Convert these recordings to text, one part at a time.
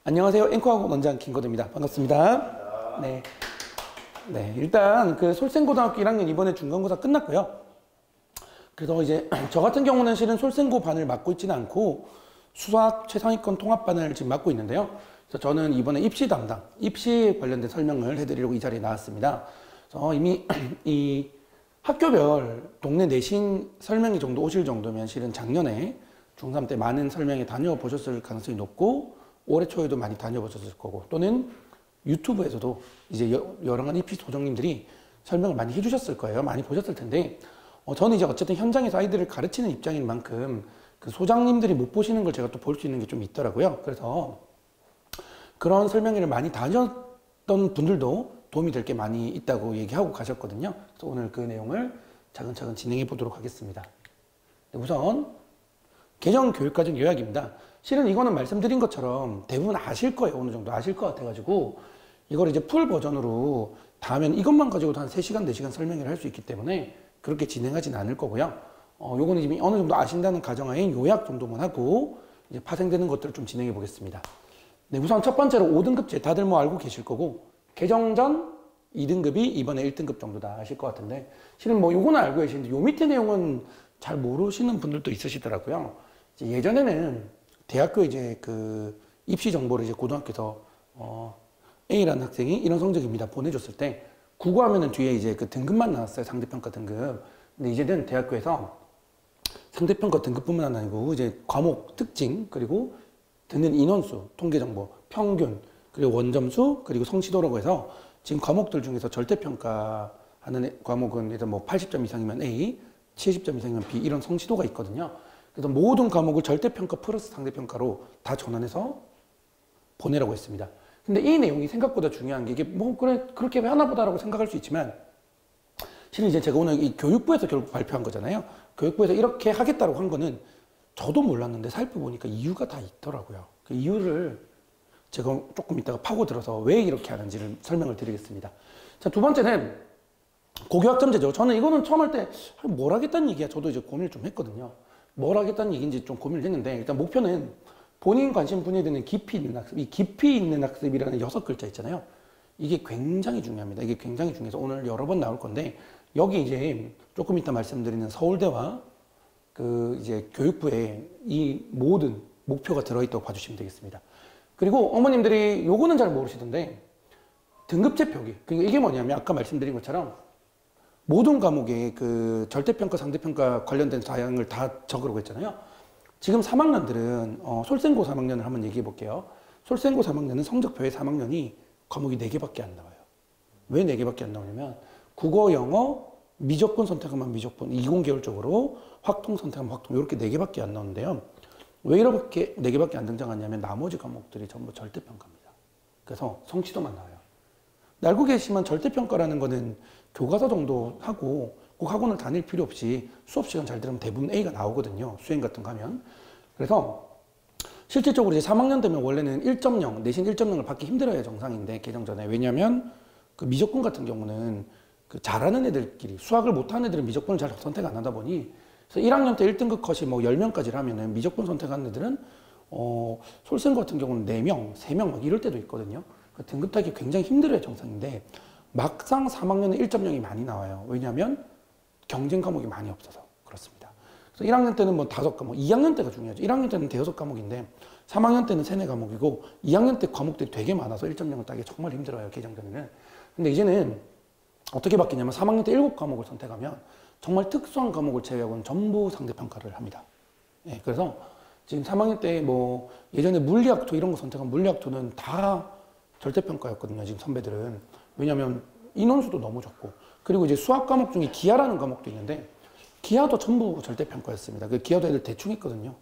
안녕하세요. 앵커학원 원장 김거두입니다. 반갑습니다. 네. 일단 그 솔생고등학교 1학년 이번에 중간고사 끝났고요. 그래서 이제 저 같은 경우는 실은 솔생고 반을 맡고 있지는 않고 수학 최상위권 통합반을 지금 맡고 있는데요. 그래서 저는 이번에 입시 담당, 입시 관련된 설명을 해드리려고 이 자리에 나왔습니다. 그래서 이미 이 학교별 동네 내신 설명회 정도 오실 정도면 실은 작년에 중3 때 많은 설명회 다녀보셨을 가능성이 높고 올해 초에도 많이 다녀보셨을 거고 또는 유튜브에서도 이제 여러 입시 소장님들이 설명을 많이 해주셨을 거예요. 많이 보셨을 텐데 저는 이제 어쨌든 현장에서 아이들을 가르치는 입장인 만큼 그 소장님들이 못 보시는 걸 제가 또 볼 수 있는 게 좀 있더라고요. 그래서 그런 설명회를 많이 다녔던 분들도 도움이 될 게 많이 있다고 얘기하고 가셨거든요. 그래서 오늘 그 내용을 차근차근 진행해 보도록 하겠습니다. 우선 개정교육과정 요약입니다. 실은 이거는 말씀드린 것처럼 대부분 아실 거예요. 어느 정도 아실 것 같아가지고 이걸 이제 풀 버전으로 다음엔 이것만 가지고도 한 3시간, 4시간 설명을 할 수 있기 때문에 그렇게 진행하진 않을 거고요. 요거는 이미 어느 정도 아신다는 가정하에 요약 정도만 하고 이제 파생되는 것들을 좀 진행해 보겠습니다. 네, 우선 첫 번째로 5등급제 다들 뭐 알고 계실 거고 개정 전 2등급이 이번에 1등급 정도 다 아실 것 같은데 실은 뭐 요거는 알고 계시는데 요 밑에 내용은 잘 모르시는 분들도 있으시더라고요. 이제 예전에는 대학교 이제 그 입시 정보를 이제 고등학교에서 A라는 학생이 이런 성적입니다 보내줬을 때 국어 하면은 뒤에 이제 그 등급만 나왔어요. 상대평가 등급. 근데 이제는 대학교에서 상대평가 등급뿐만 아니고 이제 과목 특징 그리고 듣는 인원수, 통계 정보, 평균 그리고 원점수 그리고 성취도라고 해서 지금 과목들 중에서 절대평가하는 과목은 일단 뭐 80점 이상이면 A, 70점 이상이면 B 이런 성취도가 있거든요. 그래서 모든 과목을 절대평가 플러스 상대평가로 다 전환해서 보내라고 했습니다. 근데 이 내용이 생각보다 중요한 게 이게 뭐 그래 그렇게 하나 보다라고 생각할 수 있지만 실은 이제 제가 오늘 이 교육부에서 결국 발표한 거잖아요. 교육부에서 이렇게 하겠다고 한 거는 저도 몰랐는데 살펴보니까 이유가 다 있더라고요. 그 이유를 제가 조금 이따가 파고들어서 왜 이렇게 하는지를 설명을 드리겠습니다. 자, 두 번째는 고교학점제죠. 저는 이거는 처음 할 때 뭘 하겠다는 얘기야. 저도 이제 고민을 좀 했거든요. 뭘 하겠다는 얘기인지 좀 고민을 했는데 일단 목표는 본인 관심 분야에 대한 깊이 있는 학습, 이 깊이 있는 학습이라는 6글자 있잖아요. 이게 굉장히 중요합니다. 이게 굉장히 중요해서 오늘 여러 번 나올 건데 여기 이제 조금 이따 말씀드리는 서울대와 그 이제 교육부에 이 모든 목표가 들어있다고 봐주시면 되겠습니다. 그리고 어머님들이 요거는 잘 모르시던데 등급제 표기. 그러니까 이게 뭐냐면 아까 말씀드린 것처럼 모든 과목에 그 절대평가, 상대평가 관련된 사항을 다 적으라고 했잖아요. 지금 3학년들은 솔생고 3학년을 한번 얘기해 볼게요. 솔생고 3학년은 성적표에 3학년이 과목이 4개밖에 안 나와요. 왜 4개밖에 안 나오냐면 국어, 영어, 미적분 선택하면 미적분, 이공계열적으로 확통 선택하면 확통 이렇게 4개밖에 안 나오는데요. 왜 이렇게 4개밖에 안 등장하냐면 나머지 과목들이 전부 절대평가입니다. 그래서 성취도만 나와요. 알고 계시면 절대평가라는 거는 교과서 정도 하고 꼭 학원을 다닐 필요 없이 수업 시간 잘 들으면 대부분 A가 나오거든요. 수행 같은 거 하면. 그래서 실질적으로 이제 3학년 되면 원래는 1.0, 내신 1.0을 받기 힘들어야 정상인데 개정 전에. 왜냐하면 그 미적분 같은 경우는 그 잘하는 애들끼리 수학을 못하는 애들은 미적분을 잘 선택 안 하다 보니 그래서 1학년 때 1등급 컷이 뭐 10명까지 하면은 미적분 선택하는 애들은 솔생 같은 경우는 4명, 3명 막 이럴 때도 있거든요. 등급 타기 굉장히 힘들어요 정상인데 막상 3학년에 1.0이 많이 나와요. 왜냐하면 경쟁 과목이 많이 없어서 그렇습니다. 그래서 1학년 때는 뭐 5과목, 2학년 때가 중요하죠. 1학년 때는 대여섯 과목인데 3학년 때는 3, 4과목이고 2학년 때 과목들이 되게 많아서 1.0을 따기 정말 힘들어요. 개정전에는. 근데 이제는 어떻게 바뀌냐면 3학년 때 7과목을 선택하면 정말 특수한 과목을 제외하고는 전부 상대평가를 합니다. 예, 그래서 지금 3학년 때 뭐 예전에 물리학토 이런 거 선택하면 물리학토는 다 절대평가였거든요. 지금 선배들은. 왜냐하면 인원수도 너무 적고 그리고 이제 수학 과목 중에 기하라는 과목도 있는데 기하도 전부 절대평가였습니다. 그 기하도 애들 대충 했거든요.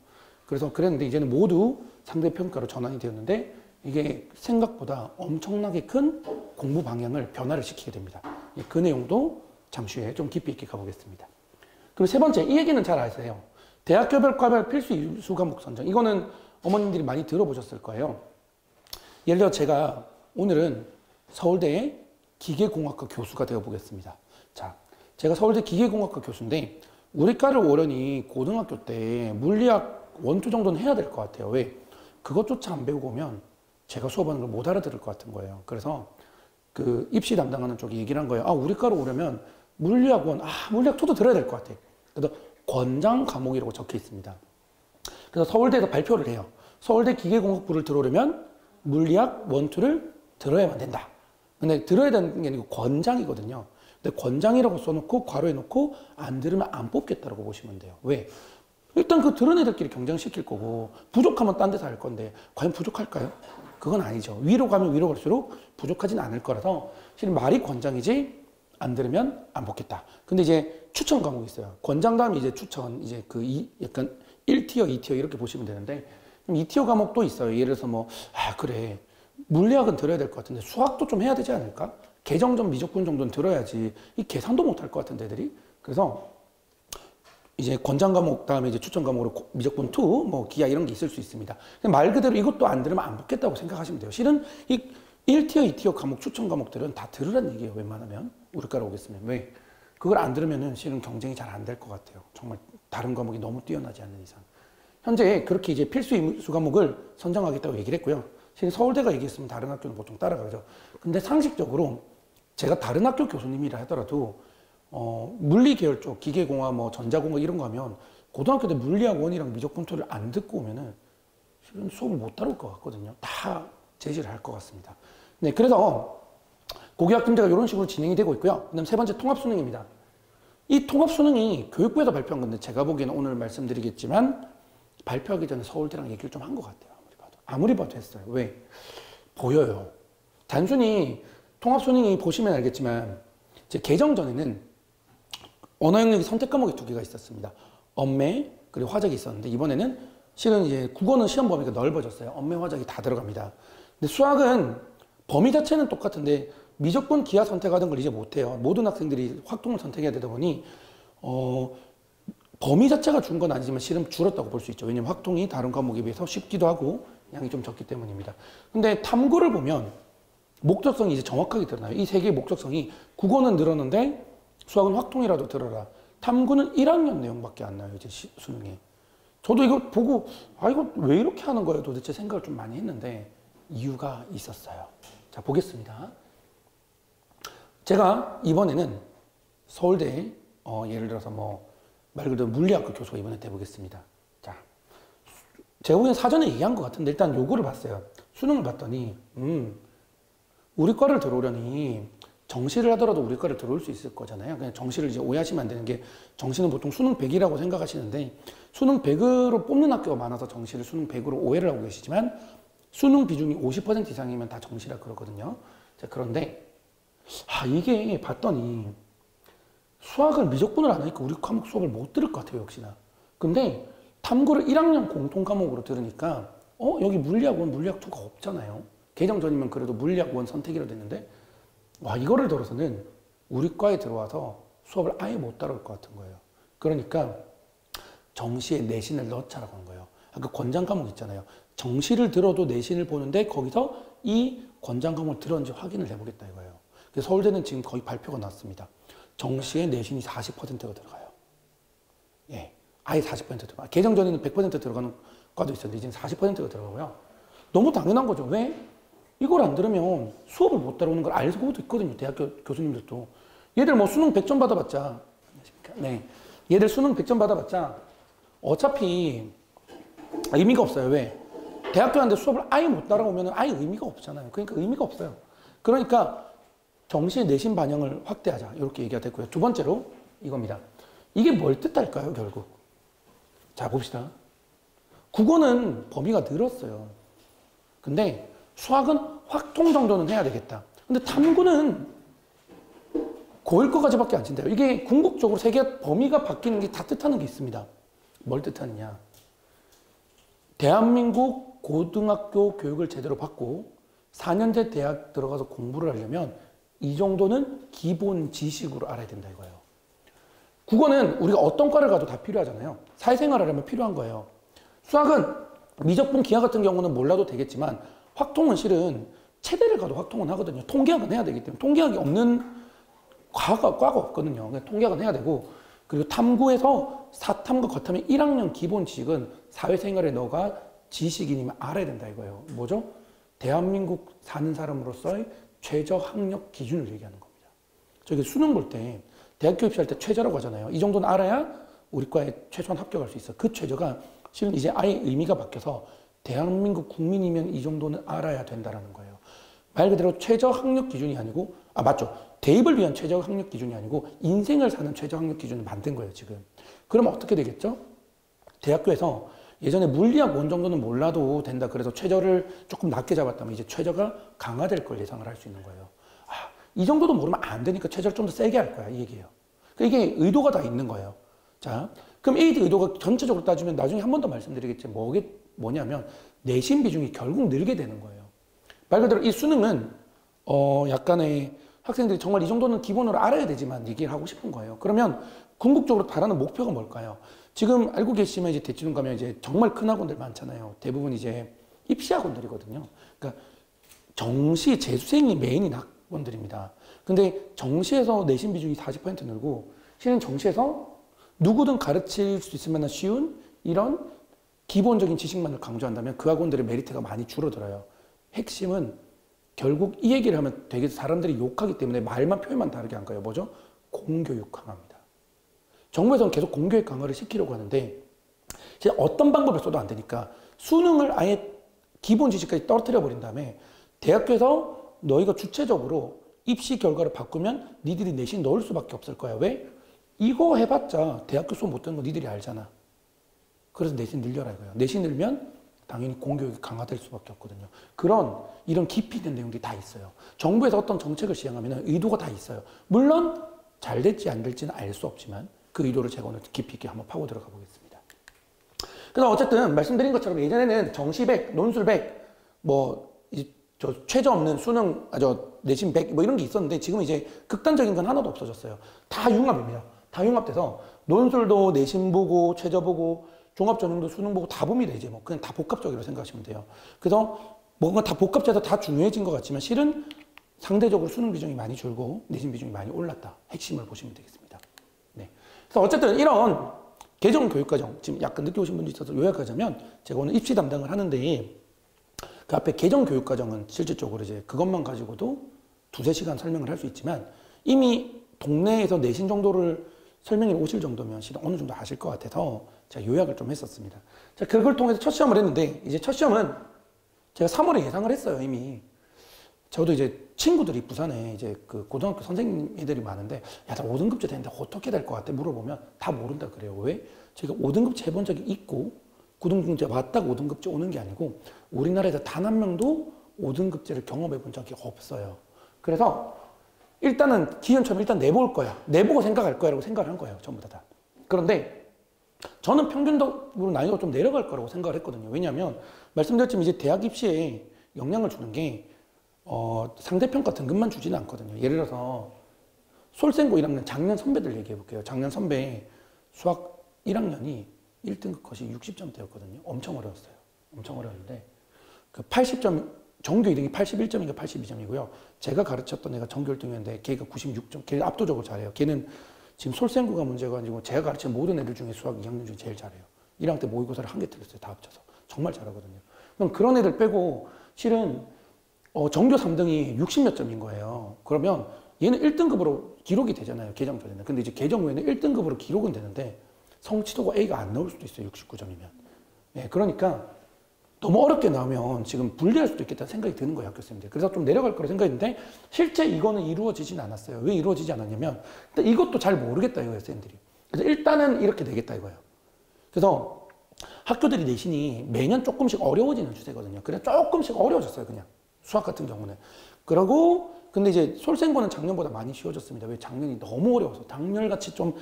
그래서 그랬는데 이제는 모두 상대평가로 전환이 되었는데 이게 생각보다 엄청나게 큰 공부 방향을 변화를 시키게 됩니다. 그 내용도 잠시 후에 좀 깊이 있게 가보겠습니다. 그리고 세 번째, 이 얘기는 잘 아세요. 대학교별 과별 필수 이수 과목 선정. 이거는 어머님들이 많이 들어보셨을 거예요. 예를 들어 제가 오늘은 서울대의 기계공학과 교수가 되어 보겠습니다. 자, 제가 서울대 기계공학과 교수인데 우리 과를 오려니 고등학교 때 물리학 원투 정도는 해야 될 것 같아요. 왜? 그것조차 안 배우고 오면 제가 수업하는 걸 못 알아들을 것 같은 거예요. 그래서 그 입시 담당하는 쪽이 얘기를 한 거예요. 아, 우리 과로 오려면 물리학원, 물리학 2도 들어야 될 것 같아. 그래서 권장 과목이라고 적혀 있습니다. 그래서 서울대에서 발표를 해요. 서울대 기계공학부를 들어오려면 물리학 1, 2를 들어야만 된다. 근데 들어야 되는 게 아니고 권장이거든요. 근데 권장이라고 써놓고 괄호에 놓고 안 들으면 안 뽑겠다라고 보시면 돼요. 왜? 일단 그 들은 애들끼리 경쟁시킬 거고 부족하면 딴 데서 할 건데 과연 부족할까요? 그건 아니죠. 위로 가면 위로 갈수록 부족하진 않을 거라서 실은 말이 권장이지 안 들으면 안 뽑겠다. 근데 이제 추천 과목이 있어요. 권장 다음에 이제 추천, 이제 약간 1티어, 2티어 이렇게 보시면 되는데 2티어 과목도 있어요. 예를 들어서 뭐, 그래. 물리학은 들어야 될 것 같은데 수학도 좀 해야 되지 않을까? 계정점 미적분 정도는 들어야지. 이 계산도 못 할 것 같은데 애들이. 그래서 이제 권장 과목 다음에 이제 추천 과목으로 미적분 2, 뭐 기하 이런 게 있을 수 있습니다. 말 그대로 이것도 안 들으면 안 붙겠다고 생각하시면 돼요. 실은 이 1티어, 2티어 과목, 추천 과목들은 다 들으란 얘기예요. 웬만하면. 우리과로 오겠으면. 왜? 그걸 안 들으면은 실은 경쟁이 잘 안 될 것 같아요. 정말 다른 과목이 너무 뛰어나지 않는 이상. 현재 그렇게 이제 필수 임수 과목을 선정하겠다고 얘기를 했고요. 실은 서울대가 얘기했으면 다른 학교는 보통 따라가죠. 근데 상식적으로 제가 다른 학교 교수님이라 하더라도 물리 계열 쪽, 기계공학, 뭐 전자공학 이런 거 하면 고등학교 때 물리학 1이랑 미적분 2를 안 듣고 오면은 실은 수업을 못 다룰 것 같거든요. 다 제시를 할 것 같습니다. 네, 그래서 고교학점제가 이런 식으로 진행이 되고 있고요. 그다음 세 번째 통합수능입니다. 이 통합수능이 교육부에서 발표한 건데 제가 보기에는 오늘 말씀드리겠지만 발표하기 전에 서울대랑 얘기를 좀 한 것 같아요. 아무리 봐도 했어요. 왜? 보여요. 단순히 통합수능이 보시면 알겠지만 제 개정 전에는 언어 영역이 선택 과목이 2개가 있었습니다. 언매 그리고 화작이 있었는데 이번에는 실은 이제 국어는 시험 범위가 넓어졌어요. 언매, 화작이 다 들어갑니다. 근데 수학은 범위 자체는 똑같은데 미적분, 기하 선택하던 걸 이제 못해요. 모든 학생들이 확통을 선택해야 되다 보니 범위 자체가 준 건 아니지만 실은 줄었다고 볼 수 있죠. 왜냐면 확통이 다른 과목에 비해서 쉽기도 하고 양이 좀 적기 때문입니다. 근데 탐구를 보면 목적성이 이제 정확하게 드러나요. 이 세 개의 목적성이 국어는 늘었는데 수학은 확통이라도 들어라. 탐구는 1학년 내용밖에 안 나요. 이제 수능에. 저도 이거 보고 이거 왜 이렇게 하는 거예요? 도대체 생각을 좀 많이 했는데 이유가 있었어요. 자, 보겠습니다. 제가 이번에는 서울대 예를 들어서 뭐 말 그대로 물리학과 교수가 이번에 돼보겠습니다. 자, 제가 보기엔 사전에 얘기한 것 같은데 일단 요거를 봤어요. 수능을 봤더니 우리 과를 들어오려니 정시를 하더라도 우리 과를 들어올 수 있을 거잖아요. 그냥 정시를 이제 오해하시면 안 되는 게 정시는 보통 수능 100이라고 생각하시는데 수능 100으로 뽑는 학교가 많아서 정시를 수능 100으로 오해를 하고 계시지만 수능 비중이 50% 이상이면 다 정시라 그러거든요. 자, 그런데 이게 봤더니 수학을 미적분을 안 하니까 우리 과목 수업을 못 들을 것 같아요, 역시나. 근데 탐구를 1학년 공통 과목으로 들으니까 여기 물리학 1, 물리학 2가 없잖아요. 개정 전이면 그래도 물리학 1 선택이라도 됐는데 이거를 들어서는 우리 과에 들어와서 수업을 아예 못 다룰 것 같은 거예요. 그러니까 정시에 내신을 넣자라고 한 거예요. 그 권장 과목 있잖아요. 정시를 들어도 내신을 보는데 거기서 이 권장 과목을 들었는지 확인을 해보겠다 이거예요. 그래서 서울대는 지금 거의 발표가 났습니다. 정시에 내신이 40%가 들어가요. 예, 아예 40% 들어가요. 개정 전에는 100% 들어가는 과도 있었는데 이제는 40%가 들어가고요. 너무 당연한 거죠. 왜? 이걸 안 들으면 수업을 못 따라오는 걸 알고도 있거든요. 대학교 교수님들도. 얘들 뭐 수능 100점 받아봤자, 네, 얘들 수능 100점 받아봤자 어차피 의미가 없어요. 왜? 대학교 하는데 수업을 아예 못 따라오면 아예 의미가 없잖아요. 그러니까 의미가 없어요. 그러니까 정시의 내신 반영을 확대하자. 이렇게 얘기가 됐고요. 두 번째로 이겁니다. 이게 뭘 뜻할까요, 결국? 자, 봅시다. 국어는 범위가 늘었어요. 근데 수학은 확통 정도는 해야 되겠다. 근데 탐구는 고1 거까지밖에 안 친대요. 이게 궁극적으로 세 개 범위가 바뀌는 게 다 뜻하는 게 있습니다. 뭘 뜻하느냐. 대한민국 고등학교 교육을 제대로 받고 4년제 대학 들어가서 공부를 하려면 이 정도는 기본 지식으로 알아야 된다 이거예요. 국어는 우리가 어떤 과를 가도 다 필요하잖아요. 사회생활을 하려면 필요한 거예요. 수학은 미적분, 기하 같은 경우는 몰라도 되겠지만 확통은 실은 체대를 가도 확통은 하거든요. 통계학은 해야 되기 때문에 통계학이 없는 과가 없거든요. 통계학은 해야 되고 그리고 탐구에서 사탐과 거탐의 1학년 기본 지식은 사회생활에 너가 지식인이면 알아야 된다 이거예요. 뭐죠? 대한민국 사는 사람으로서의 최저 학력 기준을 얘기하는 겁니다. 저기 수능 볼 때 대학교 입시할 때 최저라고 하잖아요. 이 정도는 알아야 우리 과에 최소한 합격할 수 있어. 그 최저가 실은 이제 아예 의미가 바뀌어서 대한민국 국민이면 이 정도는 알아야 된다라는 거예요. 말 그대로 최저 학력 기준이 아니고, 맞죠. 대입을 위한 최저 학력 기준이 아니고 인생을 사는 최저 학력 기준을 만든 거예요, 지금. 그러면 어떻게 되겠죠? 대학교에서 예전에 물리학 원 정도는 몰라도 된다. 그래서 최저를 조금 낮게 잡았다면 이제 최저가 강화될 걸 예상을 할 수 있는 거예요. 이 정도도 모르면 안 되니까 최저를 좀 더 세게 할 거야, 이 얘기예요. 그러니까 이게 의도가 다 있는 거예요. 자, 그럼 이 의도가 전체적으로 따지면 나중에 한 번 더 말씀드리겠지만 뭐냐면 내신 비중이 결국 늘게 되는 거예요. 말 그대로 이 수능은 약간의 학생들이 정말 이 정도는 기본으로 알아야 되지만 얘기를 하고 싶은 거예요. 그러면 궁극적으로 바라는 목표가 뭘까요? 지금 알고 계시면 이제 대치동 가면 이제 정말 큰 학원들 많잖아요. 대부분 이제 입시 학원들이거든요. 그러니까 정시 재수생이 메인인 학원들입니다. 근데 정시에서 내신 비중이 40% 늘고 실은 정시에서 누구든 가르칠 수 있을 만한 쉬운 이런 기본적인 지식만을 강조한다면 그 학원들의 메리트가 많이 줄어들어요. 핵심은 결국 이 얘기를 하면 되게 사람들이 욕하기 때문에 말만 표현만 다르게 한 거예요. 뭐죠? 공교육 강화입니다. 정부에서는 계속 공교육 강화를 시키려고 하는데 어떤 방법을 써도 안 되니까 수능을 아예 기본 지식까지 떨어뜨려 버린 다음에 대학교에서 너희가 주체적으로 입시 결과를 바꾸면 니들이 내신 넣을 수밖에 없을 거야. 왜? 이거 해봤자 대학교 수업 못 듣는 거 니들이 알잖아. 그래서 내신 늘려라 이거예요. 내신 늘면 당연히 공교육이 강화될 수밖에 없거든요. 이런 깊이 있는 내용들이 다 있어요. 정부에서 어떤 정책을 시행하면 의도가 다 있어요. 물론 잘 될지 안 될지는 알 수 없지만 그 의도를 제가 오늘 깊이 있게 한번 파고 들어가 보겠습니다. 그래서 어쨌든 말씀드린 것처럼 예전에는 정시100, 논술100, 최저 없는 수능, 내신 100 이런 게 있었는데 지금 이제 극단적인 건 하나도 없어졌어요. 다 융합입니다. 다 융합돼서 논술도 내신 보고 최저 보고 종합전형도 수능 보고 다 봅니다. 이제 그냥 다 복합적으로 생각하시면 돼요. 그래서 뭔가 다 복합돼서 다 중요해진 것 같지만 실은 상대적으로 수능 비중이 많이 줄고 내신 비중이 많이 올랐다. 핵심을 보시면 되겠습니다. 네. 그래서 어쨌든 이런 개정 교육과정 지금 약간 늦게 오신 분도 있어서 요약하자면 제가 오늘 입시 담당을 하는데 그 앞에 개정 교육과정은 실질적으로 이제 그것만 가지고도 2-3시간 설명을 할 수 있지만 이미 동네에서 내신 정도를 설명해 오실 정도면 실은 어느 정도 아실 것 같아서 제가 요약을 좀 했었습니다. 자, 그걸 통해서 첫 시험을 했는데 이제 첫 시험은 제가 3월에 예상을 했어요, 이미. 저도 이제 친구들이 부산에 이제 그 고등학교 선생님들이 많은데 야, 나 5등급제 되는데 어떻게 될 것 같아? 물어보면 다 모른다 그래요. 왜? 제가 5등급제 해본 적이 있고 9등급제 왔다고 5등급제 오는 게 아니고 우리나라에서 단 한 명도 5등급제를 경험해 본 적이 없어요. 그래서 일단은 기현처럼 일단 내볼 거야. 내보고 생각할 거야 라고 생각을 한 거예요. 전부 다. 그런데 저는 평균적으로 난이도가 좀 내려갈 거라고 생각을 했거든요. 왜냐하면 말씀드렸지만 이제 대학 입시에 영향을 주는 게 상대평가 등급만 주지는 않거든요. 예를 들어서 솔생고 1학년 작년 선배들 얘기해 볼게요. 작년 선배 수학 1학년이 1등급 컷이 60점대였거든요. 엄청 어려웠어요. 엄청 어려웠는데 그 80점 전교 2등이 81점인가 82점이고요. 제가 가르쳤던 애가 전교 1등이었는데 걔가 96점. 걔 압도적으로 잘해요. 걔는 지금 솔생고가 문제가 아니고 제가 가르친 모든 애들 중에 수학 2학년 중에 제일 잘해요. 1학년 때 모의고사를 한 개 틀렸어요. 다 합쳐서. 정말 잘하거든요. 그럼 그런 애들 빼고 실은 전교 3등이 60몇 점인 거예요. 그러면 얘는 1등급으로 기록이 되잖아요. 개정 전에는. 근데 이제 개정 후에는 1등급으로 기록은 되는데 성취도가 A가 안 나올 수도 있어요. 69점이면. 네, 그러니까 너무 어렵게 나오면 지금 불리할 수도 있겠다는 생각이 드는 거예요, 학교생들. 그래서 좀 내려갈 거라 생각했는데 실제 이거는 이루어지진 않았어요. 왜 이루어지지 않았냐면 이것도 잘 모르겠다 이거예요, 쌤들이. 그래서 일단은 이렇게 되겠다 이거예요. 그래서 학교들이 내신이 매년 조금씩 어려워지는 추세거든요. 그래서 조금씩 어려워졌어요, 그냥. 수학 같은 경우는. 그러고 근데 이제 솔생고는 작년보다 많이 쉬워졌습니다. 왜? 작년이 너무 어려워서 작년같이 좀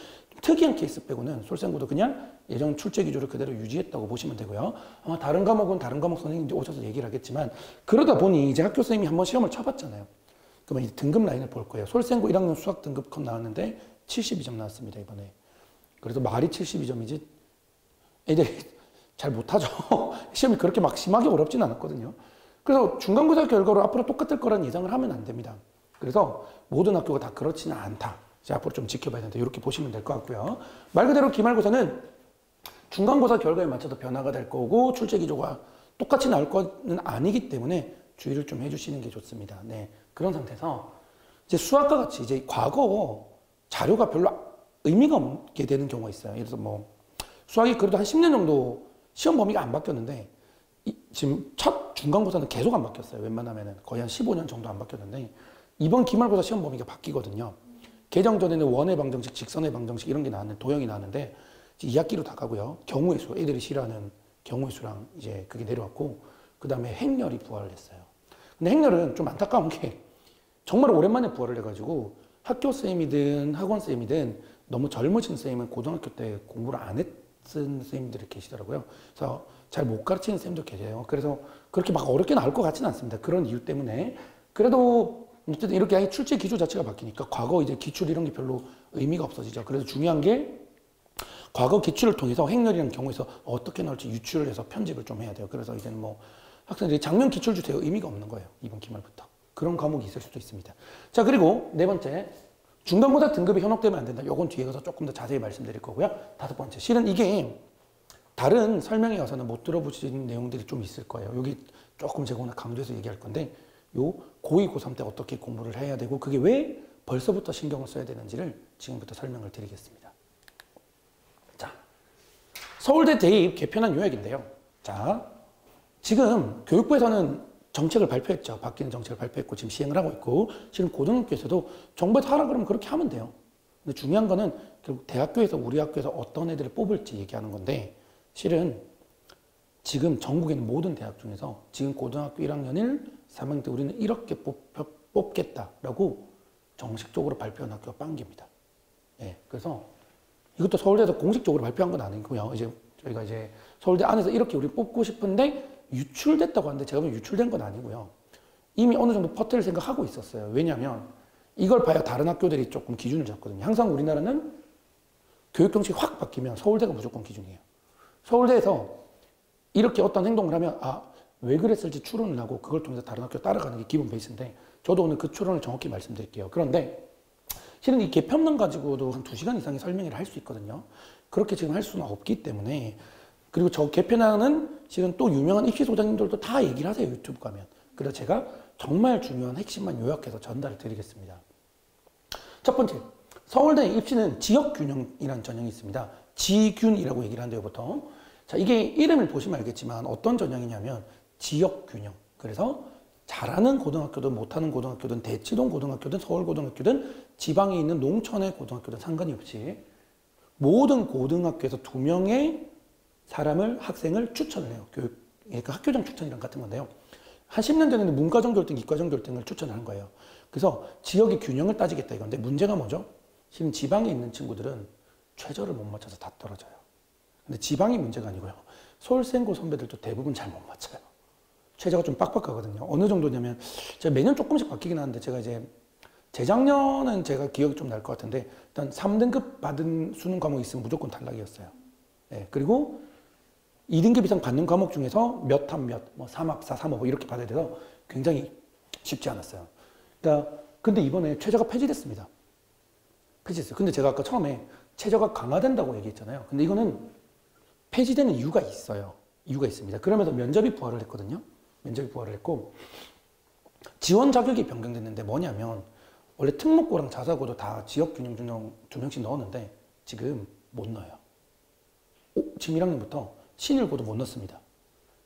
특이한 케이스 빼고는 솔생고도 그냥 예전 출제 기조를 그대로 유지했다고 보시면 되고요. 아마 다른 과목은 다른 과목 선생님들이 오셔서 얘기를 하겠지만 그러다 보니 이제 학교 선생님이 한번 시험을 쳐봤잖아요. 그러면 이제 등급 라인을 볼 거예요. 솔생고 1학년 수학 등급 컷 나왔는데 72점 나왔습니다, 이번에. 그래서 말이 72점이지 애들이 잘 못하죠. 시험이 그렇게 막 심하게 어렵진 않았거든요. 그래서 중간고사 결과로 앞으로 똑같을 거라는 예상을 하면 안 됩니다. 그래서 모든 학교가 다 그렇지는 않다. 이제 앞으로 좀 지켜봐야 된다. 이렇게 보시면 될 것 같고요. 말 그대로 기말고사는 중간고사 결과에 맞춰서 변화가 될 거고 출제 기조가 똑같이 나올 거는 아니기 때문에 주의를 좀 해주시는 게 좋습니다. 네, 그런 상태에서 이제 수학과 같이 이제 과거 자료가 별로 의미가 없게 되는 경우가 있어요. 예를 들어서 뭐 수학이 그래도 한 10년 정도 시험 범위가 안 바뀌었는데 지금 첫 중간고사는 계속 안 바뀌었어요. 웬만하면은 거의 한 15년 정도 안 바뀌었는데 이번 기말고사 시험 범위가 바뀌거든요. 개정 전에는 원의 방정식, 직선의 방정식 이런 게 나왔는데 도형이 나왔는데 2학기로 다 가고요. 경우의 수, 애들이 싫어하는 경우의 수랑 이제 그게 내려왔고 그 다음에 행렬이 부활을 했어요. 근데 행렬은 좀 안타까운 게 정말 오랜만에 부활을 해가지고 학교 쌤이든 학원 쌤이든 너무 젊으신 쌤은 고등학교 때 공부를 안 했던 쌤들이 계시더라고요. 그래서 잘 못 가르치는 쌤도 계세요. 그래서 그렇게 막 어렵게 나올 것 같지는 않습니다. 그런 이유 때문에. 그래도 어쨌든 이렇게 아예 출제 기조 자체가 바뀌니까 과거 이제 기출 이런 게 별로 의미가 없어지죠. 그래서 중요한 게 과거 기출을 통해서 행렬이라는 경우에서 어떻게 나올지 유추를 해서 편집을 좀 해야 돼요. 그래서 이제는 뭐 학생들이 작년 기출 주세요. 의미가 없는 거예요. 이번 기말부터. 그런 과목이 있을 수도 있습니다. 자, 그리고 네 번째. 중간고사 등급이 현혹되면 안 된다. 요건 뒤에 가서 조금 더 자세히 말씀드릴 거고요. 다섯 번째. 실은 이게 다른 설명에 와서는 못 들어보신 내용들이 좀 있을 거예요. 여기 조금 제가 오늘 강조해서 얘기할 건데 요 고2, 고3 때 어떻게 공부를 해야 되고 그게 왜 벌써부터 신경을 써야 되는지를 지금부터 설명을 드리겠습니다. 자, 서울대 대입 개편안 요약인데요. 자, 지금 교육부에서는 정책을 발표했죠. 바뀌는 정책을 발표했고 지금 시행을 하고 있고 지금 고등학교에서도 정부에서 하라 그러면 그렇게 하면 돼요. 근데 중요한 거는 결국 대학교에서 우리 학교에서 어떤 애들을 뽑을지 얘기하는 건데 실은 지금 전국에 있는 모든 대학 중에서 지금 고등학교 1학년 1, 3학년 때 우리는 이렇게 뽑겠다라고 정식적으로 발표한 학교가 빵개입니다. 예, 그래서 이것도 서울대에서 공식적으로 발표한 건 아니고요. 이제 저희가 이제 서울대 안에서 이렇게 우리 뽑고 싶은데 유출됐다고 하는데 제가 보면 유출된 건 아니고요. 이미 어느 정도 퍼트를 생각하고 있었어요. 왜냐하면 이걸 봐야 다른 학교들이 조금 기준을 잡거든요. 항상 우리나라는 교육 정책이 확 바뀌면 서울대가 무조건 기준이에요. 서울대에서 이렇게 어떤 행동을 하면 왜 그랬을지 추론을 하고 그걸 통해서 다른 학교 따라가는 게 기본 베이스인데 저도 오늘 그 추론을 정확히 말씀드릴게요. 그런데 실은 이 개편론 가지고도 한 2시간 이상의 설명을 할 수 있거든요. 그렇게 지금 할 수는 없기 때문에 그리고 저 개편안은 실은 또 유명한 입시 소장님들도 다 얘기를 하세요. 유튜브 가면. 그래서 제가 정말 중요한 핵심만 요약해서 전달을 드리겠습니다. 첫 번째, 서울대 입시는 지역균형이라는 전형이 있습니다. 지균이라고 얘기를 한대요, 보통. 자, 이게 이름을 보시면 알겠지만 어떤 전형이냐면 지역균형. 그래서 잘하는 고등학교든 못하는 고등학교든 대치동 고등학교든 서울고등학교든 지방에 있는 농촌의 고등학교든 상관이 없이 모든 고등학교에서 2명의 사람을, 학생을 추천을 해요. 그러니까 학교장 추천이랑 같은 건데요. 한 10년 전에는 문과정 결등, 이과정 결등을 추천을 한 거예요. 그래서 지역의 균형을 따지겠다 이건데 문제가 뭐죠? 지금 지방에 있는 친구들은 최저를 못 맞춰서 다 떨어져요. 근데 지방이 문제가 아니고요. 서울생고 선배들도 대부분 잘 못 맞춰요. 최저가 좀 빡빡하거든요. 어느 정도냐면 제가 매년 조금씩 바뀌긴 하는데 제가 이제 재작년은 제가 기억이 좀 날 것 같은데 일단 3등급 받은 수능 과목이 있으면 무조건 탈락이었어요. 네, 그리고 2등급 이상 받는 과목 중에서 몇 합 몇, 뭐 3합4, 3합 이렇게 받아야 돼서 굉장히 쉽지 않았어요. 그러니까 근데 이번에 최저가 폐지됐습니다. 폐지됐어요. 근데 제가 아까 처음에 최저가 강화된다고 얘기했잖아요. 근데 이거는 폐지되는 이유가 있어요. 이유가 있습니다. 그러면서 면접이 부활을 했거든요. 면접이 부활을 했고 지원 자격이 변경됐는데 뭐냐면 원래 특목고랑 자사고도 다 지역균형 전형 2명씩 넣었는데 지금 못 넣어요. 지금 1학년부터 신일고도 못 넣습니다.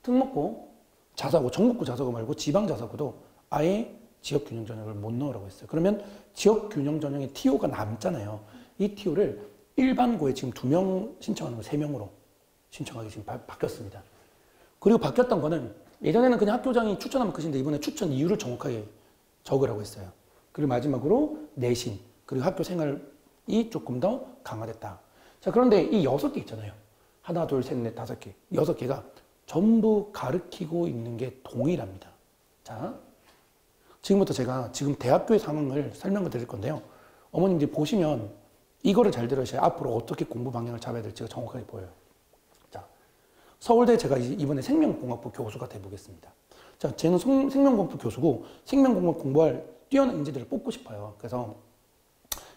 특목고, 자사고, 전국고 자사고 말고 지방 자사고도 아예 지역균형 전형을 못 넣으라고 했어요. 그러면 지역균형 전형의 TO가 남잖아요. 이 TO를 일반고에 지금 2명 신청하는 거 3명으로 신청하기 지금 바뀌었습니다. 그리고 바뀌었던 거는 예전에는 그냥 학교장이 추천하면 끝인데 이번에 추천 이유를 정확하게 적으라고 했어요. 그리고 마지막으로 내신, 그리고 학교 생활이 조금 더 강화됐다. 자, 그런데 이 6개 있잖아요. 하나, 둘, 셋, 넷, 5개. 6개가 전부 가르치고 있는 게 동일합니다. 자, 지금부터 제가 지금 대학교의 상황을 설명을 드릴 건데요. 어머님들이 보시면 이거를 잘 들으셔야 앞으로 어떻게 공부 방향을 잡아야 될지가 정확하게 보여요. 자, 서울대 제가 이번에 생명공학부 교수가 돼보겠습니다. 자, 쟤는 생명공학부 교수고 생명공학 공부할 뛰어난 인재들을 뽑고 싶어요. 그래서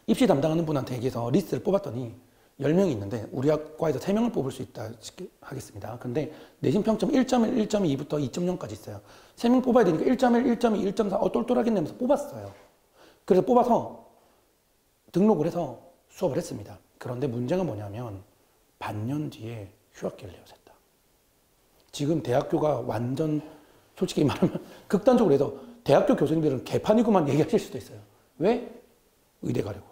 입시 담당하는 분한테 얘기해서 리스트를 뽑았더니 10명이 있는데 우리 학과에서 3명을 뽑을 수 있다 하겠습니다. 근데 내신 평점 1.1, 1.2부터 2.0까지 있어요. 3명 뽑아야 되니까 1.1, 1.2, 1.4 똘똘하겠네 하면서 뽑았어요. 그래서 뽑아서 등록을 해서 수업을 했습니다. 그런데 문제가 뭐냐면 반년 뒤에 휴학기를 내어졌다. 지금 대학교가 완전 솔직히 말하면 극단적으로 해서 대학교 교수님들은 개판이구만 얘기하실 수도 있어요. 왜? 의대 가려고.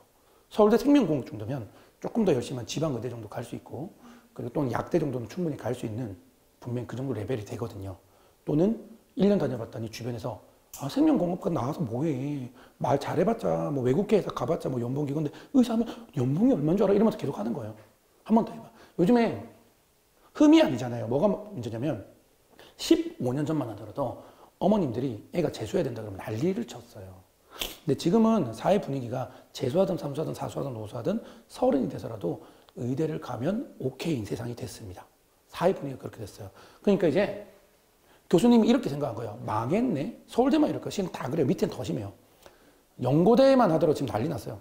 서울대 생명공학 정도면 조금 더 열심히 한 지방의대 정도 갈 수 있고, 그리고 또는 약대 정도는 충분히 갈 수 있는 분명히 그 정도 레벨이 되거든요. 또는 1년 다녀봤더니 주변에서 아, 생명공학과 나와서 뭐해. 말 잘해봤자, 뭐 외국계에서 가봤자 뭐 연봉 기건데 의사하면 연봉이 얼마인 줄 알아? 이러면서 계속 하는 거예요. 한 번 더 해봐. 요즘에 흠이 아니잖아요. 뭐가 문제냐면 15년 전만 하더라도 어머님들이 애가 재수해야 된다 그러면 난리를 쳤어요. 근데 지금은 사회 분위기가 재수하든 삼수하든 사수하든 노수하든 서른이 돼서라도 의대를 가면 오케이인 세상이 됐습니다. 사회 분위기가 그렇게 됐어요. 그러니까 이제 교수님이 이렇게 생각한 거예요. 망했네? 서울대만 이럴까? 지금 다 그래요. 밑에는 더 심해요. 연고대만 하더라도 지금 난리 났어요.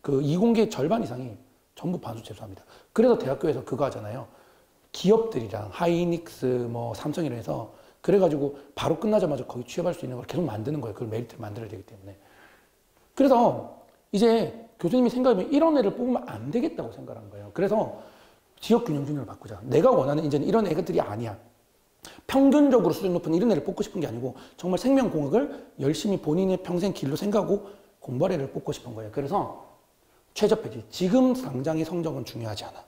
그 이공계 절반 이상이 전부 반수 재수합니다. 그래서 대학교에서 그거 하잖아요. 기업들이랑 하이닉스, 뭐 삼성 이런 해서 그래가지고 바로 끝나자마자 거기 취업할 수 있는 걸 계속 만드는 거예요. 그걸 메리트를 만들어야 되기 때문에. 그래서 이제 교수님이 생각하면 이런 애를 뽑으면 안 되겠다고 생각한 거예요. 그래서 지역균형준을 바꾸자. 내가 원하는 이제는 이런 애들이 아니야. 평균적으로 수준 높은 이런 애를 뽑고 싶은 게 아니고 정말 생명공학을 열심히 본인의 평생 길로 생각하고 공부할 애를 뽑고 싶은 거예요. 그래서 최저폐지. 지금 당장의 성적은 중요하지 않아.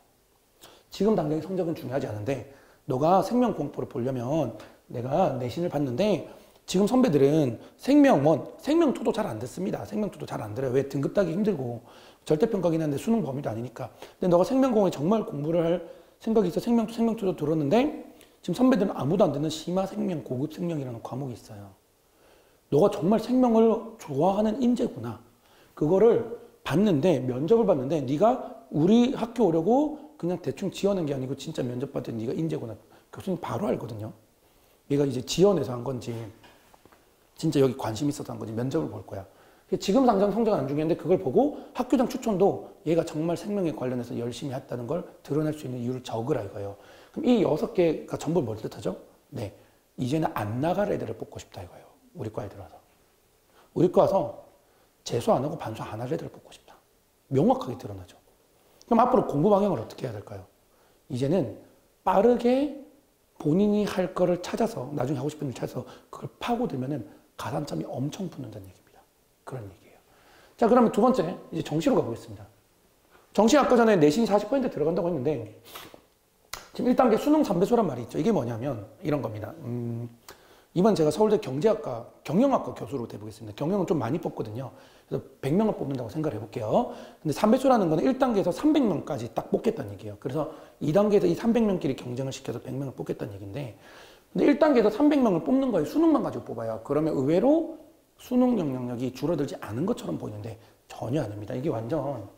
지금 당장의 성적은 중요하지 않은데 너가 생명공학부를 보려면 내가 내신을 봤는데 지금 선배들은 생명투도 잘 안 듣습니다. 생명투도 잘 안 들어요. 왜? 등급 따기 힘들고 절대평가긴 한데 수능 범위도 아니니까. 근데 너가 생명공학에 정말 공부를 할 생각이 있어 생명투도 들었는데 지금 선배들은 아무도 안 듣는 심화생명, 고급생명이라는 과목이 있어요. 너가 정말 생명을 좋아하는 인재구나. 그거를 봤는데 면접을 봤는데 네가 우리 학교 오려고 그냥 대충 지어낸 게 아니고 진짜 면접 봤더니 네가 인재구나. 교수님 바로 알거든요. 얘가 이제 지원해서 한 건지 진짜 여기 관심 있어서 한 건지 면접을 볼 거야. 지금 당장 성적은 안 중요한데 그걸 보고 학교장 추천도 얘가 정말 생명에 관련해서 열심히 했다는 걸 드러낼 수 있는 이유를 적으라 이거예요. 그럼 이 6개가 전부 뭘 뜻하죠? 네, 이제는 안 나갈 애들을 뽑고 싶다 이거예요. 우리 과에 들어와서. 우리 과 와서 재수 안 하고 반수 안 할 애들을 뽑고 싶다. 명확하게 드러나죠. 그럼 앞으로 공부 방향을 어떻게 해야 될까요? 이제는 빠르게 본인이 할 거를 찾아서 나중에 하고 싶은 일 찾아서 그걸 파고들면은 가산점이 엄청 붙는다는 얘기입니다. 그런 얘기예요. 자, 그러면 두 번째 이제 정시로 가보겠습니다. 정시 아까 전에 내신이 40% 들어간다고 했는데 지금 1단계 수능 3배수란 말이 있죠. 이게 뭐냐면 이런 겁니다. 이번 제가 서울대 경제학과, 경영학과 교수로 돼보겠습니다. 경영은 좀 많이 뽑거든요. 그래서 100명을 뽑는다고 생각을 해볼게요. 근데 3배수라는 거는 1단계에서 300명까지 딱 뽑겠다는 얘기예요. 그래서 2단계에서 이 300명끼리 경쟁을 시켜서 100명을 뽑겠다는 얘기인데, 근데 1단계에서 300명을 뽑는 거예요. 수능만 가지고 뽑아요. 그러면 의외로 수능 영향력이 줄어들지 않은 것처럼 보이는데 전혀 아닙니다. 이게 완전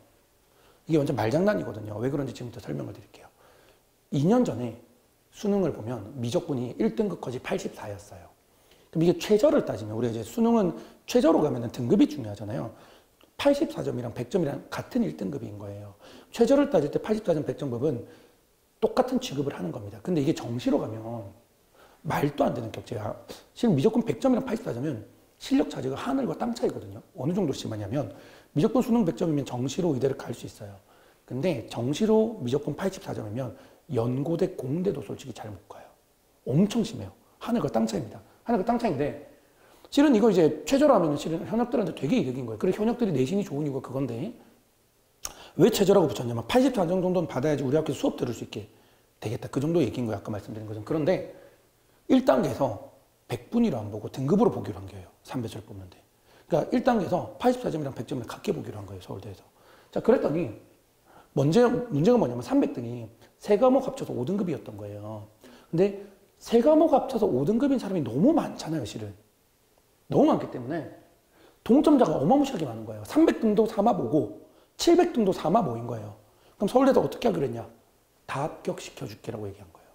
말장난이거든요. 왜 그런지 지금부터 설명을 드릴게요. 2년 전에 수능을 보면 미적분이 1등급까지 84였어요. 그럼 이게 최저를 따지면 우리가 이제 수능은 최저로 가면은 등급이 중요하잖아요. 84점이랑 100점이랑 같은 1등급인 거예요. 최저를 따질 때 84점, 100점 법은 똑같은 취급을 하는 겁니다. 근데 이게 정시로 가면 말도 안 되는 격차야. 실은 미적분 100점이랑 84점은 실력 차이가 하늘과 땅 차이거든요. 어느 정도로 심하냐면 미적분 수능 100점이면 정시로 의대를 갈 수 있어요. 근데 정시로 미적분 84점이면 연고대, 공대도 솔직히 잘 못 가요. 엄청 심해요. 하늘과 땅 차이입니다. 하늘과 땅 차이인데 실은 이거 이제 최저로 하면 실은 현역들한테 되게 이득인 거예요. 그래서 현역들이 내신이 좋은 이유가 그건데 왜 최저라고 붙였냐면 84점 정도는 받아야지 우리 학교에서 수업 들을 수 있게 되겠다. 그 정도 얘기인 거예요. 아까 말씀드린 거죠. 그런데 1단계에서 100분위로 안 보고 등급으로 보기로 한 거예요. 3배수를 뽑는데. 그러니까 1단계에서 84점이랑 100점을 같게 보기로 한 거예요. 서울대에서. 자, 그랬더니 문제가 뭐냐면 300등이 세 과목 합쳐서 5등급이었던 거예요. 근데 세 과목 합쳐서 5등급인 사람이 너무 많잖아요, 실은. 너무 많기 때문에 동점자가 어마무시하게 많은 거예요. 300등도 3합 5고 700등도 3합 5인 거예요. 그럼 서울대에서 어떻게 하기로 했냐? 다 합격시켜줄게라고 얘기한 거예요.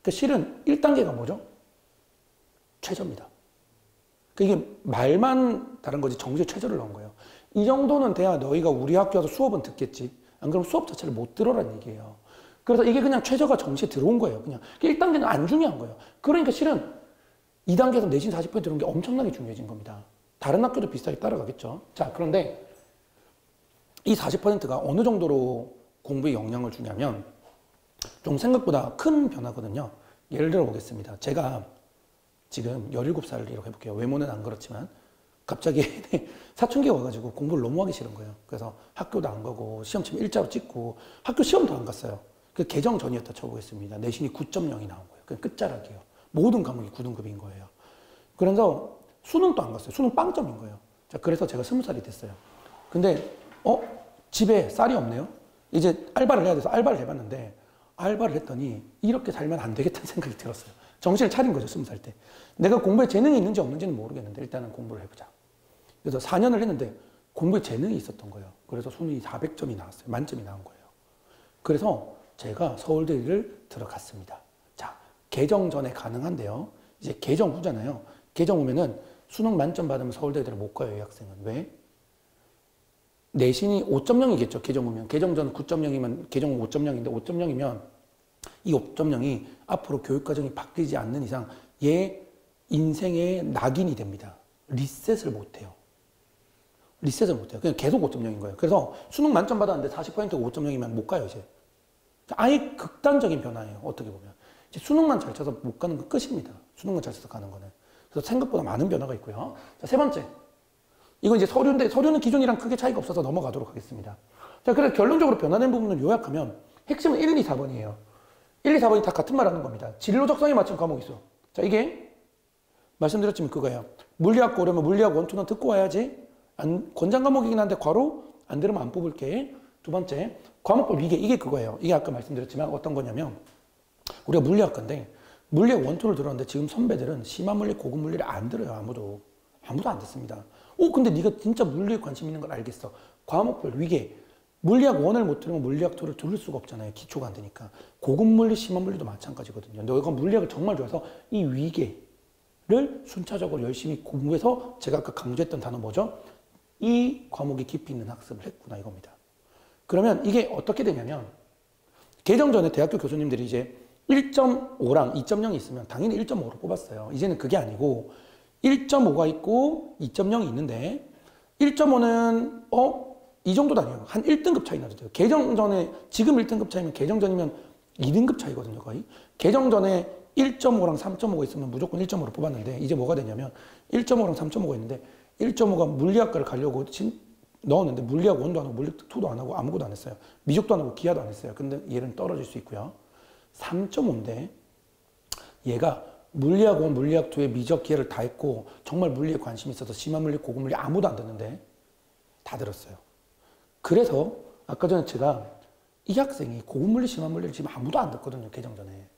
그러니까 실은 1단계가 뭐죠? 최저입니다. 그러니까 이게 말만 다른 거지 정시에 최저를 넣은 거예요. 이 정도는 돼야 너희가 우리 학교 와서 수업은 듣겠지. 안 그러면 수업 자체를 못 들어라는 얘기예요. 그래서 이게 그냥 최저가 정시에 들어온 거예요. 그냥 1단계는 안 중요한 거예요. 그러니까 실은 2단계에서 내신 40% 들어온 게 엄청나게 중요해진 겁니다. 다른 학교도 비슷하게 따라가겠죠. 자, 그런데 이 40%가 어느 정도로 공부에 영향을 주냐면 좀 생각보다 큰 변화거든요. 예를 들어 보겠습니다. 제가 지금 17살이라고 해볼게요. 외모는 안 그렇지만 갑자기 사춘기가 와가지고 공부를 너무 하기 싫은 거예요. 그래서 학교도 안 가고 시험 치면 일자로 찍고 학교 시험도 안 갔어요. 그 개정 전이었다 쳐보겠습니다. 내신이 9.0이 나온 거예요. 그 끝자락이에요. 모든 과목이 9등급인 거예요. 그래서 수능도 안 갔어요. 수능 빵점인 거예요. 자, 그래서 제가 20살이 됐어요. 근데 집에 쌀이 없네요. 이제 알바를 해야 돼서 알바를 해봤는데 알바를 했더니 이렇게 살면 안 되겠다는 생각이 들었어요. 정신을 차린 거죠, 20살 때. 내가 공부에 재능이 있는지 없는지는 모르겠는데 일단은 공부를 해보자. 그래서 4년을 했는데 공부에 재능이 있었던 거예요. 그래서 수능이 400점이 나왔어요. 만점이 나온 거예요. 그래서 제가 서울대를 들어갔습니다. 자, 개정 전에 가능한데요. 이제 개정 후잖아요. 개정 후면은 수능 만점 받으면 서울대를 못 가요, 이 학생은. 왜? 내신이 5.0이겠죠, 개정 후면. 개정 전 9.0이면 개정 후 5.0인데 5.0이면 이 5.0이 앞으로 교육과정이 바뀌지 않는 이상 얘 인생의 낙인이 됩니다. 리셋을 못해요. 리셋을 못해요. 그냥 계속 5.0인 거예요. 그래서 수능 만점 받았는데 40%가 5.0이면 못 가요, 이제. 아예 극단적인 변화예요, 어떻게 보면. 이제 수능만 잘 쳐서 못 가는 건 끝입니다. 수능만 잘 쳐서 가는 거는. 그래서 생각보다 많은 변화가 있고요. 자, 세 번째. 이건 이제 서류인데 서류는 기존이랑 크게 차이가 없어서 넘어가도록 하겠습니다. 자, 그래서 결론적으로 변화된 부분을 요약하면 핵심은 1, 2, 4번이에요. 1, 2, 4번이 다 같은 말 하는 겁니다. 진로 적성에 맞춘 과목이 있어. 자, 이게 말씀드렸지만 그거예요. 물리학 고르면 물리학 원투는 듣고 와야지. 권장 과목이긴 한데 괄호 안 들으면 안 뽑을게. 두 번째, 과목별 위계. 이게 그거예요. 이게 아까 말씀드렸지만 어떤 거냐면 우리가 물리학과인데 물리학 원투를 들었는데 지금 선배들은 심화물리, 고급물리를 안 들어요. 아무도 안 듣습니다. 근데 네가 진짜 물리에 관심 있는 걸 알겠어. 과목별 위계. 물리학 1을 못 들으면 물리학 2를 들을 수가 없잖아요. 기초가 안 되니까. 고급물리, 심화물리도 마찬가지거든요. 너가 물리학을 정말 좋아해서 이 위계를 순차적으로 열심히 공부해서 제가 아까 강조했던 단어 뭐죠? 이 과목에 깊이 있는 학습을 했구나 이겁니다. 그러면 이게 어떻게 되냐면 개정 전에 대학교 교수님들이 이제 1.5랑 2.0이 있으면 당연히 1.5로 뽑았어요. 이제는 그게 아니고 1.5가 있고 2.0이 있는데 1.5는 이 정도도 아니에요. 한 1등급 차이 나도 돼요. 개정 전에 지금 1등급 차이면 개정 전이면 2등급 차이거든요, 거의. 개정 전에 1.5랑 3.5가 있으면 무조건 1.5로 뽑았는데 이제 뭐가 되냐면 1.5랑 3.5가 있는데 1.5가 물리학과를 가려고 넣었는데 물리학 1도 안 하고 물리학 2도 안 하고 아무것도 안 했어요. 미적도 안 하고 기하도 안 했어요. 근데 얘는 떨어질 수 있고요. 3.5인데 얘가 물리학 1, 물리학 2에 미적, 기하를 다 했고 정말 물리에 관심이 있어서 심화물리, 고급물리 아무도 안 듣는데 다 들었어요. 그래서 아까 전에 제가 이 학생이 고급물리, 심화물리를 지금 아무도 안 듣거든요, 개정 전에.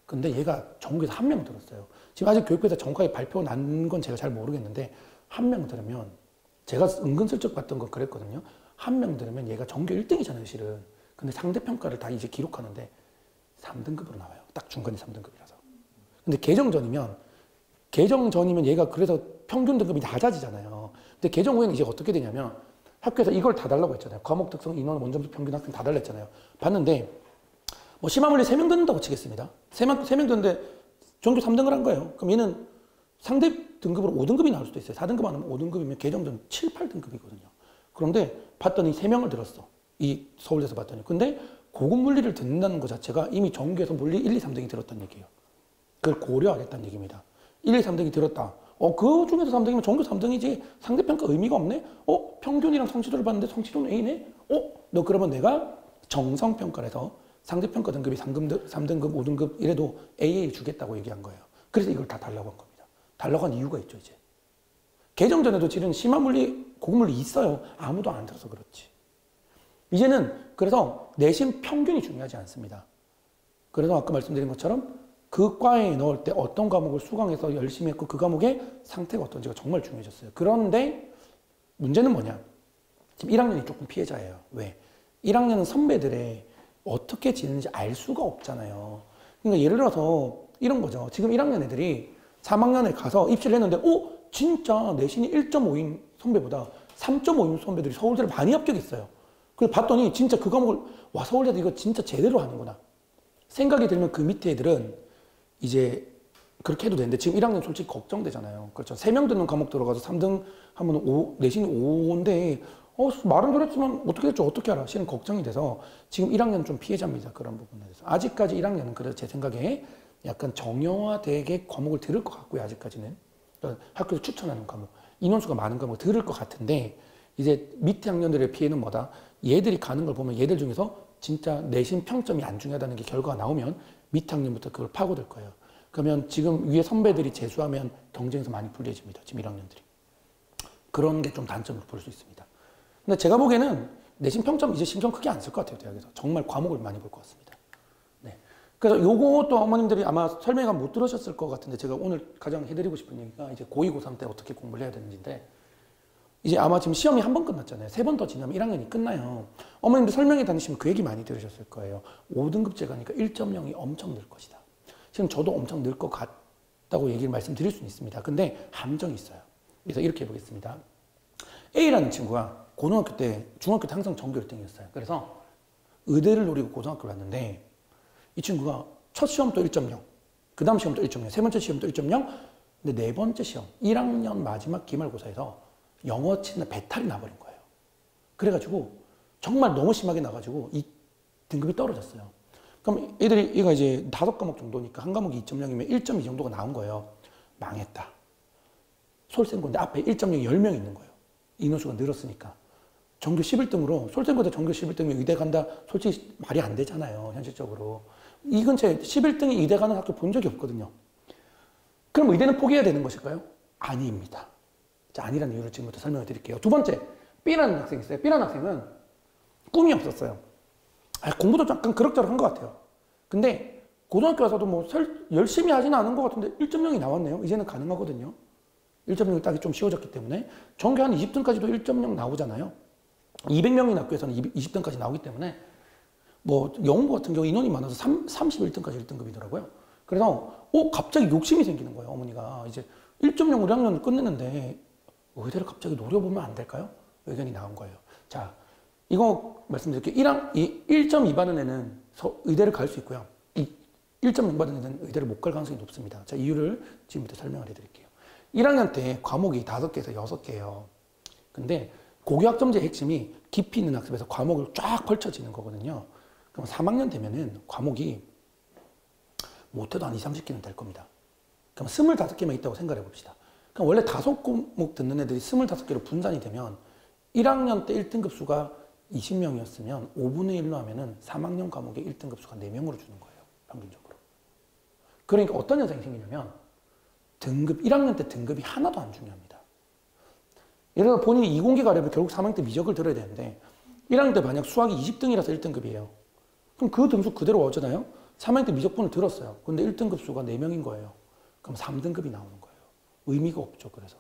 근데 얘가 전국에서 한 명 들었어요. 지금 아직 교육부에서 정확하게 발표 난 건 제가 잘 모르겠는데 한 명 들으면 제가 은근슬쩍 봤던 건 그랬거든요. 한 명 들으면 얘가 전교 1등이잖아요, 실은. 근데 상대평가를 다 이제 기록하는데 3등급으로 나와요. 딱 중간이 3등급이라서. 근데 개정 전이면 얘가 그래서 평균 등급이 낮아지잖아요. 근데 개정 후에는 이제 어떻게 되냐면 학교에서 이걸 다 달라고 했잖아요. 과목 특성, 인원, 원점수, 평균 학생 다 달라 했잖아요. 봤는데 뭐 심화물리 3명 듣는다고 치겠습니다. 3명 듣는데 전교 3등을 한 거예요. 그럼 얘는 상대 등급으로 5등급이 나올 수도 있어요. 4등급 안 하면 5등급이면 개정 전 7, 8등급이거든요. 그런데 봤더니 3명을 들었어. 이 서울대에서 봤더니. 근데 고급 물리를 듣는다는 것 자체가 이미 전교에서 물리 1, 2, 3등이 들었다는 얘기예요. 그걸 고려하겠다는 얘기입니다. 1, 2, 3등이 들었다. 그 중에서 3등이면 전교 3등이지 상대평가 의미가 없네? 평균이랑 성취도를 봤는데 성취도는 A네? 너 그러면 내가 정성평가를 해서 상대평가 등급이 3등급, 5등급 이래도 AA 주겠다고 얘기한 거예요. 그래서 이걸 다 달라고 한 겁니다. 달라고 한 이유가 있죠, 이제. 개정 전에도 실은 심화물리, 고급물리 있어요. 아무도 안 들어서 그렇지. 이제는 그래서 내신 평균이 중요하지 않습니다. 그래서 아까 말씀드린 것처럼 그 과에 넣을 때 어떤 과목을 수강해서 열심히 했고 그 과목의 상태가 어떤지가 정말 중요해졌어요. 그런데 문제는 뭐냐? 지금 1학년이 조금 피해자예요. 왜? 1학년은 선배들의 어떻게 지내는지 알 수가 없잖아요. 그러니까 예를 들어서 이런 거죠. 지금 1학년 애들이 3학년에 가서 입시를 했는데 진짜 내신이 1.5인 선배보다 3.5인 선배들이 서울대를 많이 합격했어요. 그래서 봤더니 진짜 그 과목을 와, 서울대도 이거 진짜 제대로 하는구나 생각이 들면 그 밑에 애들은 이제 그렇게 해도 되는데 지금 1학년 솔직히 걱정되잖아요. 그렇죠. 3명 듣는 과목 들어가서 3등 하면 내신이 5인데 말은 그랬지만 어떻게 됐죠? 어떻게 알아? 실은 걱정이 돼서 지금 1학년 좀 피해자입니다. 그런 부분에 대해서. 아직까지 1학년은 그래서 제 생각에 약간 정형화되게 과목을 들을 것 같고요. 아직까지는. 그러니까 학교에서 추천하는 과목. 인원수가 많은 과목을 들을 것 같은데 이제 밑에 학년들의 피해는 뭐다? 얘들이 가는 걸 보면 얘들 중에서 진짜 내신 평점이 안 중요하다는 게 결과가 나오면 밑에 학년부터 그걸 파고들 거예요. 그러면 지금 위에 선배들이 재수하면 경쟁에서 많이 불리해집니다. 지금 1학년들이. 그런 게 좀 단점으로 볼 수 있습니다. 근데 제가 보기에는 내신 평점 이제 신경 크게 안 쓸 것 같아요. 대학에서. 정말 과목을 많이 볼 것 같습니다. 네. 그래서 요것도 어머님들이 아마 설명을 못 들으셨을 것 같은데 제가 오늘 가장 해드리고 싶은 얘기가 이제 고2, 고3 때 어떻게 공부를 해야 되는지인데 이제 아마 지금 시험이 한 번 끝났잖아요. 3번 더 지나면 1학년이 끝나요. 어머님들 설명회 다니시면 그 얘기 많이 들으셨을 거예요. 5등급제 가니까 1.0이 엄청 늘 것이다. 지금 저도 엄청 늘 것 같다고 얘기를 말씀드릴 수는 있습니다. 근데 함정이 있어요. 그래서 이렇게 해보겠습니다. A라는 친구가 고등학교 때, 중학교 때 항상 전교 1등이었어요. 그래서 의대를 노리고 고등학교를 왔는데 이 친구가 첫 시험도 1.0, 그 다음 시험도 1.0, 세 번째 시험도 1.0, 근데 네 번째 시험, 1학년 마지막 기말고사에서 영어 치는 배탈이 나버린 거예요. 그래가지고 정말 너무 심하게 나가지고 이 등급이 떨어졌어요. 그럼 얘가 이제 5과목 정도니까 한 과목이 2.0이면 1.2 정도가 나온 거예요. 망했다. 솔생고인데 앞에 1.0이 10명 있는 거예요. 인원수가 늘었으니까. 전교 11등으로, 솔생고대 전교 11등이면 의대 간다. 솔직히 말이 안 되잖아요. 현실적으로. 이 근처에 11등이 의대 가는 학교 본 적이 없거든요. 그럼 의대는 포기해야 되는 것일까요? 아닙니다. 자, 아니라는 이유를 지금부터 설명을 드릴게요. 두 번째, B라는 학생이 있어요. B라는 학생은 꿈이 없었어요. 공부도 잠깐 그럭저럭 한 것 같아요. 근데 고등학교 와서도 뭐 열심히 하지는 않은 것 같은데 1.0이 나왔네요. 이제는 가능하거든요. 1.0이 따기 좀 쉬워졌기 때문에 전교 한 20등까지도 1.0 나오잖아요. 200명인 학교에서는 20등까지 나오기 때문에 뭐 영어 같은 경우 인원이 많아서 31등까지 1등급이더라고요. 그래서 갑자기 욕심이 생기는 거예요. 어머니가 이제 1.0 우리 학년을 끝냈는데 의대를 갑자기 노려보면 안 될까요? 의견이 나온 거예요. 자, 이거 말씀드릴게요. 1.2 받은 애는 의대를 갈 수 있고요. 1.0 받은 애는 의대를 못 갈 가능성이 높습니다. 자, 이유를 지금부터 설명을 해드릴게요. 1학년 때 과목이 5개에서 6개예요. 근데 고교학점제의 핵심이 깊이 있는 학습에서 과목을 쫙 펼쳐지는 거거든요. 그럼 3학년 되면은 과목이 못해도 한 20, 30개는 될 겁니다. 그럼 25개만 있다고 생각해 봅시다. 그럼 원래 5과목 듣는 애들이 25개로 분산이 되면 1학년 때 1등급 수가 20명이었으면 5분의 1로 하면은 3학년 과목의 1등급 수가 4명으로 주는 거예요. 평균적으로. 그러니까 어떤 현상이 생기냐면 1학년 때 등급이 하나도 안 중요합니다. 예를 들어 본인이 이공계 가려면 결국 3학년 때 미적을 들어야 되는데 1학년 때 만약 수학이 20등이라서 1등급이에요. 그럼 그 등수 그대로 오잖아요. 3학년 때 미적분을 들었어요. 근데 1등급 수가 4명인 거예요. 그럼 3등급이 나오는 거예요. 의미가 없죠. 그래서.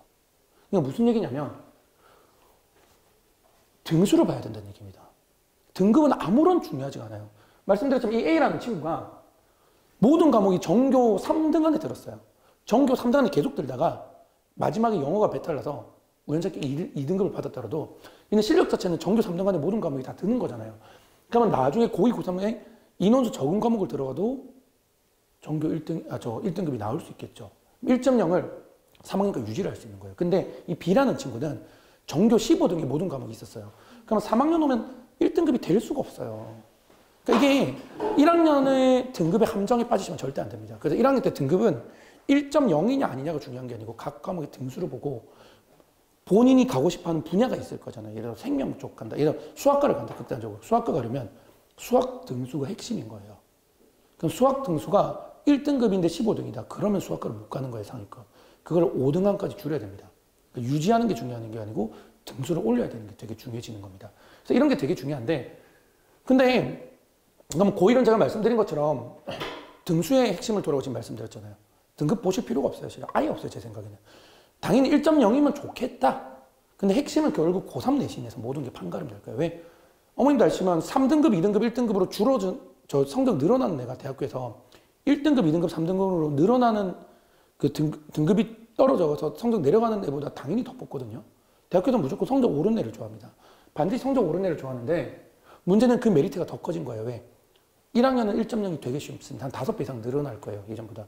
그러니까 무슨 얘기냐면 등수를 봐야 된다는 얘기입니다. 등급은 아무런 중요하지 않아요. 말씀드렸지만 이 A라는 친구가 모든 과목이 전교 3등 안에 들었어요. 전교 3등 안에 계속 들다가 마지막에 영어가 배탈나서 우연찮게 2등급을 받았더라도 얘는 실력 자체는 전교 3등 안에 모든 과목이 다 드는 거잖아요. 그러면 나중에 고2, 고3에 인원수 적은 과목을 들어가도 전교 1등급이 나올 수 있겠죠. 1.0을 3학년까지 유지를 할 수 있는 거예요. 근데 이 B라는 친구는 전교 15등의 모든 과목이 있었어요. 그럼 3학년 오면 1등급이 될 수가 없어요. 그러니까 이게 1학년의 등급의 함정에 빠지시면 절대 안 됩니다. 그래서 1학년 때 등급은 1.0이냐 아니냐가 중요한 게 아니고 각 과목의 등수를 보고 본인이 가고 싶어하는 분야가 있을 거잖아요. 예를 들어 생명 쪽 간다. 예를 들어 수학과를 간다. 극단적으로. 수학과 가려면 수학 등수가 핵심인 거예요. 그럼 수학 등수가 1등급인데 15등이다. 그러면 수학과를 못 가는 거예요. 상위권. 그걸 5등급까지 줄여야 됩니다. 그러니까 유지하는 게 중요한 게 아니고 등수를 올려야 되는 게 되게 중요해지는 겁니다. 그래서 이런 게 되게 중요한데 근데 그럼 고1은 제가 말씀드린 것처럼 등수의 핵심을 돌아오고 지금 말씀드렸잖아요. 등급 보실 필요가 없어요. 진짜 아예 없어요. 제 생각에는. 당연히 1.0이면 좋겠다. 근데 핵심은 결국 고3 내신에서 모든 게 판가름 될 거예요. 왜? 어머님도 아시지만 3등급, 2등급, 1등급으로 줄어든 저 성적 늘어나는 애가 대학교에서 1등급, 2등급, 3등급으로 늘어나는 그 등급이 떨어져서 성적 내려가는 애보다 당연히 더 뽑거든요. 대학교에서 무조건 성적 오른 애를 좋아합니다. 반드시 성적 오른 애를 좋아하는데 문제는 그 메리트가 더 커진 거예요. 왜? 1학년은 1.0이 되게 쉽습니다. 한 5배 이상 늘어날 거예요. 예전보다.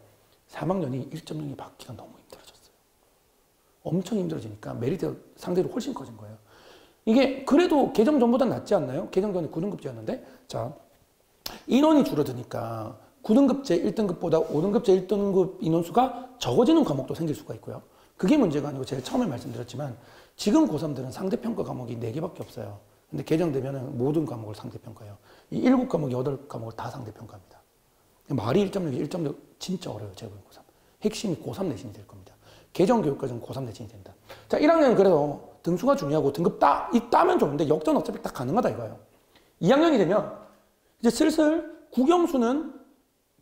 3학년이 1.0이 받기가 너무 힘들어졌어요. 엄청 힘들어지니까 메리트가 상대로 훨씬 커진 거예요. 이게 그래도 개정 전보다 낫지 않나요? 개정 전에 9등급제였는데 자, 인원이 줄어드니까 9등급제 1등급보다 5등급제 1등급 인원수가 적어지는 과목도 생길 수가 있고요. 그게 문제가 아니고 제가 처음에 말씀드렸지만 지금 고3들은 상대평가 과목이 4개밖에 없어요. 근데 개정되면 모든 과목을 상대평가해요. 이 7과목, 8과목을 다 상대평가합니다. 말이 1.6, 1.6 진짜 어려워요. 제가 보는 고3. 핵심이 고3 내신이 될 겁니다. 개정 교육까지는 고3 내신이 된다. 자, 1학년은 그래서 등수가 중요하고 등급 따면 좋은데 역전 어차피 딱 가능하다 이거예요. 2학년이 되면 이제 슬슬 국영수는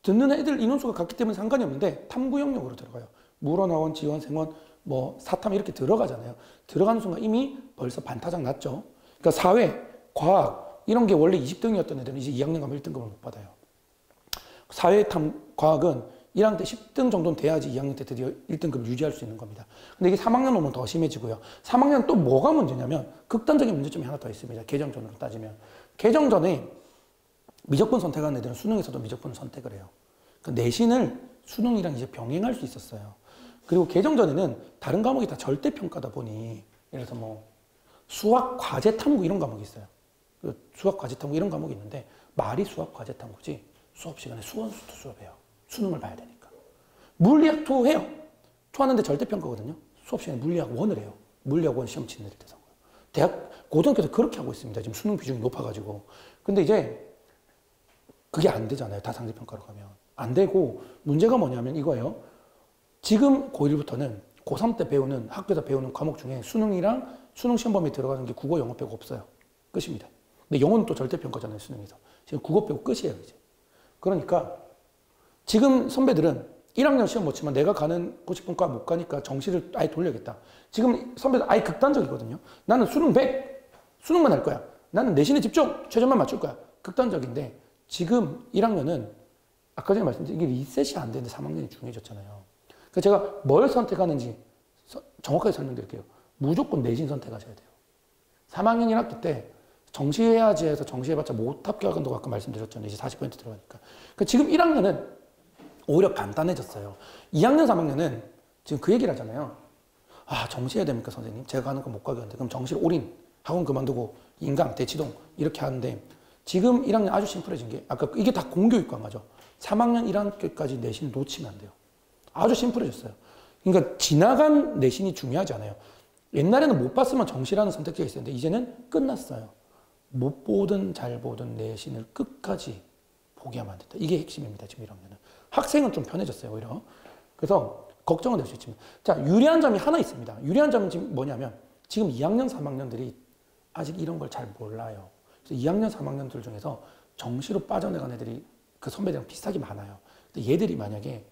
듣는 애들 인원수가 같기 때문에 상관이 없는데 탐구 영역으로 들어가요. 물어나원, 지원, 생원, 뭐 사탐 이렇게 들어가잖아요. 들어가는 순간 이미 벌써 반타작 났죠. 그러니까 사회, 과학 이런 게 원래 20등이었던 애들은 이제 2학년 가면 1등급을 못 받아요. 사회탐, 과학은 1학년 때 10등 정도는 돼야지 2학년 때 드디어 1등급 유지할 수 있는 겁니다. 근데 이게 3학년 오면 더 심해지고요. 3학년 또 뭐가 문제냐면 극단적인 문제점이 하나 더 있습니다. 개정전으로 따지면. 개정전에 미적분 선택하는 애들은 수능에서도 미적분을 선택을 해요. 그러니까 내신을 수능이랑 이제 병행할 수 있었어요. 그리고 개정전에는 다른 과목이 다 절대평가다 보니 예를 들어서 뭐 수학 과제 탐구 이런 과목이 있어요. 수학 과제 탐구 이런 과목이 있는데 말이 수학 과제 탐구지 수업 시간에 수원수도 수업해요. 수능을 봐야 되니까. 물리학 투 해요. 투하는데 절대평가거든요. 수업 시간에 물리학 1을 해요. 물리학 1 시험 치는 애들 대상으로. 대학, 고등학교에서 그렇게 하고 있습니다. 지금 수능 비중이 높아가지고. 근데 이제 그게 안 되잖아요. 다 상대평가로 가면. 안 되고 문제가 뭐냐면 이거예요. 지금 고1부터는 고3 때 배우는 학교에서 배우는 과목 중에 수능이랑 수능 시험 범위에 들어가는 게 국어, 영어 빼고 없어요. 끝입니다. 근데 영어는 또 절대평가잖아요. 수능에서. 지금 국어 빼고 끝이에요. 이제. 그러니까 지금 선배들은 1학년 시험 못 치면 내가 가고 싶은 과 못 가니까 정시를 아예 돌려야겠다. 지금 선배들 아예 극단적이거든요. 나는 수능 100, 수능만 할 거야. 나는 내신에 집중, 최저만 맞출 거야. 극단적인데 지금 1학년은 아까 전에 말씀드린 이게 리셋이 안 되는데 3학년이 중요해졌잖아요. 그래서 제가 뭘 선택하는지 정확하게 설명드릴게요. 무조건 내신 선택하셔야 돼요. 3학년 1학기 때 정시해야지 해서 정시해봤자 못 합격한다고 아까 말씀드렸잖아요. 이제 40% 들어가니까. 그러니까 지금 1학년은 오히려 간단해졌어요. 2학년, 3학년은 지금 그 얘기를 하잖아요. 아, 정시해야 됩니까, 선생님? 제가 가는 거 못 가겠는데. 그럼 정시를 올인, 학원 그만두고 인강, 대치동 이렇게 하는데 지금 1학년 아주 심플해진 게 아까 이게 다 공교육 강화죠. 3학년 1학기까지 내신 놓치면 안 돼요. 아주 심플해졌어요. 그러니까 지나간 내신이 중요하지 않아요. 옛날에는 못 봤으면 정시라는 선택지가 있었는데 이제는 끝났어요. 못 보든 잘 보든 내신을 끝까지 포기하면 안 된다. 이게 핵심입니다. 지금 1학년은. 학생은 좀 편해졌어요. 오히려. 그래서 걱정은 될 수 있지만 자, 유리한 점이 하나 있습니다. 유리한 점은 지금 뭐냐면 지금 2학년, 3학년들이 아직 이런 걸 잘 몰라요. 그래서 2학년, 3학년들 중에서 정시로 빠져나간 애들이 그 선배들이랑 비슷하게 많아요. 근데 얘들이 만약에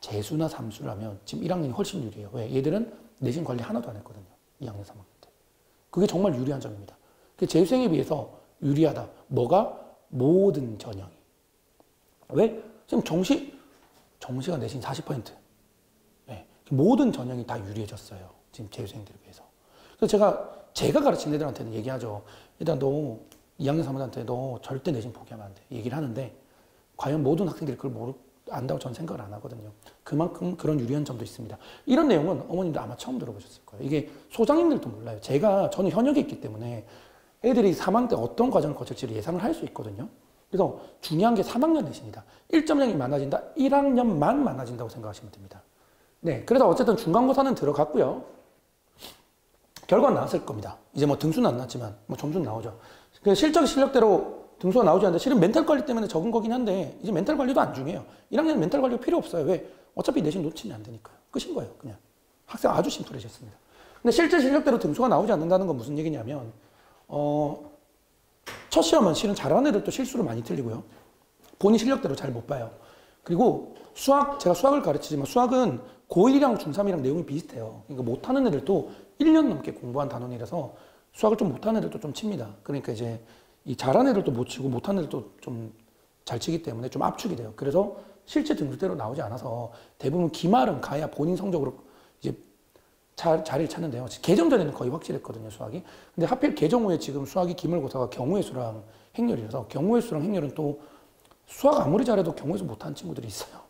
재수나 삼수라면 지금 1학년이 훨씬 유리해요. 왜? 얘들은 내신 관리 하나도 안 했거든요. 2학년, 3학년 때. 그게 정말 유리한 점입니다. 재수생에 비해서 유리하다. 뭐가? 모든 전형이. 왜? 지금 정시가 내신 40%. 네. 모든 전형이 다 유리해졌어요. 지금 재수생들에 비해서. 그래서 제가 가르친 애들한테는 얘기하죠. 일단 너 2학년 3학년한테 너 절대 내신 포기하면 안 돼. 얘기를 하는데 과연 모든 학생들이 그걸 안다고 저는 생각을 안 하거든요. 그만큼 그런 유리한 점도 있습니다. 이런 내용은 어머님들 아마 처음 들어보셨을 거예요. 이게 소장님들도 몰라요. 저는 현역에 있기 때문에 애들이 3학년 때 어떤 과정을 거칠지를 예상을 할 수 있거든요. 그래서 중요한 게 3학년 내신이다. 1.0이 많아진다. 1학년만 많아진다고 생각하시면 됩니다. 네, 그래서 어쨌든 중간고사는 들어갔고요. 결과는 나왔을 겁니다. 이제 뭐 등수는 안 났지만 뭐 점수는 나오죠. 실력대로 등수가 나오지 않는데 실은 멘탈 관리 때문에 적은 거긴 한데 이제 멘탈 관리도 안 중요해요. 1학년은 멘탈 관리가 필요 없어요. 왜? 어차피 내신 놓치면 안 되니까요. 끝인 거예요. 그냥. 학생 아주 심플해졌습니다. 근데 실제 실력대로 등수가 나오지 않는다는 건 무슨 얘기냐면 첫 시험은 실은 잘하는 애들도 실수를 많이 틀리고요. 본인 실력대로 잘 못 봐요. 그리고 제가 수학을 가르치지만 수학은 고1이랑 중3이랑 내용이 비슷해요. 그러니까 못하는 애들도 1년 넘게 공부한 단원이라서 수학을 좀 못하는 애들도 좀 칩니다. 그러니까 이제 이 잘하는 애들도 못 치고 못하는 애들도 좀 잘 치기 때문에 좀 압축이 돼요. 그래서 실제 등수대로 나오지 않아서 대부분 기말은 가야 본인 성적으로 이제 자리를 찾는데요. 개정 전에는 거의 확실했거든요, 수학이. 근데 하필 개정 후에 지금 수학이 기말고사가 경우의 수랑 행렬이라서 경우의 수랑 행렬은 또 수학 아무리 잘해도 경우에서 못하는 친구들이 있어요.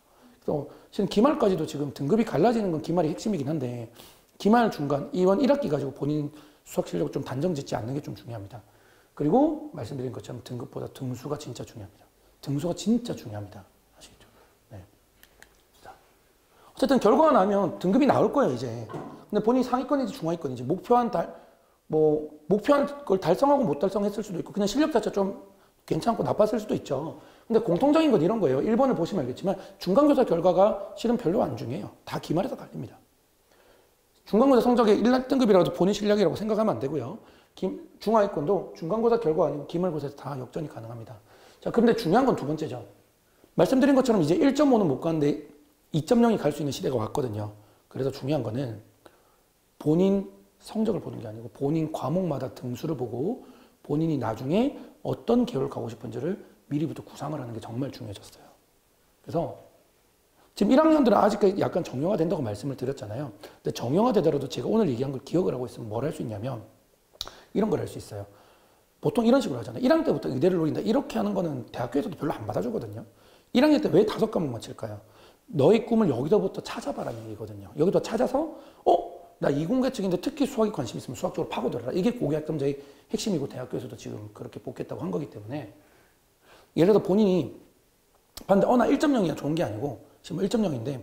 그래서 지금 기말까지도 지금 등급이 갈라지는 건 기말이 핵심이긴 한데 기말 중간 이번 1학기 가지고 본인 수학 실력을 좀 단정 짓지 않는 게 좀 중요합니다. 그리고 말씀드린 것처럼 등급보다 등수가 진짜 중요합니다. 등수가 진짜 중요합니다. 아시겠죠? 네. 자, 어쨌든 결과가 나면 등급이 나올 거예요, 이제. 근데 본인이 상위권인지 중하위권인지 목표한 걸 달성하고 못 달성했을 수도 있고 그냥 실력 자체 좀 괜찮고 나빴을 수도 있죠. 근데 공통적인 건 이런 거예요. 1번을 보시면 알겠지만 중간고사 결과가 실은 별로 안 중요해요. 다 기말에서 갈립니다. 중간고사 성적의 1등급이라도 본인 실력이라고 생각하면 안 되고요. 중하위권도 중간고사 결과 아니고 기말고사에서 다 역전이 가능합니다. 자, 그런데 중요한 건 두 번째죠. 말씀드린 것처럼 이제 1.5는 못 가는데 2.0이 갈 수 있는 시대가 왔거든요. 그래서 중요한 거는 본인 성적을 보는 게 아니고 본인 과목마다 등수를 보고 본인이 나중에 어떤 계열을 가고 싶은지를 미리부터 구상을 하는 게 정말 중요해졌어요. 그래서 지금 1학년들은 아직까지 약간 정형화 된다고 말씀을 드렸잖아요. 근데 정형화 되더라도 제가 오늘 얘기한 걸 기억을 하고 있으면 뭘 할 수 있냐면 이런 걸 할 수 있어요. 보통 이런 식으로 하잖아요. 1학년 때부터 의대를 노린다. 이렇게 하는 거는 대학교에서도 별로 안 받아주거든요. 1학년 때 왜 5과목만 칠까요? 너의 꿈을 여기서부터 찾아봐라는 얘기거든요. 여기서 찾아서 나 이공계 측인데 특히 수학에 관심 있으면 수학 쪽으로 파고들어라. 이게 고교학점제의 핵심이고 대학교에서도 지금 그렇게 뽑겠다고 한 거기 때문에 예를 들어 본인이 봤는데 나 1.0이야 좋은 게 아니고 지금 1.0인데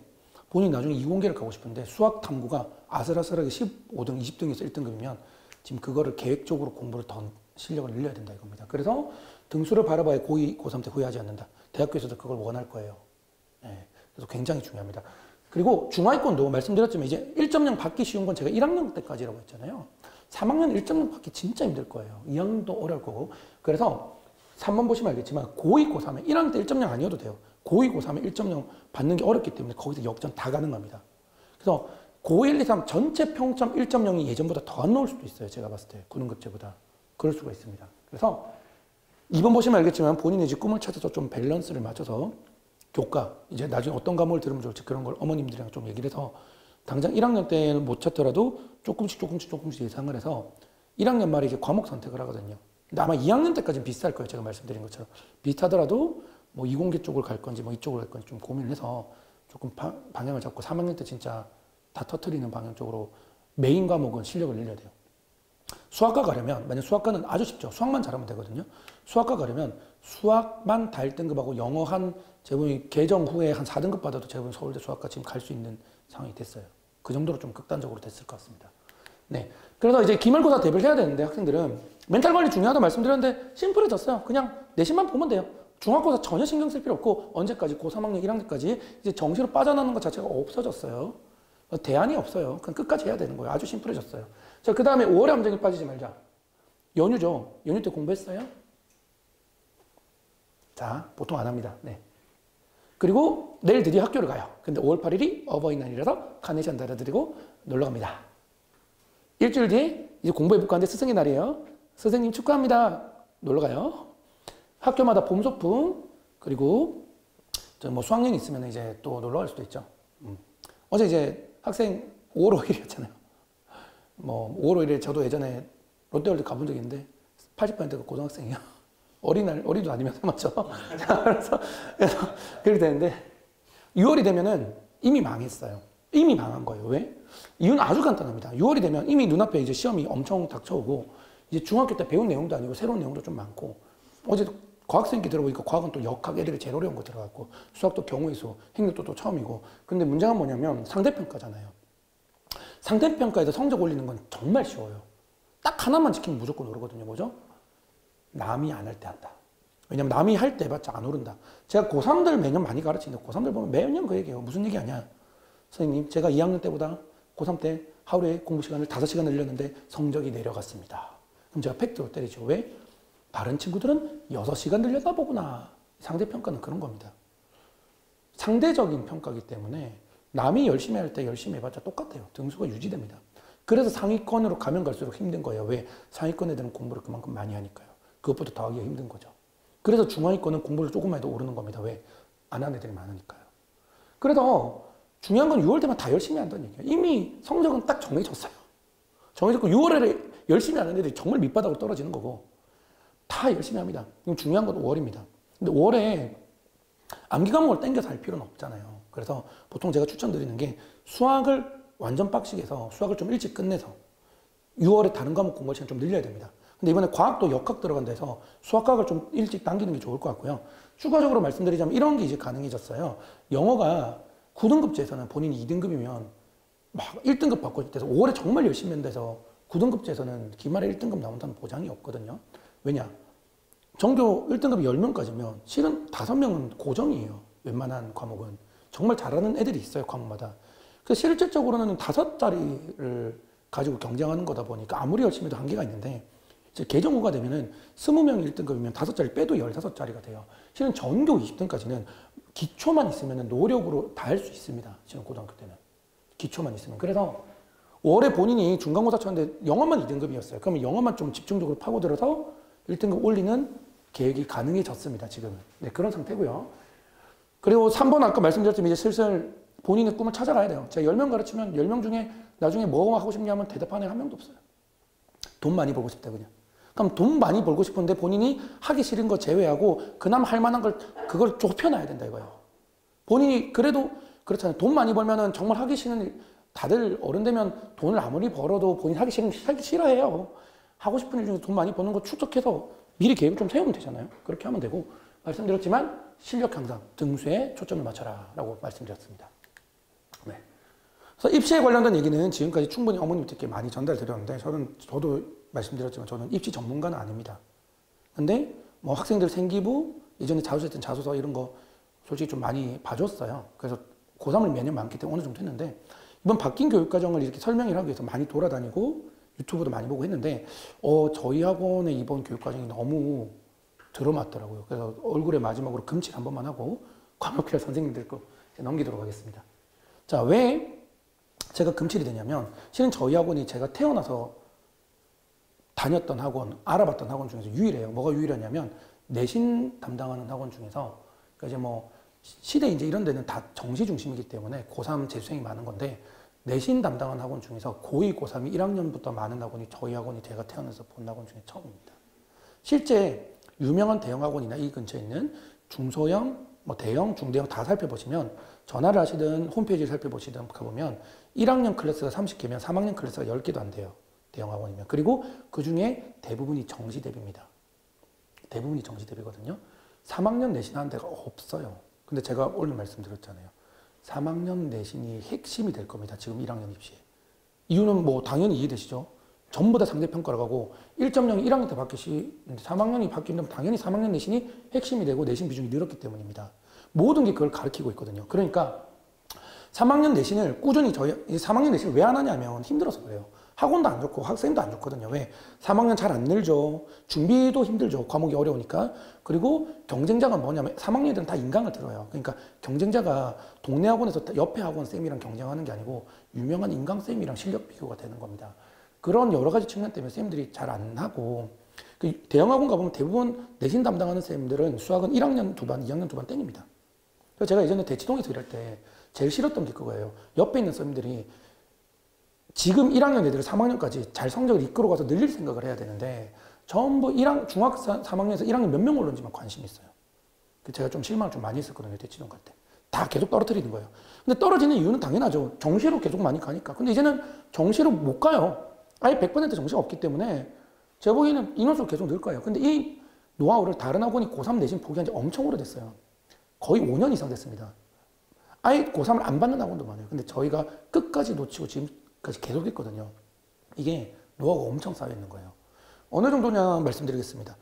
본인이 나중에 이공계를 가고 싶은데 수학 탐구가 아슬아슬하게 15등, 20등에서 1등급이면 지금 그거를 계획적으로 공부를 더 실력을 늘려야 된다 이겁니다. 그래서 등수를 바라봐야 고2, 고3 때 후회하지 않는다. 대학교에서도 그걸 원할 거예요. 네, 그래서 굉장히 중요합니다. 그리고 중하위권도 말씀드렸지만 이제 1.0 받기 쉬운 건 제가 1학년 때까지라고 했잖아요. 3학년 1.0 받기 진짜 힘들 거예요. 2학년도 어려울 거고. 그래서 3번 보시면 알겠지만 고2, 고3에 1학년 때 1.0 아니어도 돼요. 고2, 고3에 1.0 받는 게 어렵기 때문에 거기서 역전 다 가능합니다. 그래서 고1, 2, 3 전체 평점 1.0이 예전보다 더 안 나올 수도 있어요. 제가 봤을 때 9등급제보다. 그럴 수가 있습니다. 그래서 2번 보시면 알겠지만 본인의 이제 꿈을 찾아서 좀 밸런스를 맞춰서 교과, 이제 나중에 어떤 과목을 들으면 좋을지 그런 걸 어머님들이랑 좀 얘기를 해서 당장 1학년 때는 못 찾더라도 조금씩 예상을 해서 1학년 말에 이제 과목 선택을 하거든요. 근데 아마 2학년 때까지는 비슷할 거예요. 제가 말씀드린 것처럼. 비슷하더라도 뭐 이공계 쪽을 갈 건지 뭐 이쪽을 갈 건지 좀 고민을 해서 조금 방향을 잡고 3학년 때 진짜 다 터트리는 방향 쪽으로 메인 과목은 실력을 늘려야 돼요. 수학과 가려면, 만약 수학과는 아주 쉽죠. 수학만 잘하면 되거든요. 수학과 가려면 수학만 다 1등급하고 영어 제분이 개정 후에 한 4등급 받아도 제분 서울대 수학과 지금 갈 수 있는 상황이 됐어요. 그 정도로 좀 극단적으로 됐을 것 같습니다. 네. 그래서 이제 기말고사 대비를 해야 되는데 학생들은 멘탈 관리 중요하다 말씀드렸는데 심플해졌어요. 그냥 내신만 보면 돼요. 중학고사 전혀 신경 쓸 필요 없고 언제까지 고3학년 1학년까지 이제 정시로 빠져나오는 것 자체가 없어졌어요. 대안이 없어요. 그냥 끝까지 해야 되는 거예요. 아주 심플해졌어요. 자, 그 다음에 5월에 함정에 빠지지 말자. 연휴죠. 연휴 때 공부했어요? 자, 보통 안 합니다. 네. 그리고 내일 드디어 학교를 가요. 근데 5월 8일이 어버이날이라서 카네이션 달아드리고 놀러 갑니다. 일주일 뒤에 이제 공부해볼까 하는데 스승의 날이에요. 선생님 축하합니다. 놀러 가요. 학교마다 봄 소풍, 그리고 뭐 수학여행 있으면 이제 또 놀러 갈 수도 있죠. 어제 이제 학생 5월 5일이었잖아요. 뭐 5월 5일에 저도 예전에 롯데월드 가본 적이 있는데 80%가 고등학생이에요. 어린도 아니면 맞죠? 그래서 그렇게 되는데 6월이 되면은 이미 망했어요. 이미 망한 거예요. 왜? 이유는 아주 간단합니다. 6월이 되면 이미 눈앞에 이제 시험이 엄청 닥쳐오고 이제 중학교 때 배운 내용도 아니고 새로운 내용도 좀 많고 어제도 과학생기 들어보니까 과학은 또 역학 애들이 제일 어려운 거 들어갔고 수학도 경우의 수, 행력도 또 처음이고 근데 문제가 뭐냐면 상대평가잖아요. 상대평가에서 성적 올리는 건 정말 쉬워요. 딱 하나만 지키면 무조건 오르거든요. 뭐죠? 남이 안 할 때 한다. 왜냐면 남이 할 때 해봤자 안 오른다. 제가 고3들 매년 많이 가르치는데 고3들 보면 매년 그 얘기해요. 무슨 얘기 아니야. 선생님 제가 2학년 때보다 고3 때 하루에 공부 시간을 5시간 늘렸는데 성적이 내려갔습니다. 그럼 제가 팩트로 때리죠. 왜? 다른 친구들은 6시간 늘렸나 보구나. 상대평가는 그런 겁니다. 상대적인 평가이기 때문에 남이 열심히 할 때 열심히 해봤자 똑같아요. 등수가 유지됩니다. 그래서 상위권으로 가면 갈수록 힘든 거예요. 왜? 상위권 애들은 공부를 그만큼 많이 하니까요. 그것보다 더 하기가 힘든 거죠. 그래서 중하위권은 공부를 조금만 해도 오르는 겁니다. 왜? 안 하는 애들이 많으니까요. 그래서 중요한 건 6월 되면 다 열심히 한다는 얘기예요. 이미 성적은 딱 정해졌어요. 정해졌고 6월에 열심히 하는 애들이 정말 밑바닥으로 떨어지는 거고 다 열심히 합니다. 그럼 중요한 건 5월입니다. 근데 5월에 암기 과목을 땡겨서 할 필요는 없잖아요. 그래서 보통 제가 추천드리는 게 수학을 완전 빡시게 해서 수학을 좀 일찍 끝내서 6월에 다른 과목 공부 시간 좀 늘려야 됩니다. 근데 이번에 과학도 역학 들어간다 해서 수학과학을 좀 일찍 당기는 게 좋을 것 같고요. 추가적으로 말씀드리자면 이런 게 이제 가능해졌어요. 영어가 9등급제에서는 본인이 2등급이면 막 1등급 받고 있대서 5월에 정말 열심히 한다해서 9등급제에서는 기말에 1등급 나온다는 보장이 없거든요. 왜냐? 전교 1등급이 10명까지면 실은 5명은 고정이에요. 웬만한 과목은. 정말 잘하는 애들이 있어요, 과목마다. 그래서 실질적으로는 5자리를 가지고 경쟁하는 거다 보니까 아무리 열심히 해도 한계가 있는데 이제 개정후가 되면은 20명이 1등급이면 5자리 빼도 15자리가 돼요. 실은 전교 20등까지는 기초만 있으면 노력으로 다 할 수 있습니다. 지금 고등학교 때는. 기초만 있으면. 그래서 올해 본인이 중간고사 쳤는데 영어만 2등급이었어요. 그러면 영어만 좀 집중적으로 파고들어서 1등급 올리는 계획이 가능해졌습니다. 지금은. 네, 그런 상태고요. 그리고 3번 아까 말씀드렸지만 이제 슬슬 본인의 꿈을 찾아가야 돼요. 제가 10명 가르치면 10명 중에 나중에 뭐 하고 싶냐 하면 대답하는 애가 한 명도 없어요. 돈 많이 벌고 싶다 그냥. 그럼 돈 많이 벌고 싶은데 본인이 하기 싫은 거 제외하고 그나마 할 만한 걸 그걸 좁혀놔야 된다 이거예요. 본인이 그래도 그렇잖아요. 돈 많이 벌면은 정말 하기 싫은 일, 다들 어른 되면 돈을 아무리 벌어도 본인 하기 싫어해요. 하고 싶은 일 중에 돈 많이 버는 거 추적해서 미리 계획을 좀 세우면 되잖아요. 그렇게 하면 되고 말씀드렸지만 실력 향상, 등수에 초점을 맞춰라 라고 말씀드렸습니다. 네. 그래서 입시에 관련된 얘기는 지금까지 충분히 어머님께 많이 전달드렸는데 저도 말씀드렸지만 저는 입시 전문가는 아닙니다. 근데 뭐 학생들 생기부, 예전에 자소했던 자소서 이런 거 솔직히 좀 많이 봐줬어요. 그래서 고3을 매년 많기 때문에 어느 정도 했는데 이번 바뀐 교육과정을 이렇게 설명을 하기 위해서 많이 돌아다니고 유튜브도 많이 보고 했는데 저희 학원의 이번 교육과정이 너무 들어맞더라고요. 그래서 얼굴에 마지막으로 금칠 한 번만 하고 과목별 선생님들 거 넘기도록 하겠습니다. 자, 왜 제가 금칠이 되냐면 실은 저희 학원이 제가 태어나서 다녔던 학원, 알아봤던 학원 중에서 유일해요. 뭐가 유일하냐면 내신 담당하는 학원 중에서 그러니까 이제 뭐 시대 이제 이런 데는 다 정시 중심이기 때문에 고3 재수생이 많은 건데 내신 담당하는 학원 중에서 고2, 고3이 1학년부터 많은 학원이 저희 학원이 제가 태어나서 본 학원 중에 처음입니다. 실제 유명한 대형 학원이나 이 근처에 있는 중소형, 뭐 대형, 중대형 다 살펴보시면 전화를 하시든 홈페이지를 살펴보시든 가보면 1학년 클래스가 30개면 3학년 클래스가 10개도 안 돼요. 대형 학원이면. 그리고 그 중에 대부분이 정시 대비입니다. 대부분이 정시 대비거든요. 3학년 내신하는 데가 없어요. 근데 제가 오늘 말씀드렸잖아요. 3학년 내신이 핵심이 될 겁니다. 지금 1학년 입시에. 이유는 뭐 당연히 이해되시죠? 전부 다 상대평가를 하고 1.0이 1학년 때 바뀌시는데 3학년이 바뀌면 당연히 3학년 내신이 핵심이 되고 내신 비중이 늘었기 때문입니다. 모든 게 그걸 가르치고 있거든요. 그러니까 3학년 내신을 꾸준히 3학년 내신을 왜 안 하냐면 힘들어서 그래요. 학원도 안 좋고 학생도 안 좋거든요. 왜? 3학년 잘 안 늘죠. 준비도 힘들죠. 과목이 어려우니까. 그리고 경쟁자가 뭐냐면 3학년들은 다 인강을 들어요. 그러니까 경쟁자가 동네 학원에서 옆에 학원 쌤이랑 경쟁하는 게 아니고 유명한 인강 쌤이랑 실력 비교가 되는 겁니다. 그런 여러 가지 측면 때문에 쌤들이 잘 안 하고 대형 학원 가보면 대부분 내신 담당하는 쌤들은 수학은 1학년 2반, 2학년 2반 땡입니다. 그래서 제가 예전에 대치동에서 일할 때 제일 싫었던 게 그거예요. 옆에 있는 쌤들이 지금 1학년 애들을 3학년까지 잘 성적을 이끌어가서 늘릴 생각을 해야 되는데 전부 중학교 3학년에서 1학년 몇 명 오르는지만 관심이 있어요. 제가 좀 실망을 좀 많이 했었거든요. 대치동 갈 때. 다 계속 떨어뜨리는 거예요. 근데 떨어지는 이유는 당연하죠. 정시로 계속 많이 가니까. 근데 이제는 정시로 못 가요. 아예 100% 정시가 없기 때문에 제가 보기에는 인원수가 계속 늘 거예요. 근데 이 노하우를 다른 학원이 고3 내신 포기한 지 엄청 오래됐어요. 거의 5년 이상 됐습니다. 아예 고3을 안 받는 학원도 많아요. 근데 저희가 끝까지 놓치고 지금까지 계속 했거든요. 이게 노하우가 엄청 쌓여 있는 거예요. 어느 정도냐 말씀드리겠습니다.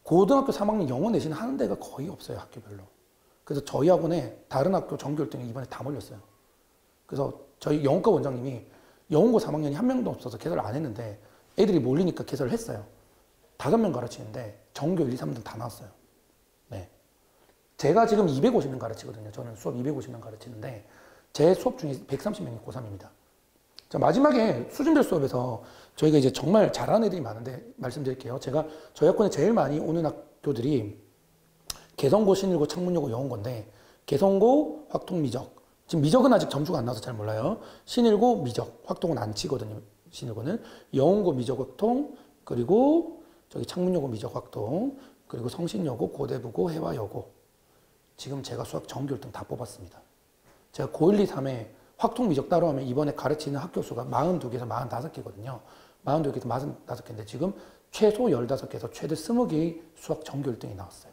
고등학교 3학년 영어 내신 하는 데가 거의 없어요. 학교별로. 그래서 저희 학원에 다른 학교 정규 1등이 이번에 다 몰렸어요. 그래서 저희 영어과 원장님이 영어고 3학년이 한 명도 없어서 개설을 안 했는데 애들이 몰리니까 개설을 했어요. 5명 가르치는데 전교 1, 2, 3등 다 나왔어요. 네. 제가 지금 250명 가르치거든요. 저는 수업 250명 가르치는데 제 수업 중에 130명이 고3입니다. 자, 마지막에 수준별 수업에서 저희가 이제 정말 잘하는 애들이 많은데 말씀드릴게요. 제가 저희 학원에 제일 많이 오는 학교들이 개성고, 신일고, 창문여고, 영어고인데 개성고, 확통미적, 지금 미적은 아직 점수가 안 나와서 잘 몰라요. 신일고 미적, 확통은 안 치거든요. 신일고는. 영흥고 미적 확통, 그리고 저기 창문여고 미적 확통, 그리고 성신여고, 고대부고, 해화여고. 지금 제가 수학 정규 1등 다 뽑았습니다. 제가 고1, 2, 3에 확통 미적 따로 하면 이번에 가르치는 학교 수가 42개에서 45개거든요. 42개에서 45개인데 지금 최소 15개에서 최대 20개의 수학 정규 1등이 나왔어요.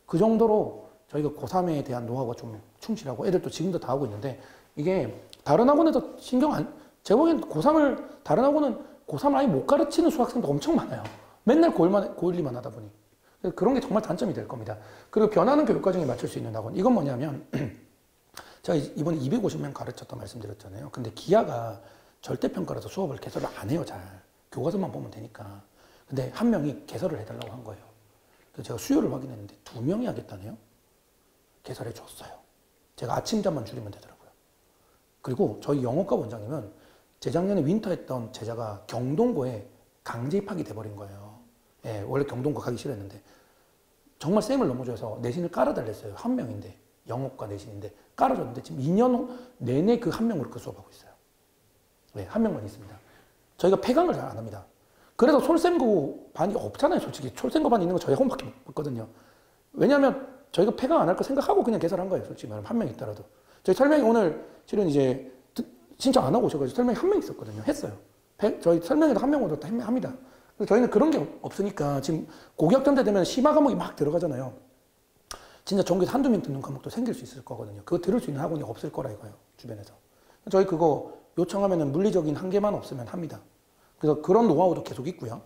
그 정도로 저희가 고3에 대한 노하우가 좀 충실하고 애들도 지금도 다 하고 있는데 이게 다른 학원에서 제가 보기엔 고3을 다른 학원은 고3을 아예 못 가르치는 수학생도 엄청 많아요. 맨날 고1, 2만 하다 보니. 그런 게 정말 단점이 될 겁니다. 그리고 변하는 교육 과정에 맞출 수 있는 학원. 이건 뭐냐면 제가 이번에 250명 가르쳤다 말씀드렸잖아요. 근데 기아가 절대평가라서 수업을 개설을 안 해요, 잘. 교과서만 보면 되니까. 근데 한 명이 개설을 해달라고 한 거예요. 그래서 제가 수요를 확인했는데 2명이 하겠다네요. 개설해 줬어요. 제가 아침잠만 줄이면 되더라고요. 그리고 저희 영어과 원장님은 재작년에 윈터 했던 제자가 경동고에 강제 입학이 돼버린 거예요. 예, 원래 경동고 가기 싫었는데 정말 쌤을 너무 좋아해서 내신을 깔아달랬어요. 한 명인데 영어과 내신인데 깔아줬는데 지금 2년 내내 그 한 명으로 그 수업하고 있어요. 네, 한 명만 있습니다. 저희가 폐강을 잘 안 합니다. 그래서 솔쌤고 반이 없잖아요, 솔직히. 솔쌤고 반 있는 거 저희 학원밖에 없거든요. 왜냐하면 저희가 폐강 안 할 거 생각하고 그냥 개설한 거예요, 솔직히 말하면. 한 명 있더라도. 저희 설명이 오늘 실은 이제 신청 안 하고 오셔가지고 설명이 한 명 있었거든요. 했어요. 저희 설명에도 한 명으로 다 합니다. 그래서 저희는 그런 게 없으니까 지금 고교학점제 되면 심화 과목이 막 들어가잖아요. 진짜 전교에서 한두 명 듣는 과목도 생길 수 있을 거거든요. 그거 들을 수 있는 학원이 없을 거라 이거예요, 주변에서. 저희 그거 요청하면은 물리적인 한계만 없으면 합니다. 그래서 그런 노하우도 계속 있고요.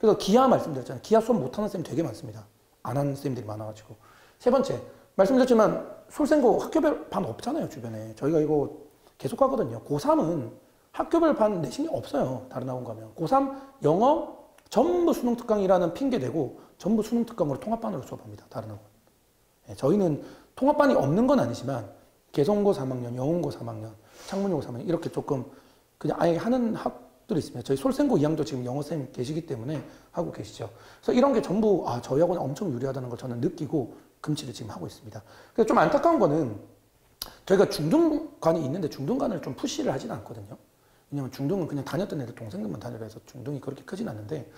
그래서 기하 말씀드렸잖아요. 기하 수업 못하는 쌤 되게 많습니다. 안 하는 쌤들이 많아가지고. 세 번째, 말씀드렸지만 솔생고 학교별 반 없잖아요, 주변에. 저희가 이거 계속 하거든요. 고3은 학교별 반 내신이 없어요, 다른 학원 가면. 고3 영어 전부 수능 특강이라는 핑계 대고 전부 수능 특강으로 통합반으로 수업합니다, 다른 학원. 네, 저희는 통합반이 없는 건 아니지만 개성고 3학년, 영흥고 3학년, 창문여고 3학년 이렇게 조금 그냥 아예 하는 학들이 있습니다. 저희 솔생고 2학년도 지금 영어쌤 계시기 때문에 하고 계시죠. 그래서 이런 게 전부 저희 학원이 엄청 유리하다는 걸 저는 느끼고 금치를 지금 하고 있습니다. 그래서 좀 안타까운 거는 저희가 중등관이 있는데 중등관을 좀 푸시를 하진 않거든요. 왜냐면 중등은 그냥 다녔던 애들 동생들만 다니라 해서 중등이 그렇게 크진 않는데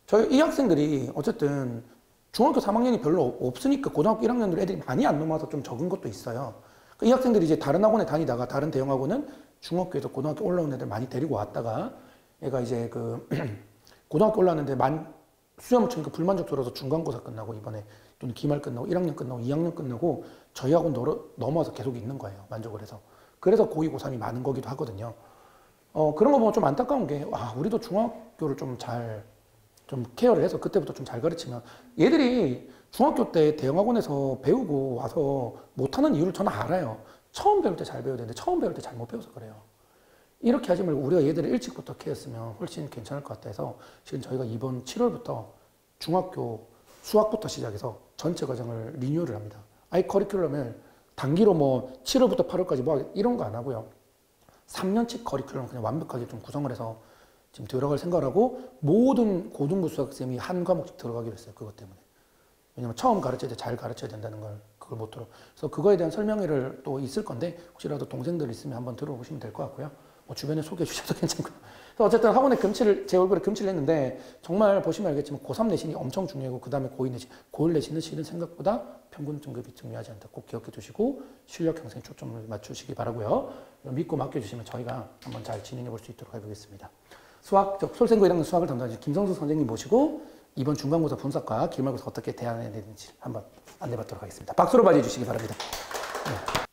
저희 이 학생들이 어쨌든 중학교 3학년이 별로 없으니까 고등학교 1학년들 애들이 많이 안 넘어와서 좀 적은 것도 있어요. 이 학생들이 이제 다른 학원에 다니다가 다른 대형 학원은 중학교에서 고등학교 올라온 애들 많이 데리고 왔다가 얘가 이제 그 고등학교 올라왔는데 수험을 치니까 불만족스러워서 중간고사 끝나고 이번에 또는 기말 끝나고 1학년 끝나고 2학년 끝나고 저희 학원 넘어와서 계속 있는 거예요. 만족을 해서. 그래서 고2, 고3이 많은 거기도 하거든요. 그런 거 보면 좀 안타까운 게 우리도 중학교를 좀 케어를 해서 그때부터 좀 잘 가르치면 얘들이 중학교 때 대형학원에서 배우고 와서 못하는 이유를 저는 알아요. 처음 배울 때 잘 배워야 되는데 처음 배울 때 잘못 배워서 그래요. 이렇게 하지 말고 우리가 얘들을 일찍부터 케어했으면 훨씬 괜찮을 것 같아서 지금 저희가 이번 7월부터 중학교 수학부터 시작해서 전체 과정을 리뉴얼을 합니다. 아예 커리큘럼을 단기로 뭐 7월부터 8월까지 뭐 이런 거 안 하고요. 3년치 커리큘럼 그냥 완벽하게 좀 구성을 해서 지금 들어갈 생각을 하고 모든 고등부 수학생이 한 과목씩 들어가기로 했어요. 그것 때문에. 왜냐면 처음 가르칠 때 잘 가르쳐야 된다는 걸 그걸 못 들어. 그래서 그거에 대한 설명회를 또 있을 건데 혹시라도 동생들 있으면 한번 들어보시면 될 것 같고요. 뭐 주변에 소개해 주셔도 괜찮고요. 그래서 어쨌든 학원에 제 얼굴에 금치를 했는데 정말 보시면 알겠지만 고3 내신이 엄청 중요하고 그 다음에 고2 내신, 고1 내신은 실은 생각보다 평균 등급이 중요하지 않다. 꼭 기억해 두시고 실력 형성에 초점을 맞추시기 바라고요. 믿고 맡겨주시면 저희가 한번 잘 진행해 볼 수 있도록 해보겠습니다. 솔생고 1학년 수학을 담당하신 김성수 선생님 모시고 이번 중간고사 분석과 기말고사 어떻게 대안해야 되는지 한번 안내받도록 하겠습니다. 박수로 맞이해 주시기 바랍니다. 네.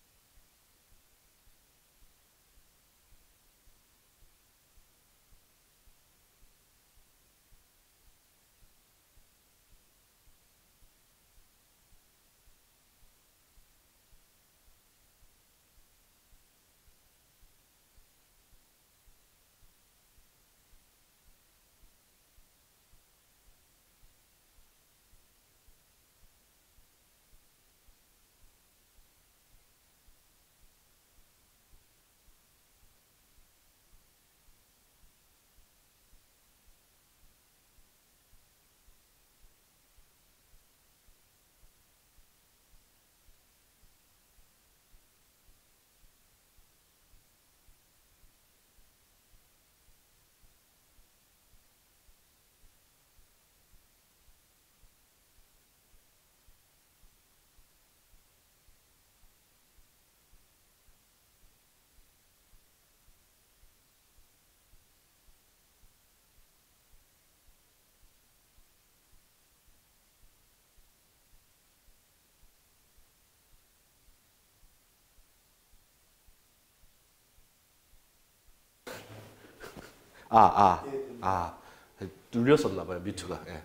눌렸었나 봐요, 뮤트가. 예.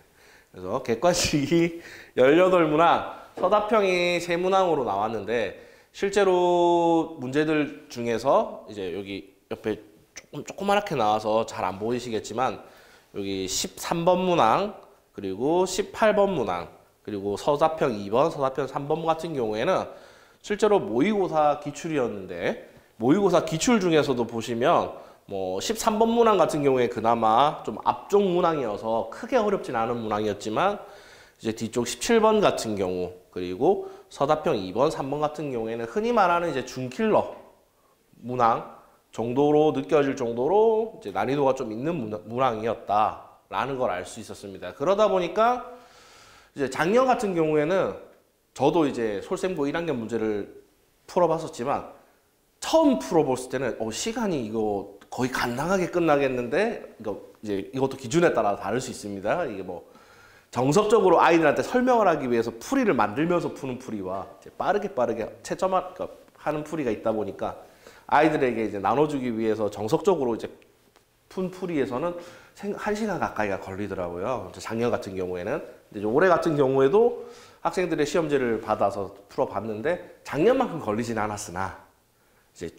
그래서 객관식이 18문항, 서답형이 3문항으로 나왔는데 실제로 문제들 중에서 이제 여기 옆에 조그맣게 나와서 잘 안 보이시겠지만 여기 13번 문항, 그리고 18번 문항, 그리고 서답형 2번, 서답형 3번 같은 경우에는 실제로 모의고사 기출이었는데 모의고사 기출 중에서도 보시면 뭐 13번 문항 같은 경우에 그나마 좀 앞쪽 문항이어서 크게 어렵진 않은 문항이었지만 이제 뒤쪽 17번 같은 경우 그리고 서답형 2번, 3번 같은 경우에는 흔히 말하는 이제 준킬러 문항 정도로 느껴질 정도로 이제 난이도가 좀 있는 문항이었다라는 걸 알 수 있었습니다. 그러다 보니까 이제 작년 같은 경우에는 저도 이제 솔셈고 1학년 문제를 풀어봤었지만 처음 풀어봤을 때는 시간이 이거 거의 간당하게 끝나겠는데 이제 이것도 기준에 따라 다를 수 있습니다. 이게 뭐 정석적으로 아이들한테 설명을 하기 위해서 풀이를 만들면서 푸는 풀이와 이제 빠르게 채점하는 풀이가 있다 보니까 아이들에게 이제 나눠주기 위해서 정석적으로 이제 푼 풀이에서는 1시간 가까이가 걸리더라고요. 작년 같은 경우에는. 이제 올해 같은 경우에도 학생들의 시험지를 받아서 풀어봤는데 작년만큼 걸리진 않았으나 이제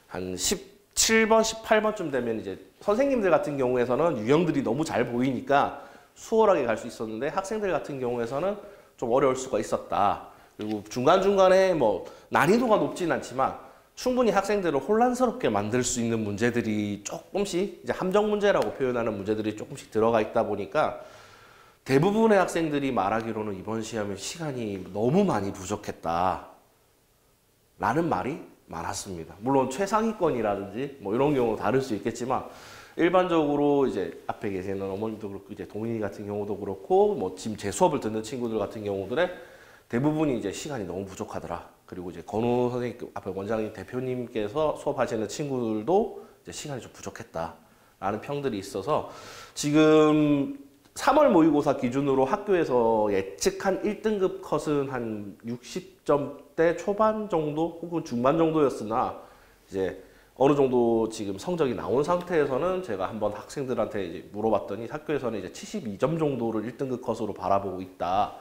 한 17번, 18번쯤 되면 이제 선생님들 같은 경우에서는 유형들이 너무 잘 보이니까 수월하게 갈 수 있었는데 학생들 같은 경우에서는 좀 어려울 수가 있었다. 그리고 중간중간에 뭐 난이도가 높진 않지만 충분히 학생들을 혼란스럽게 만들 수 있는 문제들이 조금씩 이제 함정 문제라고 표현하는 문제들이 조금씩 들어가 있다 보니까 대부분의 학생들이 말하기로는 이번 시험에 시간이 너무 많이 부족했다 라는 말이 많았습니다. 물론 최상위권이라든지 뭐 이런 경우 다를 수 있겠지만 일반적으로 이제 앞에 계시는 어머님도 그렇고 이제 동인이 같은 경우도 그렇고 뭐 지금 제 수업을 듣는 친구들 같은 경우들의 대부분이 이제 시간이 너무 부족하더라. 그리고 이제 건우 선생님 앞에 원장님 대표님께서 수업하시는 친구들도 이제 시간이 좀 부족했다라는 평들이 있어서 지금 3월 모의고사 기준으로 학교에서 예측한 1등급 컷은 한 60점대 초반 정도 혹은 중반 정도였으나 이제 어느 정도 지금 성적이 나온 상태에서는 제가 한번 학생들한테 이제 물어봤더니 학교에서는 이제 72점 정도를 1등급 컷으로 바라보고 있다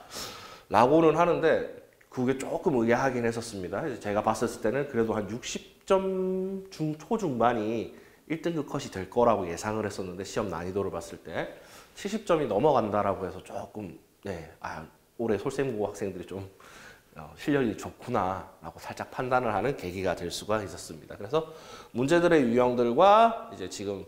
라고는 하는데 그게 조금 의아하긴 했었습니다. 제가 봤을 때는 그래도 한 60점 초중반이 1등급 컷이 될 거라고 예상을 했었는데 시험 난이도를 봤을 때 70점이 넘어간다라고 해서 조금 올해 솔셈고 학생들이 좀 실력이 좋구나라고 살짝 판단을 하는 계기가 될 수가 있었습니다. 그래서 문제들의 유형들과 이제 지금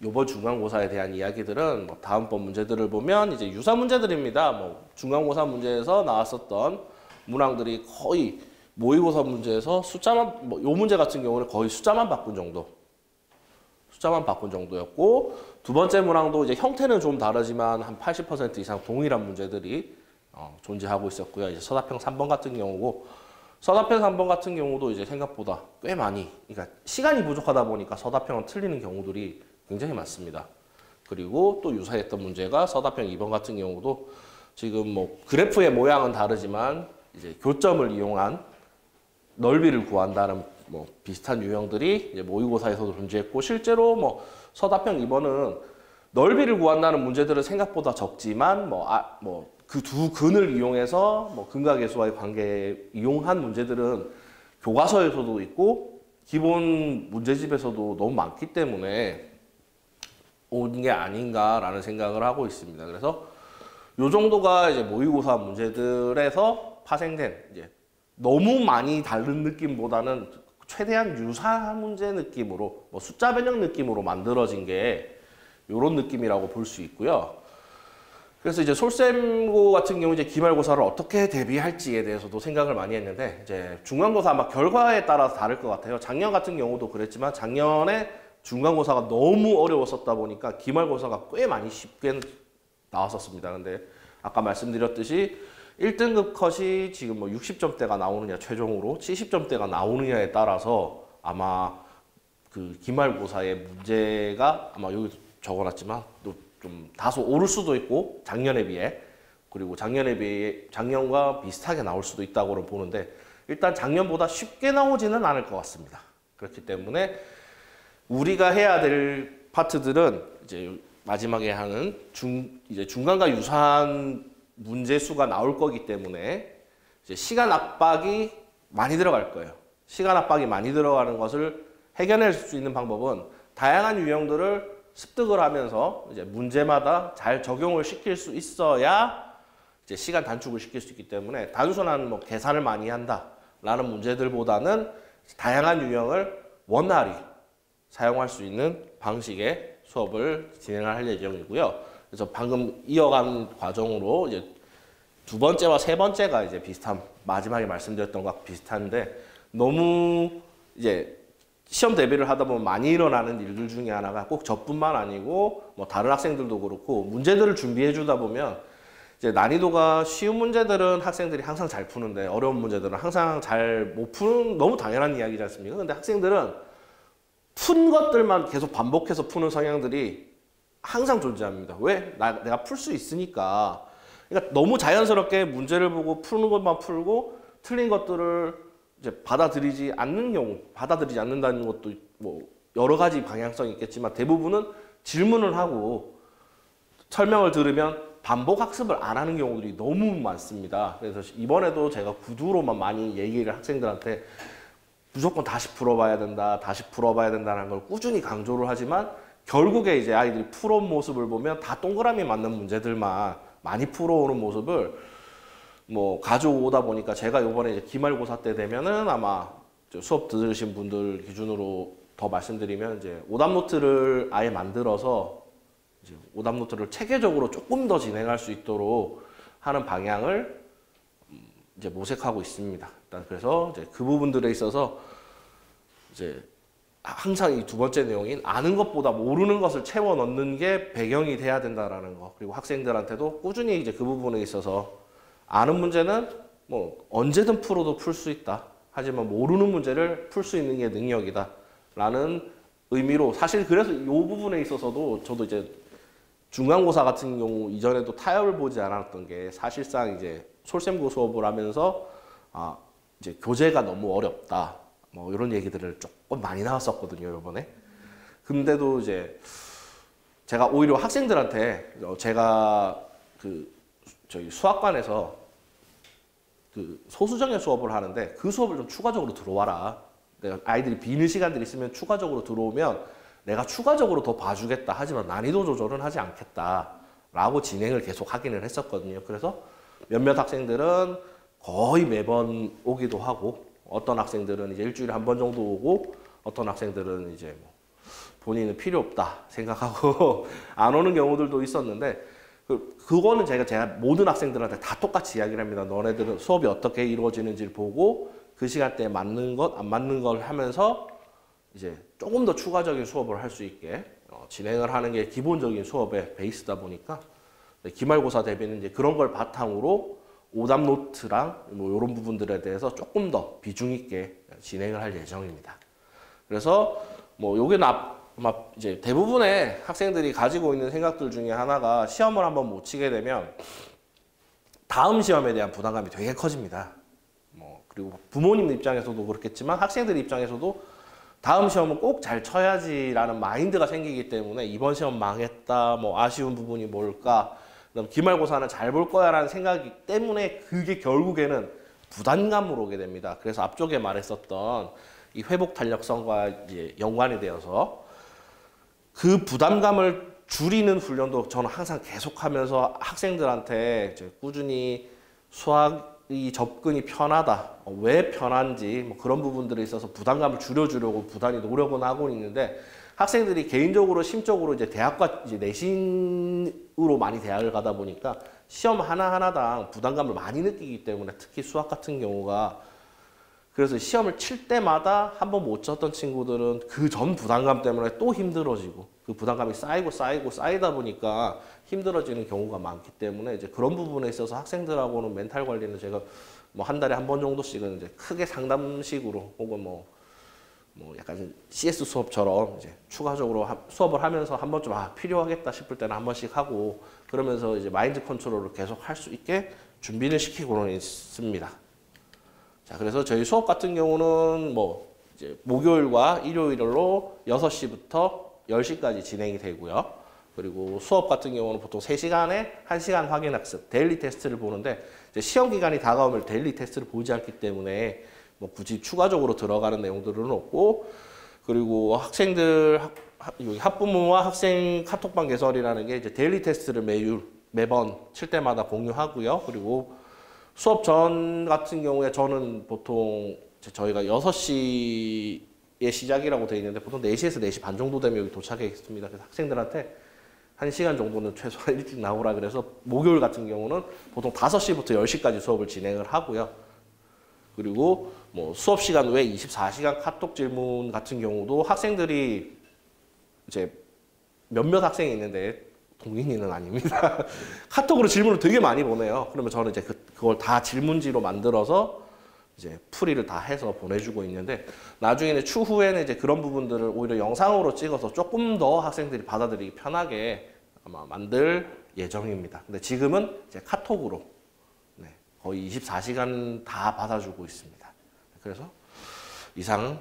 요번 중간고사에 대한 이야기들은 뭐 다음번 문제들을 보면 이제 유사 문제들입니다. 뭐 중간고사 문제에서 나왔었던 문항들이 거의 모의고사 문제에서 숫자만 요 문제 같은 경우는 거의 숫자만 바꾼 정도였고 두 번째 문항도 이제 형태는 좀 다르지만 한 80% 이상 동일한 문제들이 존재하고 있었고요. 이제 서답형 3번 같은 경우고 서답형 3번 같은 경우도 이제 생각보다 꽤 많이 그러니까 시간이 부족하다 보니까 서답형은 틀리는 경우들이 굉장히 많습니다. 그리고 또 유사했던 문제가 서답형 2번 같은 경우도 지금 뭐 그래프의 모양은 다르지만 이제 교점을 이용한 넓이를 구한다는 뭐 비슷한 유형들이 이제 모의고사에서도 존재했고 실제로 뭐 서답형 2번은 넓이를 구한다는 문제들은 생각보다 적지만 그 두 근을 이용해서 뭐 근과 계수와의 관계 이용한 문제들은 교과서에서도 있고 기본 문제집에서도 너무 많기 때문에 온 게 아닌가라는 생각을 하고 있습니다. 그래서 요 정도가 이제 모의고사 문제들에서 파생된 이제 너무 많이 다른 느낌보다는 최대한 유사한 문제 느낌으로 뭐 숫자 변형 느낌으로 만들어진 게 요런 느낌이라고 볼 수 있고요. 그래서 이제 솔셈고 같은 경우 이제 기말고사를 어떻게 대비할지에 대해서도 생각을 많이 했는데 이제 중간고사 아마 결과에 따라서 다를 것 같아요. 작년 같은 경우도 그랬지만 작년에 중간고사가 너무 어려웠었다 보니까 기말고사가 꽤 많이 쉽게 나왔었습니다. 근데 아까 말씀드렸듯이 1등급 컷이 지금 뭐 60점대가 나오느냐 최종으로 70점대가 나오느냐에 따라서 아마 그 기말고사의 문제가 아마 여기 적어놨지만 또 좀 다소 오를 수도 있고 작년에 비해 그리고 작년과 비슷하게 나올 수도 있다고는 보는데 일단 작년보다 쉽게 나오지는 않을 것 같습니다. 그렇기 때문에 우리가 해야 될 파트들은 이제 마지막에 하는 이제 중간과 유사한 문제 수가 나올 거기 때문에 이제 시간 압박이 많이 들어갈 거예요. 시간 압박이 많이 들어가는 것을 해결할 수 있는 방법은 다양한 유형들을 습득을 하면서 이제 문제마다 잘 적용을 시킬 수 있어야 이제 시간 단축을 시킬 수 있기 때문에 단순한 뭐 계산을 많이 한다라는 문제들보다는 다양한 유형을 원활히 사용할 수 있는 방식의 수업을 진행을 할 예정이고요. 그래서 방금 이어간 과정으로 이제 두 번째와 세 번째가 이제 비슷한, 마지막에 말씀드렸던 것과 비슷한데, 너무 이제 시험 대비를 하다 보면 많이 일어나는 일들 중에 하나가 꼭 저뿐만 아니고 뭐 다른 학생들도 그렇고 문제들을 준비해 주다 보면 이제 난이도가 쉬운 문제들은 학생들이 항상 잘 푸는데 어려운 문제들은 항상 잘 못 푸는, 너무 당연한 이야기지 않습니까? 근데 학생들은 푼 것들만 계속 반복해서 푸는 성향들이 항상 존재합니다. 왜? 내가 풀 수 있으니까. 그러니까 너무 자연스럽게 문제를 보고 푸는 것만 풀고 틀린 것들을 이제 받아들이지 않는다는 것도 뭐 여러 가지 방향성이 있겠지만 대부분은 질문을 하고 설명을 들으면 반복 학습을 안 하는 경우들이 너무 많습니다. 그래서 이번에도 제가 구두로만 많이 얘기를 학생들한테 무조건 다시 풀어봐야 된다, 다시 풀어봐야 된다는 걸 꾸준히 강조를 하지만 결국에 이제 아이들이 풀어온 모습을 보면 다 동그라미 맞는 문제들만 많이 풀어오는 모습을 뭐 가져오다 보니까 제가 이번에 이제 기말고사 때 되면은 아마 수업 들으신 분들 기준으로 더 말씀드리면 이제 오답노트를 아예 만들어서 이제 오답노트를 체계적으로 조금 더 진행할 수 있도록 하는 방향을 이제 모색하고 있습니다. 일단 그래서 이제 그 부분들에 있어서 이제 항상 이 두 번째 내용인 아는 것보다 모르는 것을 채워 넣는 게 배경이 돼야 된다라는 거. 그리고 학생들한테도 꾸준히 이제 그 부분에 있어서 아는 문제는 뭐 언제든 풀어도 풀 수 있다. 하지만 모르는 문제를 풀 수 있는 게 능력이다. 라는 의미로 사실 그래서 이 부분에 있어서도 저도 이제 중간고사 같은 경우 이전에도 타협을 보지 않았던 게 사실상 이제 솔셈고 수업을 하면서 이제 교재가 너무 어렵다. 뭐 이런 얘기들을 조금 많이 나왔었거든요, 이번에. 근데도 이제 제가 오히려 학생들한테 제가 저희 수학관에서 소수정의 수업을 하는데 그 수업을 좀 추가적으로 들어와라. 내가 아이들이 비는 시간들이 있으면 추가적으로 들어오면 내가 추가적으로 더 봐주겠다. 하지만 난이도 조절은 하지 않겠다. 라고 진행을 계속 하기는 했었거든요. 그래서 몇몇 학생들은 거의 매번 오기도 하고 어떤 학생들은 이제 일주일에 한 번 정도 오고 어떤 학생들은 이제 뭐 본인은 필요 없다 생각하고 안 오는 경우들도 있었는데 그거는 제가 모든 학생들한테 다 똑같이 이야기를 합니다. 너네들은 수업이 어떻게 이루어지는지를 보고 그 시간대에 맞는 것, 안 맞는 걸 하면서 이제 조금 더 추가적인 수업을 할 수 있게 진행을 하는 게 기본적인 수업의 베이스다 보니까 기말고사 대비는 이제 그런 걸 바탕으로 오답 노트랑 뭐 이런 부분들에 대해서 조금 더 비중 있게 진행을 할 예정입니다. 그래서 뭐 요게 아마 이제 대부분의 학생들이 가지고 있는 생각들 중에 하나가 시험을 한번 못 치게 되면 다음 시험에 대한 부담감이 되게 커집니다. 뭐 그리고 부모님 입장에서도 그렇겠지만 학생들 입장에서도 다음 시험은 꼭 잘 쳐야지라는 마인드가 생기기 때문에 이번 시험 망했다, 뭐 아쉬운 부분이 뭘까, 그다음 기말고사는 잘 볼 거야라는 생각이 때문에 그게 결국에는 부담감으로 오게 됩니다. 그래서 앞쪽에 말했었던 이 회복 탄력성과 이제 연관이 되어서 그 부담감을 줄이는 훈련도 저는 항상 계속하면서 학생들한테 이제 꾸준히 수학이 접근이 편하다, 왜 편한지 뭐 그런 부분들에 있어서 부담감을 줄여주려고 부단히 노력은 하고 있는데 학생들이 개인적으로 심적으로 이제 대학과 이제 내신으로 많이 대학을 가다 보니까 시험 하나하나당 부담감을 많이 느끼기 때문에 특히 수학 같은 경우가 그래서 시험을 칠 때마다 한 번 못 쳤던 친구들은 그 전 부담감 때문에 또 힘들어지고 그 부담감이 쌓이다 보니까 힘들어지는 경우가 많기 때문에 이제 그런 부분에 있어서 학생들하고는 멘탈 관리는 제가 뭐 한 달에 한 번 정도씩은 이제 크게 상담식으로 혹은 뭐 약간 CS 수업처럼 이제 추가적으로 수업을 하면서 한 번좀 필요하겠다 싶을 때는 한 번씩 하고 그러면서 이제 마인드 컨트롤을 계속 할 수 있게 준비를 시키고는 있습니다. 자, 그래서 저희 수업 같은 경우는 뭐 이제 목요일과 일요일로 6시부터 10시까지 진행이 되고요. 그리고 수업 같은 경우는 보통 3시간에 1시간 확인학습, 데일리 테스트를 보는데 이제 시험 기간이 다가오면 데일리 테스트를 보지 않기 때문에 뭐 굳이 추가적으로 들어가는 내용들은 없고, 그리고 학생들 여기 학부모와 학생 카톡방 개설이라는 게 이제 데일리 테스트를 매번 칠 때마다 공유하고요. 그리고 수업 전 같은 경우에 저는 보통 저희가 6시에 시작이라고 되어 있는데 보통 4시에서 4시 반 정도 되면 여기 도착하겠습니다. 그래서 학생들한테 1시간 정도는 최소한 일찍 나오라 그래서 목요일 같은 경우는 보통 5시부터 10시까지 수업을 진행을 하고요. 그리고 뭐 수업 시간 외에 24시간 카톡 질문 같은 경우도 학생들이 이제 몇몇 학생이 있는데 동인이는 아닙니다. 카톡으로 질문을 되게 많이 보내요. 그러면 저는 이제 그걸 다 질문지로 만들어서 이제 풀이를 다 해서 보내주고 있는데, 나중에는 추후에는 이제 그런 부분들을 오히려 영상으로 찍어서 조금 더 학생들이 받아들이기 편하게 아마 만들 예정입니다. 근데 지금은 이제 카톡으로 거의 24시간 다 받아주고 있습니다. 그래서 이상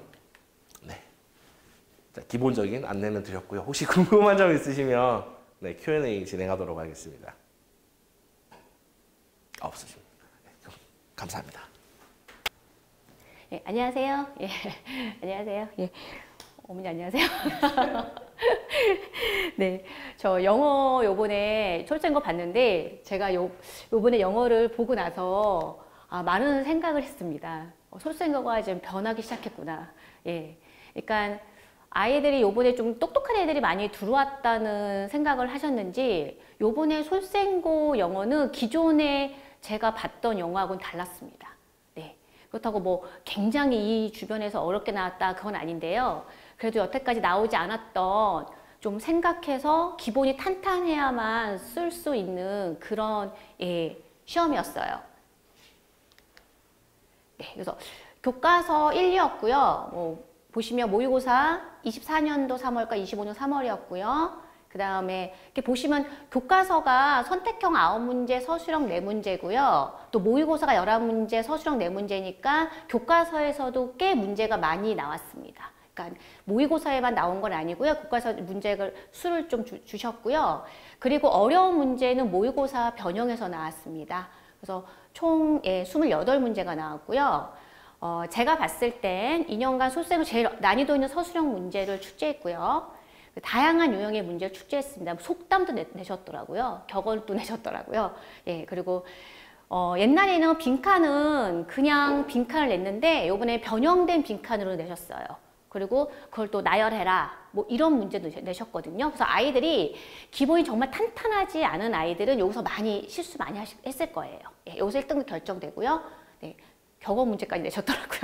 기본적인 안내는 드렸고요. 혹시 궁금한 점 있으시면 Q&A 진행하도록 하겠습니다. 없으십니까? 그럼 감사합니다. 예, 안녕하세요. 예, 안녕하세요. 예, 어머니 안녕하세요. 네, 저 영어 요번에 출제한 거 봤는데 제가 요번에 영어를 보고 나서 많은 생각을 했습니다. 솔선거가 좀 변하기 시작했구나. 예, 그러니까 아이들이 요번에 좀 똑똑한 애들이 많이 들어왔다는 생각을 하셨는지 요번에 솔선고 영어는 기존에 제가 봤던 영어하고는 달랐습니다. 네, 그렇다고 뭐 굉장히 이 주변에서 어렵게 나왔다 그건 아닌데요. 그래도 여태까지 나오지 않았던 좀 생각해서 기본이 탄탄해야만 쓸 수 있는 그런 시험이었어요. 네, 그래서 교과서 1류였고요. 보시면 모의고사 24년도 3월과 25년 3월이었고요. 그 다음에 이렇게 보시면 교과서가 선택형 9문제, 서술형 4문제고요. 또 모의고사가 11문제, 서술형 4문제니까 교과서에서도 꽤 문제가 많이 나왔습니다. 그러니까 모의고사에만 나온 건 아니고요. 교과서 문제를 수를 좀 주셨고요. 그리고 어려운 문제는 모의고사 변형에서 나왔습니다. 그래서 총 28문제가 나왔고요. 제가 봤을 땐 2년간 솔선고 제일 난이도 있는 서술형 문제를 출제했고요. 다양한 유형의 문제를 출제했습니다. 속담도 내셨더라고요. 격언도 내셨더라고요. 예, 그리고 옛날에는 빈칸은 그냥 빈칸을 냈는데 이번에 변형된 빈칸으로 내셨어요. 그리고 그걸 또 나열해라. 뭐 이런 문제도 내셨거든요. 그래서 아이들이 기본이 정말 탄탄하지 않은 아이들은 여기서 실수 많이 했을 거예요. 예, 여기서 1등도 결정되고요. 네, 격언 문제까지 내셨더라고요.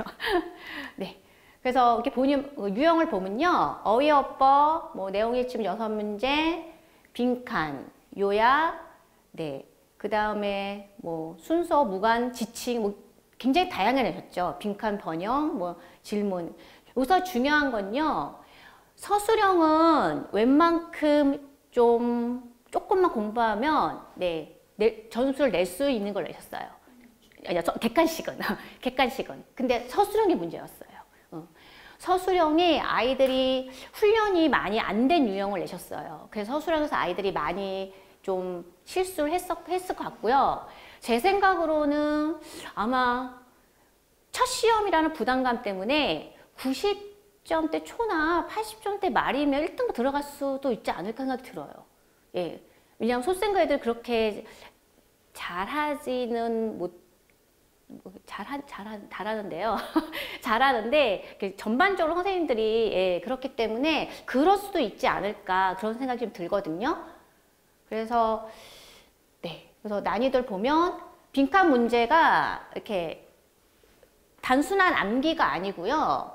네. 그래서 이렇게 유형을 보면요. 어휘어법, 뭐 내용일침 6문제, 빈칸, 요약, 네. 그 다음에 뭐 순서, 무관, 지칭, 뭐 굉장히 다양하게 내셨죠. 빈칸 번역, 뭐 질문. 여기서 중요한 건요. 서술형은 웬만큼 조금만 공부하면 점수를 낼 수 있는 걸 내셨어요. 객관식은. 근데 서술형이 문제였어요. 서술형이 아이들이 훈련이 많이 안 된 유형을 내셨어요. 그래서 서술형에서 아이들이 많이 좀 실수를 했을 것 같고요. 제 생각으로는 아마 첫 시험이라는 부담감 때문에 90점대 초나 80점대 말이면 1등급 들어갈 수도 있지 않을까 생각이 들어요. 예. 왜냐하면 솔선고 애들 그렇게 잘하지는 잘하는데요. 잘하는데 전반적으로 선생님들이 그렇기 때문에 그럴 수도 있지 않을까 그런 생각이 좀 들거든요. 그래서 그래서 난이도를 보면 빈칸 문제가 이렇게 단순한 암기가 아니고요.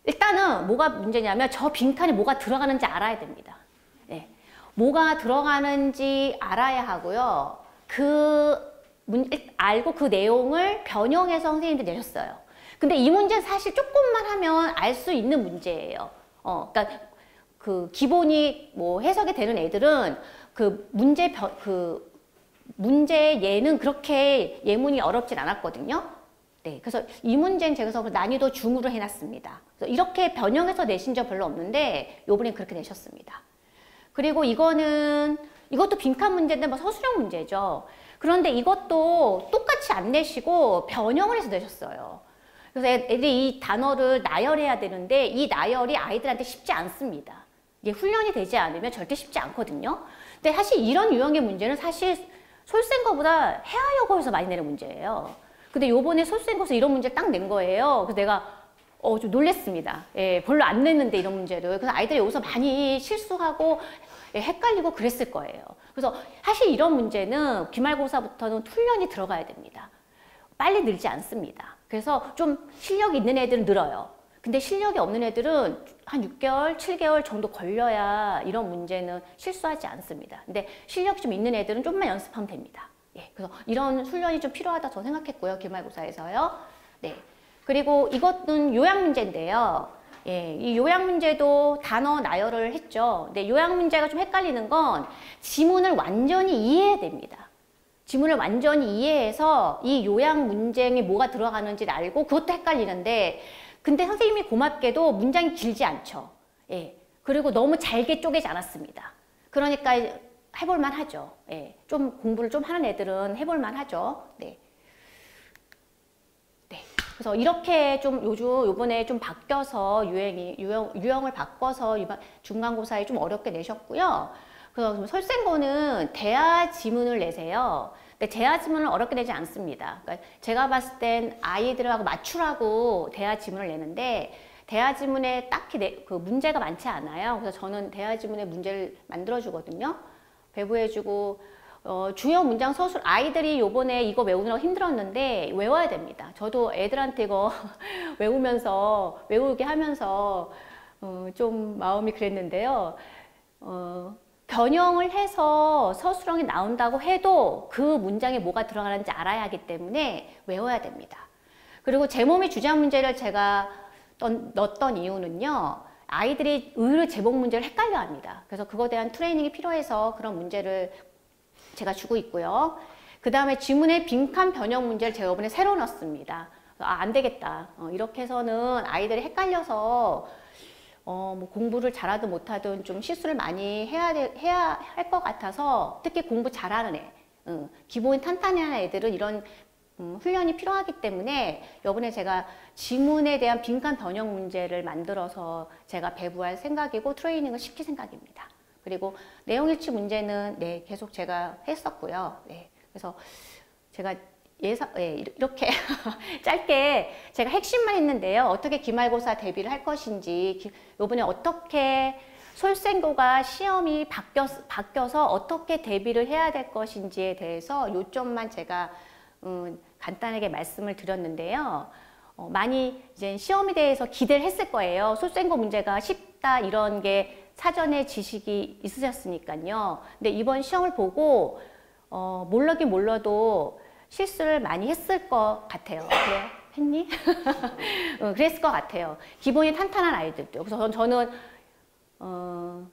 일단은 뭐가 문제냐면 저 빈칸에 뭐가 들어가는지 알아야 됩니다. 네. 뭐가 들어가는지 알아야 하고요. 알고 그 내용을 변형해서 선생님들이 내셨어요. 근데 이 문제는 사실 조금만 하면 알 수 있는 문제예요. 그러니까 그 기본이 뭐 해석이 되는 애들은 그 문제 예는 그렇게 예문이 어렵진 않았거든요. 네, 그래서 이 문제는 제가 난이도 중으로 해놨습니다. 그래서 이렇게 변형해서 내신 적 별로 없는데 요번엔 그렇게 내셨습니다. 그리고 이것도 빈칸 문제인데 뭐 서술형 문제죠. 그런데 이것도 똑같이 안 내시고 변형을 해서 내셨어요. 그래서 애들이 이 단어를 나열해야 되는데 이 나열이 아이들한테 쉽지 않습니다. 이게 훈련이 되지 않으면 절대 쉽지 않거든요. 근데 사실 이런 유형의 문제는 사실 솔센거보다 해아여거에서 많이 내는 문제예요. 근데 요번에 솔센거에서 이런 문제를 딱 낸 거예요. 그래서 내가 좀 놀랬습니다. 예, 별로 안 냈는데 이런 문제를. 그래서 아이들이 여기서 많이 실수하고 헷갈리고 그랬을 거예요. 그래서 사실 이런 문제는 기말고사부터는 훈련이 들어가야 됩니다. 빨리 늘지 않습니다. 그래서 좀 실력이 있는 애들은 늘어요. 근데 실력이 없는 애들은 한 6개월, 7개월 정도 걸려야 이런 문제는 실수하지 않습니다. 근데 실력이 좀 있는 애들은 좀만 연습하면 됩니다. 예, 그래서 이런 훈련이 좀 필요하다 저 생각했고요. 기말고사에서요. 네. 그리고 이것은 요약 문제인데요. 예, 이 요약 문제도 단어 나열을 했죠. 근데 요약 문제가 좀 헷갈리는 건 지문을 완전히 이해해야 됩니다. 지문을 완전히 이해해서 이 요약 문장에 뭐가 들어가는지를 알고 그것도 헷갈리는데 근데 선생님이 고맙게도 문장이 길지 않죠. 예. 그리고 너무 잘게 쪼개지 않았습니다. 그러니까 해볼만 하죠. 예. 좀 공부를 좀 하는 애들은 해볼만 하죠. 네. 네. 그래서 이렇게 좀 요번에 좀 바뀌어서 유형을 바꿔서 중간고사에 좀 어렵게 내셨고요. 그래서 설생고는 대화 지문을 내세요. 근데 대화 지문을 어렵게 내지 않습니다. 그러니까 제가 봤을 땐 아이들하고 맞추라고 대화 지문을 내는데 대화 지문에 딱히 그 문제가 많지 않아요. 그래서 저는 대화 지문에 문제를 만들어 주거든요. 배부해주고 주요 문장 서술 아이들이 요번에 이거 외우느라고 힘들었는데 외워야 됩니다. 저도 애들한테 이거 외우게 하면서 좀 마음이 그랬는데요. 변형을 해서 서술형이 나온다고 해도 그 문장에 뭐가 들어가는지 알아야 하기 때문에 외워야 됩니다. 그리고 제 몸의 주장 문제를 제가 넣었던 이유는요. 아이들이 의외로 제목 문제를 헷갈려 합니다. 그래서 그거에 대한 트레이닝이 필요해서 그런 문제를 제가 주고 있고요. 그 다음에 지문의 빈칸 변형 문제를 제가 이번에 새로 넣었습니다. 안 되겠다. 이렇게 해서는 아이들이 헷갈려서 뭐 공부를 잘하든 못하든 좀 실수를 많이 해야 할 것 같아서 특히 공부 잘하는 애, 기본이 탄탄한 애들은 이런 훈련이 필요하기 때문에 이번에 제가 지문에 대한 빈칸 변형 문제를 만들어서 제가 배부할 생각이고 트레이닝을 시킬 생각입니다. 그리고 내용일치 문제는 네, 계속 제가 했었고요. 네, 그래서 제가 이렇게 짧게 제가 핵심만 했는데요. 어떻게 기말고사 대비를 할 것인지 이번에 어떻게 솔생고가 시험이 바뀌어서 어떻게 대비를 해야 될 것인지에 대해서 요점만 제가 간단하게 말씀을 드렸는데요. 많이 이제 시험에 대해서 기대를 했을 거예요. 솔생고 문제가 쉽다 이런 게 사전에 지식이 있으셨으니까요. 근데 이번 시험을 보고 몰라긴 몰라도 실수를 많이 했을 것 같아요. 그래? 했니? 그랬을 것 같아요. 기본이 탄탄한 아이들도. 그래서 저는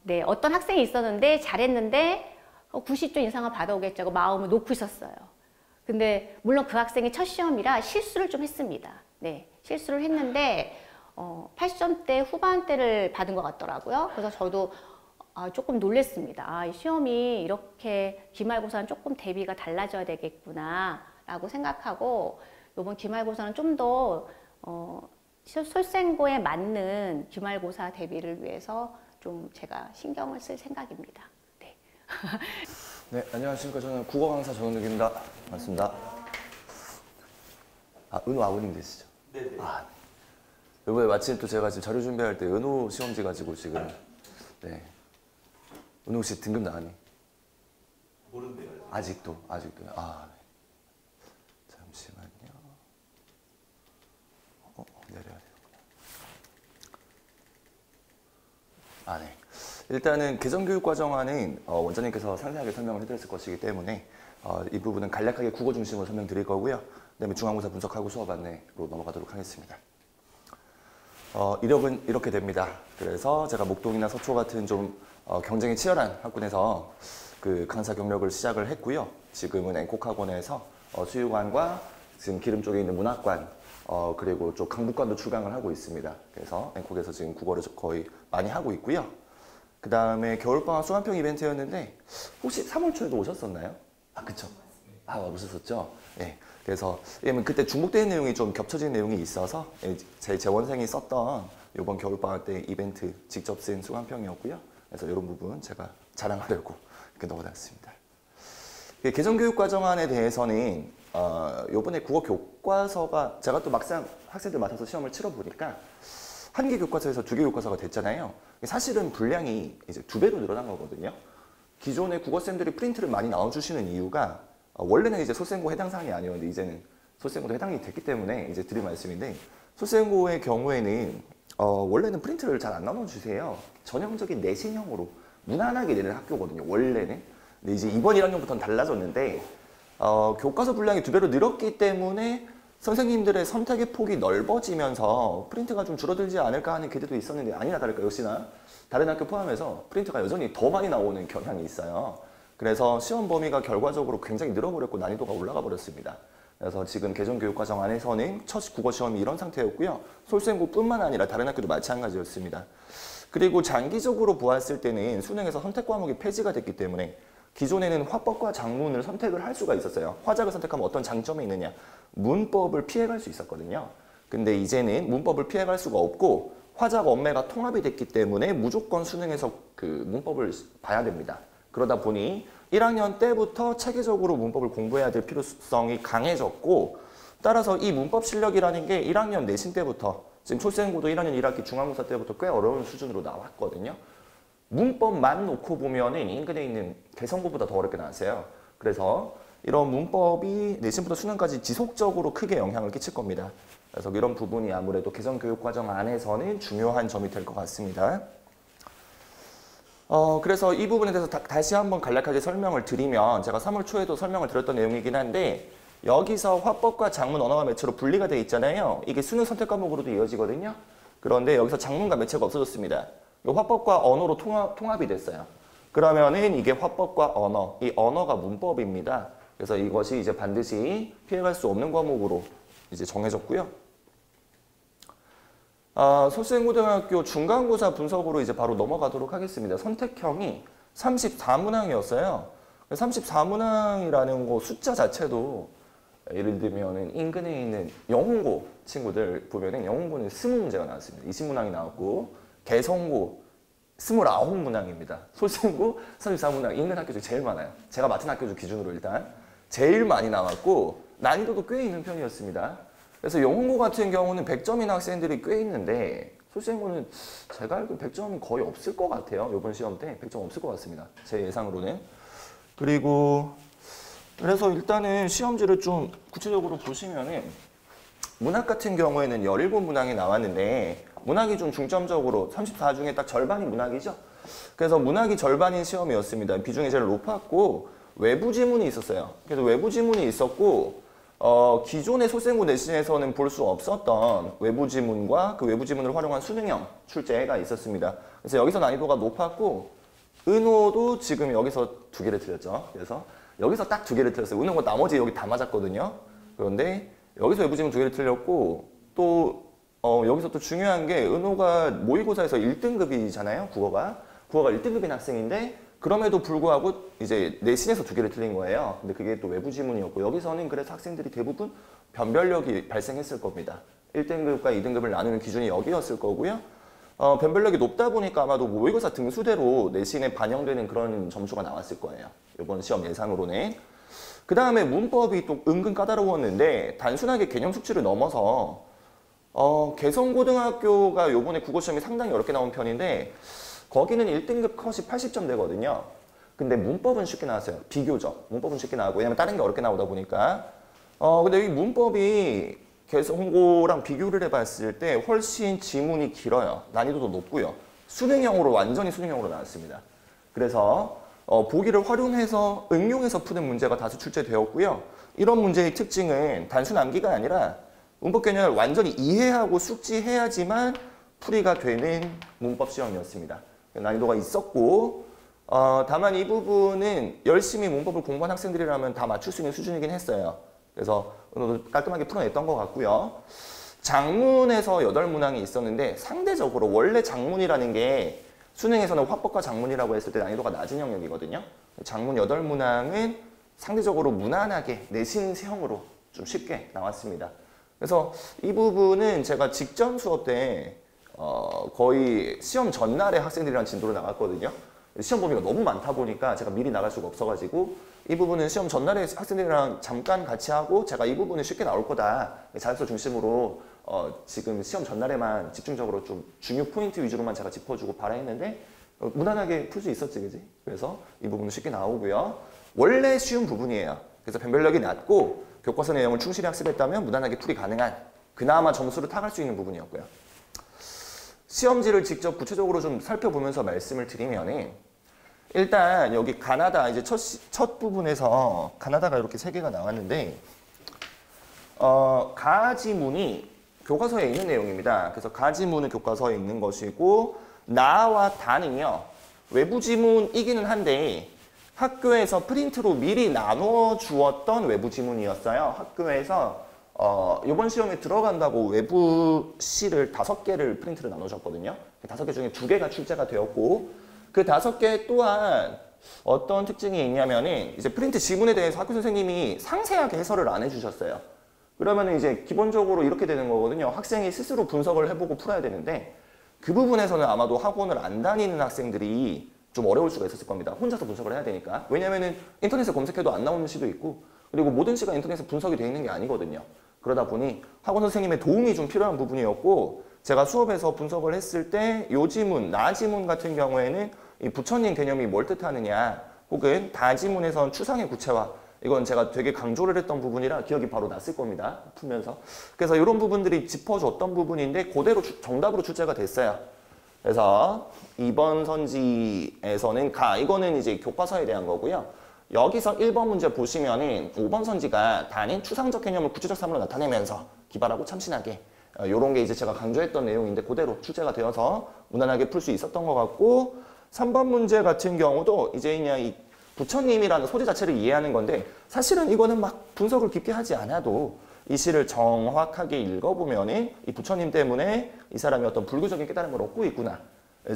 네, 어떤 학생이 있었는데 잘했는데 90점 이상을 받아오겠다고 마음을 놓고 있었어요. 근데 물론 그 학생이 첫 시험이라 실수를 좀 했습니다. 네, 실수를 했는데 80점대 후반대를 받은 것 같더라고요. 그래서 저도 조금 놀랬습니다. 이 시험이 이렇게 기말고사는 조금 대비가 달라져야 되겠구나 라고 생각하고 이번 기말고사는 좀 더 솔생고에 맞는 기말고사 대비를 위해서 좀 제가 신경을 쓸 생각입니다. 네. 네, 안녕하십니까. 저는 국어 강사 정은욱입니다. 반갑습니다. 은호 아버님 되시죠? 네네. 이번에 마침 또 제가 지금 자료 준비할 때 은호 시험지 가지고 지금 네. 은호 혹시 등급 나왔니? 모른대요. 아직도. 네. 잠시만요. 내려야 되구나. 네. 일단은 개정교육과정안은 원장님께서 상세하게 설명을 해드렸을 것이기 때문에 이 부분은 간략하게 국어 중심으로 설명드릴 거고요. 그다음에 중간고사 분석하고 수업 안내로 넘어가도록 하겠습니다. 이력은 이렇게 됩니다. 그래서 제가 목동이나 서초 같은 좀 경쟁이 치열한 학군에서 그 강사 경력을 시작을 했고요. 지금은 앵콕학원에서 수유관과 지금 기름 쪽에 있는 문학관 그리고 좀 강북관도 출강을 하고 있습니다. 그래서 앵콕에서 지금 국어를 거의 많이 하고 있고요. 그 다음에 겨울방학 수강평 이벤트였는데 혹시 3월 초에도 오셨었나요? 아, 그쵸. 아, 오셨었죠? 네. 그래서 왜냐면 그때 중복되는 내용이 좀 겹쳐진 내용이 있어서 제 재원생이 썼던 이번 겨울방학 때 이벤트 직접 쓴 수강평이었고요. 그래서 이런 부분 제가 자랑하려고 이렇게 넣어놨습니다. 개정교육과정안에 대해서는 이번에 국어 교과서가 제가 또 막상 학생들 맡아서 시험을 치러보니까 한 개 교과서에서 2개 교과서가 됐잖아요. 사실은 분량이 이제 2배로 늘어난 거거든요. 기존에 국어쌤들이 프린트를 많이 나와주시는 이유가 원래는 이제 소생고 해당 사항이 아니었는데 이제는 소생고도 해당이 됐기 때문에 이제 드릴 말씀인데 소생고의 경우에는 원래는 프린트를 잘 안 나눠주세요. 전형적인 내신형으로 무난하게 내는 학교거든요. 원래는. 근데 이제 이번 1학년부터는 달라졌는데 교과서 분량이 2배로 늘었기 때문에 선생님들의 선택의 폭이 넓어지면서 프린트가 좀 줄어들지 않을까 하는 기대도 있었는데 아니나 다를까 역시나 다른 학교 포함해서 프린트가 여전히 더 많이 나오는 경향이 있어요. 그래서 시험 범위가 결과적으로 굉장히 늘어버렸고 난이도가 올라가 버렸습니다. 그래서 지금 개정교육과정 안에서는 첫 국어시험이 이런 상태였고요. 솔생고뿐만 아니라 다른 학교도 마찬가지였습니다. 그리고 장기적으로 보았을 때는 수능에서 선택 과목이 폐지가 됐기 때문에 기존에는 화법과 작문을 선택을 할 수가 있었어요. 화작을 선택하면 어떤 장점이 있느냐. 문법을 피해갈 수 있었거든요. 근데 이제는 문법을 피해갈 수가 없고 화작 언매가 통합이 됐기 때문에 무조건 수능에서 그 문법을 봐야 됩니다. 그러다 보니 1학년 때부터 체계적으로 문법을 공부해야 될 필요성이 강해졌고 따라서 이 문법 실력이라는 게 1학년 내신 때부터 지금 초생고도 1학년 1학기 중간고사 때부터 꽤 어려운 수준으로 나왔거든요. 문법만 놓고 보면은 인근에 있는 개성고보다 더 어렵게 나왔어요. 그래서 이런 문법이 내신부터 수능까지 지속적으로 크게 영향을 끼칠 겁니다. 그래서 이런 부분이 아무래도 개정교육과정 안에서는 중요한 점이 될 것 같습니다. 그래서 이 부분에 대해서 다시 한번 간략하게 설명을 드리면 제가 3월 초에도 설명을 드렸던 내용이긴 한데 여기서 화법과 작문, 언어와 매체로 분리가 되어 있잖아요. 이게 수능 선택 과목으로도 이어지거든요. 그런데 여기서 작문과 매체가 없어졌습니다. 이 화법과 언어로 통합이 됐어요. 그러면은 이게 화법과 언어, 이 언어가 문법입니다. 그래서 이것이 이제 반드시 피해갈 수 없는 과목으로 이제 정해졌고요. 소수행고등학교 중간고사 분석으로 이제 바로 넘어가도록 하겠습니다. 선택형이 34문항이었어요. 34문항이라는 거 숫자 자체도 예를 들면은 인근에 있는 영훈고 친구들 보면은 영훈고는 20문제가 나왔습니다. 20문항이 나왔고 개성고 29문항입니다. 솔생고 34문항 인근 학교 중 제일 많아요. 제가 맡은 학교 중 기준으로 일단 제일 많이 나왔고 난이도도 꽤 있는 편이었습니다. 그래서 영훈고 같은 경우는 100점인 학생들이 꽤 있는데 솔생고는 제가 알기로 100점은 거의 없을 것 같아요. 이번 시험 때 100점 없을 것 같습니다. 제 예상으로는. 그리고 그래서 일단은 시험지를 좀 구체적으로 보시면은 문학 같은 경우에는 17문항이 나왔는데 문학이 좀 중점적으로 34 중에 딱 절반이 문학이죠. 그래서 문학이 절반인 시험이었습니다. 비중이 제일 높았고 외부 지문이 있었어요. 그래서 외부 지문이 있었고 기존의 소생고 내신에서는 볼 수 없었던 외부 지문과 그 외부 지문을 활용한 수능형 출제가 있었습니다. 그래서 여기서 난이도가 높았고 은호도 지금 여기서 2개를 틀렸죠. 그래서 여기서 딱 2개를 틀렸어요. 은호가 나머지 여기 다 맞았거든요. 그런데 여기서 외부 지문 2개를 틀렸고 또 여기서 또 중요한 게 은호가 모의고사에서 1등급이잖아요. 국어가 1등급인 학생인데 그럼에도 불구하고 이제 내신에서 2개를 틀린 거예요. 근데 그게 또 외부 지문이었고 여기서는 그래서 학생들이 대부분 변별력이 발생했을 겁니다. 1등급과 2등급을 나누는 기준이 여기였을 거고요. 변별력이 높다 보니까 아마도 모의고사 등수대로 내신에 반영되는 그런 점수가 나왔을 거예요. 이번 시험 예상으로는. 그 다음에 문법이 또 은근 까다로웠는데 단순하게 개념 숙지를 넘어서 개성고등학교가 이번에 국어시험이 상당히 어렵게 나온 편인데 거기는 1등급 컷이 80점 되거든요. 근데 문법은 쉽게 나왔어요. 비교적. 문법은 쉽게 나오고 왜냐면 다른 게 어렵게 나오다 보니까. 근데 이 문법이 개성고랑 비교를 해봤을 때 훨씬 지문이 길어요. 난이도도 높고요. 수능형으로 완전히 수능형으로 나왔습니다. 그래서 보기를 활용해서 응용해서 푸는 문제가 다수 출제되었고요. 이런 문제의 특징은 단순 암기가 아니라 문법 개념을 완전히 이해하고 숙지해야지만 풀이가 되는 문법 시험이었습니다. 난이도가 있었고 다만 이 부분은 열심히 문법을 공부한 학생들이라면 다 맞출 수 있는 수준이긴 했어요. 그래서 오늘 깔끔하게 풀어냈던 것 같고요. 장문에서 8문항이 있었는데 상대적으로 원래 장문이라는 게 수능에서는 화법과 장문이라고 했을 때 난이도가 낮은 영역이거든요. 장문 8문항은 상대적으로 무난하게 내신형으로 좀 쉽게 나왔습니다. 그래서 이 부분은 제가 직전 수업 때 거의 시험 전날에 학생들이랑 진도를 나갔거든요. 시험 범위가 너무 많다 보니까 제가 미리 나갈 수가 없어가지고 이 부분은 시험 전날에 학생들이랑 잠깐 같이 하고 제가 이 부분은 쉽게 나올 거다. 자연수 중심으로 지금 시험 전날에만 집중적으로 좀 중요 포인트 위주로만 제가 짚어주고 바라했는데 무난하게 풀 수 있었지, 그지? 그래서 이 부분은 쉽게 나오고요. 원래 쉬운 부분이에요. 그래서 변별력이 낮고 교과서 내용을 충실히 학습했다면 무난하게 풀이 가능한 그나마 점수를 타갈 수 있는 부분이었고요. 시험지를 직접 구체적으로 좀 살펴보면서 말씀을 드리면 일단 여기 가나다 이제 첫 부분에서 가나다가 이렇게 3개가 나왔는데 가지문이 교과서에 있는 내용입니다. 그래서 가지문은 교과서에 있는 것이고 나와 다는요 외부 지문이기는 한데 학교에서 프린트로 미리 나눠 주었던 외부 지문이었어요. 학교에서 이번 시험에 들어간다고 외부 시를 5개를 프린트를 나눠줬거든요. 5개 중에 2개가 출제가 되었고 그 5개 또한 어떤 특징이 있냐면은 이제 프린트 지문에 대해서 학교 선생님이 상세하게 해설을 안 해주셨어요. 그러면은 이제 기본적으로 이렇게 되는 거거든요. 학생이 스스로 분석을 해보고 풀어야 되는데 그 부분에서는 아마도 학원을 안 다니는 학생들이 좀 어려울 수가 있었을 겁니다. 혼자서 분석을 해야 되니까. 왜냐면은 인터넷에 검색해도 안 나오는 시도 있고 그리고 모든 시가 인터넷에 분석이 되어 있는 게 아니거든요. 그러다 보니 학원 선생님의 도움이 좀 필요한 부분이었고 제가 수업에서 분석을 했을 때 요 지문, 나 지문 같은 경우에는 이 부처님 개념이 뭘 뜻하느냐 혹은 다 지문에선 추상의 구체화 이건 제가 되게 강조를 했던 부분이라 기억이 바로 났을 겁니다. 풀면서. 그래서 이런 부분들이 짚어줬던 부분인데 그대로 정답으로 출제가 됐어요. 그래서 2번 선지에서는 이거는 이제 교과서에 대한 거고요. 여기서 1번 문제 보시면은 5번 선지가 다는 추상적 개념을 구체적 사물로 나타내면서 기발하고 참신하게 요런 게 이제 제가 강조했던 내용인데 그대로 출제가 되어서 무난하게 풀 수 있었던 것 같고 3번 문제 같은 경우도 이제 그냥 이 부처님이라는 소재 자체를 이해하는 건데 사실은 이거는 막 분석을 깊게 하지 않아도 이 시를 정확하게 읽어보면은 이 부처님 때문에 이 사람이 어떤 불교적인 깨달음을 얻고 있구나.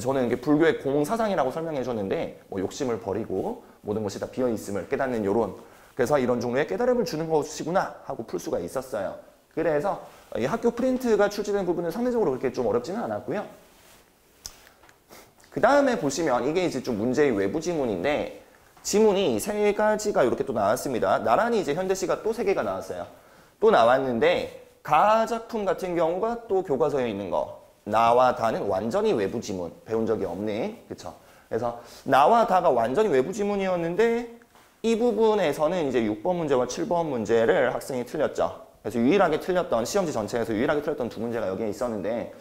저는 이게 불교의 공사상이라고 설명해 줬는데 뭐 욕심을 버리고 모든 것이 다 비어있음을 깨닫는 요런 그래서 이런 종류의 깨달음을 주는 것이구나 하고 풀 수가 있었어요. 그래서 이 학교 프린트가 출제된 부분은 상대적으로 그렇게 좀 어렵지는 않았고요. 그 다음에 보시면 이게 이제 좀 문제의 외부 지문인데 지문이 3가지가 이렇게 또 나왔습니다. 나란히 이제 현대시가 또 3개가 나왔어요. 또 나왔는데 가 작품 같은 경우가 또 교과서에 있는 거 나와 다는 완전히 외부 지문 배운 적이 없네. 그쵸? 그래서 나와 다가 완전히 외부 지문이었는데 이 부분에서는 이제 6번 문제와 7번 문제를 학생이 틀렸죠. 그래서 유일하게 틀렸던 시험지 전체에서 유일하게 틀렸던 2문제가 여기에 있었는데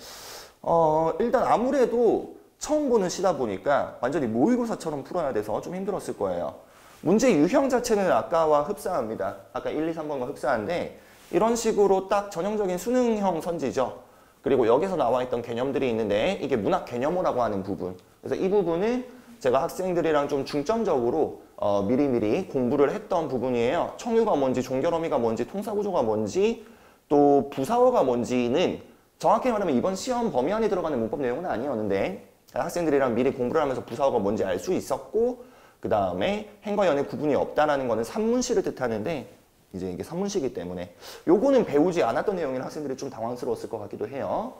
일단 아무래도 처음 보는 시다 보니까 완전히 모의고사처럼 풀어야 돼서 좀 힘들었을 거예요. 문제 유형 자체는 아까와 흡사합니다. 아까 1, 2, 3번과 흡사한데 이런 식으로 딱 전형적인 수능형 선지죠. 그리고 여기서 나와 있던 개념들이 있는데 이게 문학 개념어라고 하는 부분. 그래서 이 부분은 제가 학생들이랑 좀 중점적으로 미리미리 공부를 했던 부분이에요. 청유가 뭔지, 종결어미가 뭔지, 통사구조가 뭔지, 또 부사어가 뭔지는 정확히 말하면 이번 시험 범위 안에 들어가는 문법 내용은 아니었는데 학생들이랑 미리 공부를 하면서 부사어가 뭔지 알 수 있었고 그 다음에 행과 연의 구분이 없다라는 거는 산문시를 뜻하는데 이제 이게 산문시이기 때문에 요거는 배우지 않았던 내용이라 학생들이 좀 당황스러웠을 것 같기도 해요.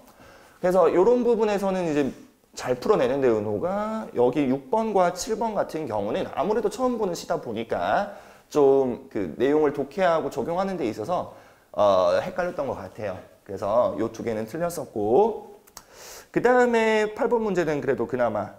그래서 이런 부분에서는 이제 잘 풀어내는데 은호가 여기 6번과 7번 같은 경우는 아무래도 처음 보는 시다 보니까 좀 그 내용을 독해하고 적용하는 데 있어서 헷갈렸던 것 같아요. 그래서 요 2개는 틀렸었고 그 다음에 8번 문제는 그래도 그나마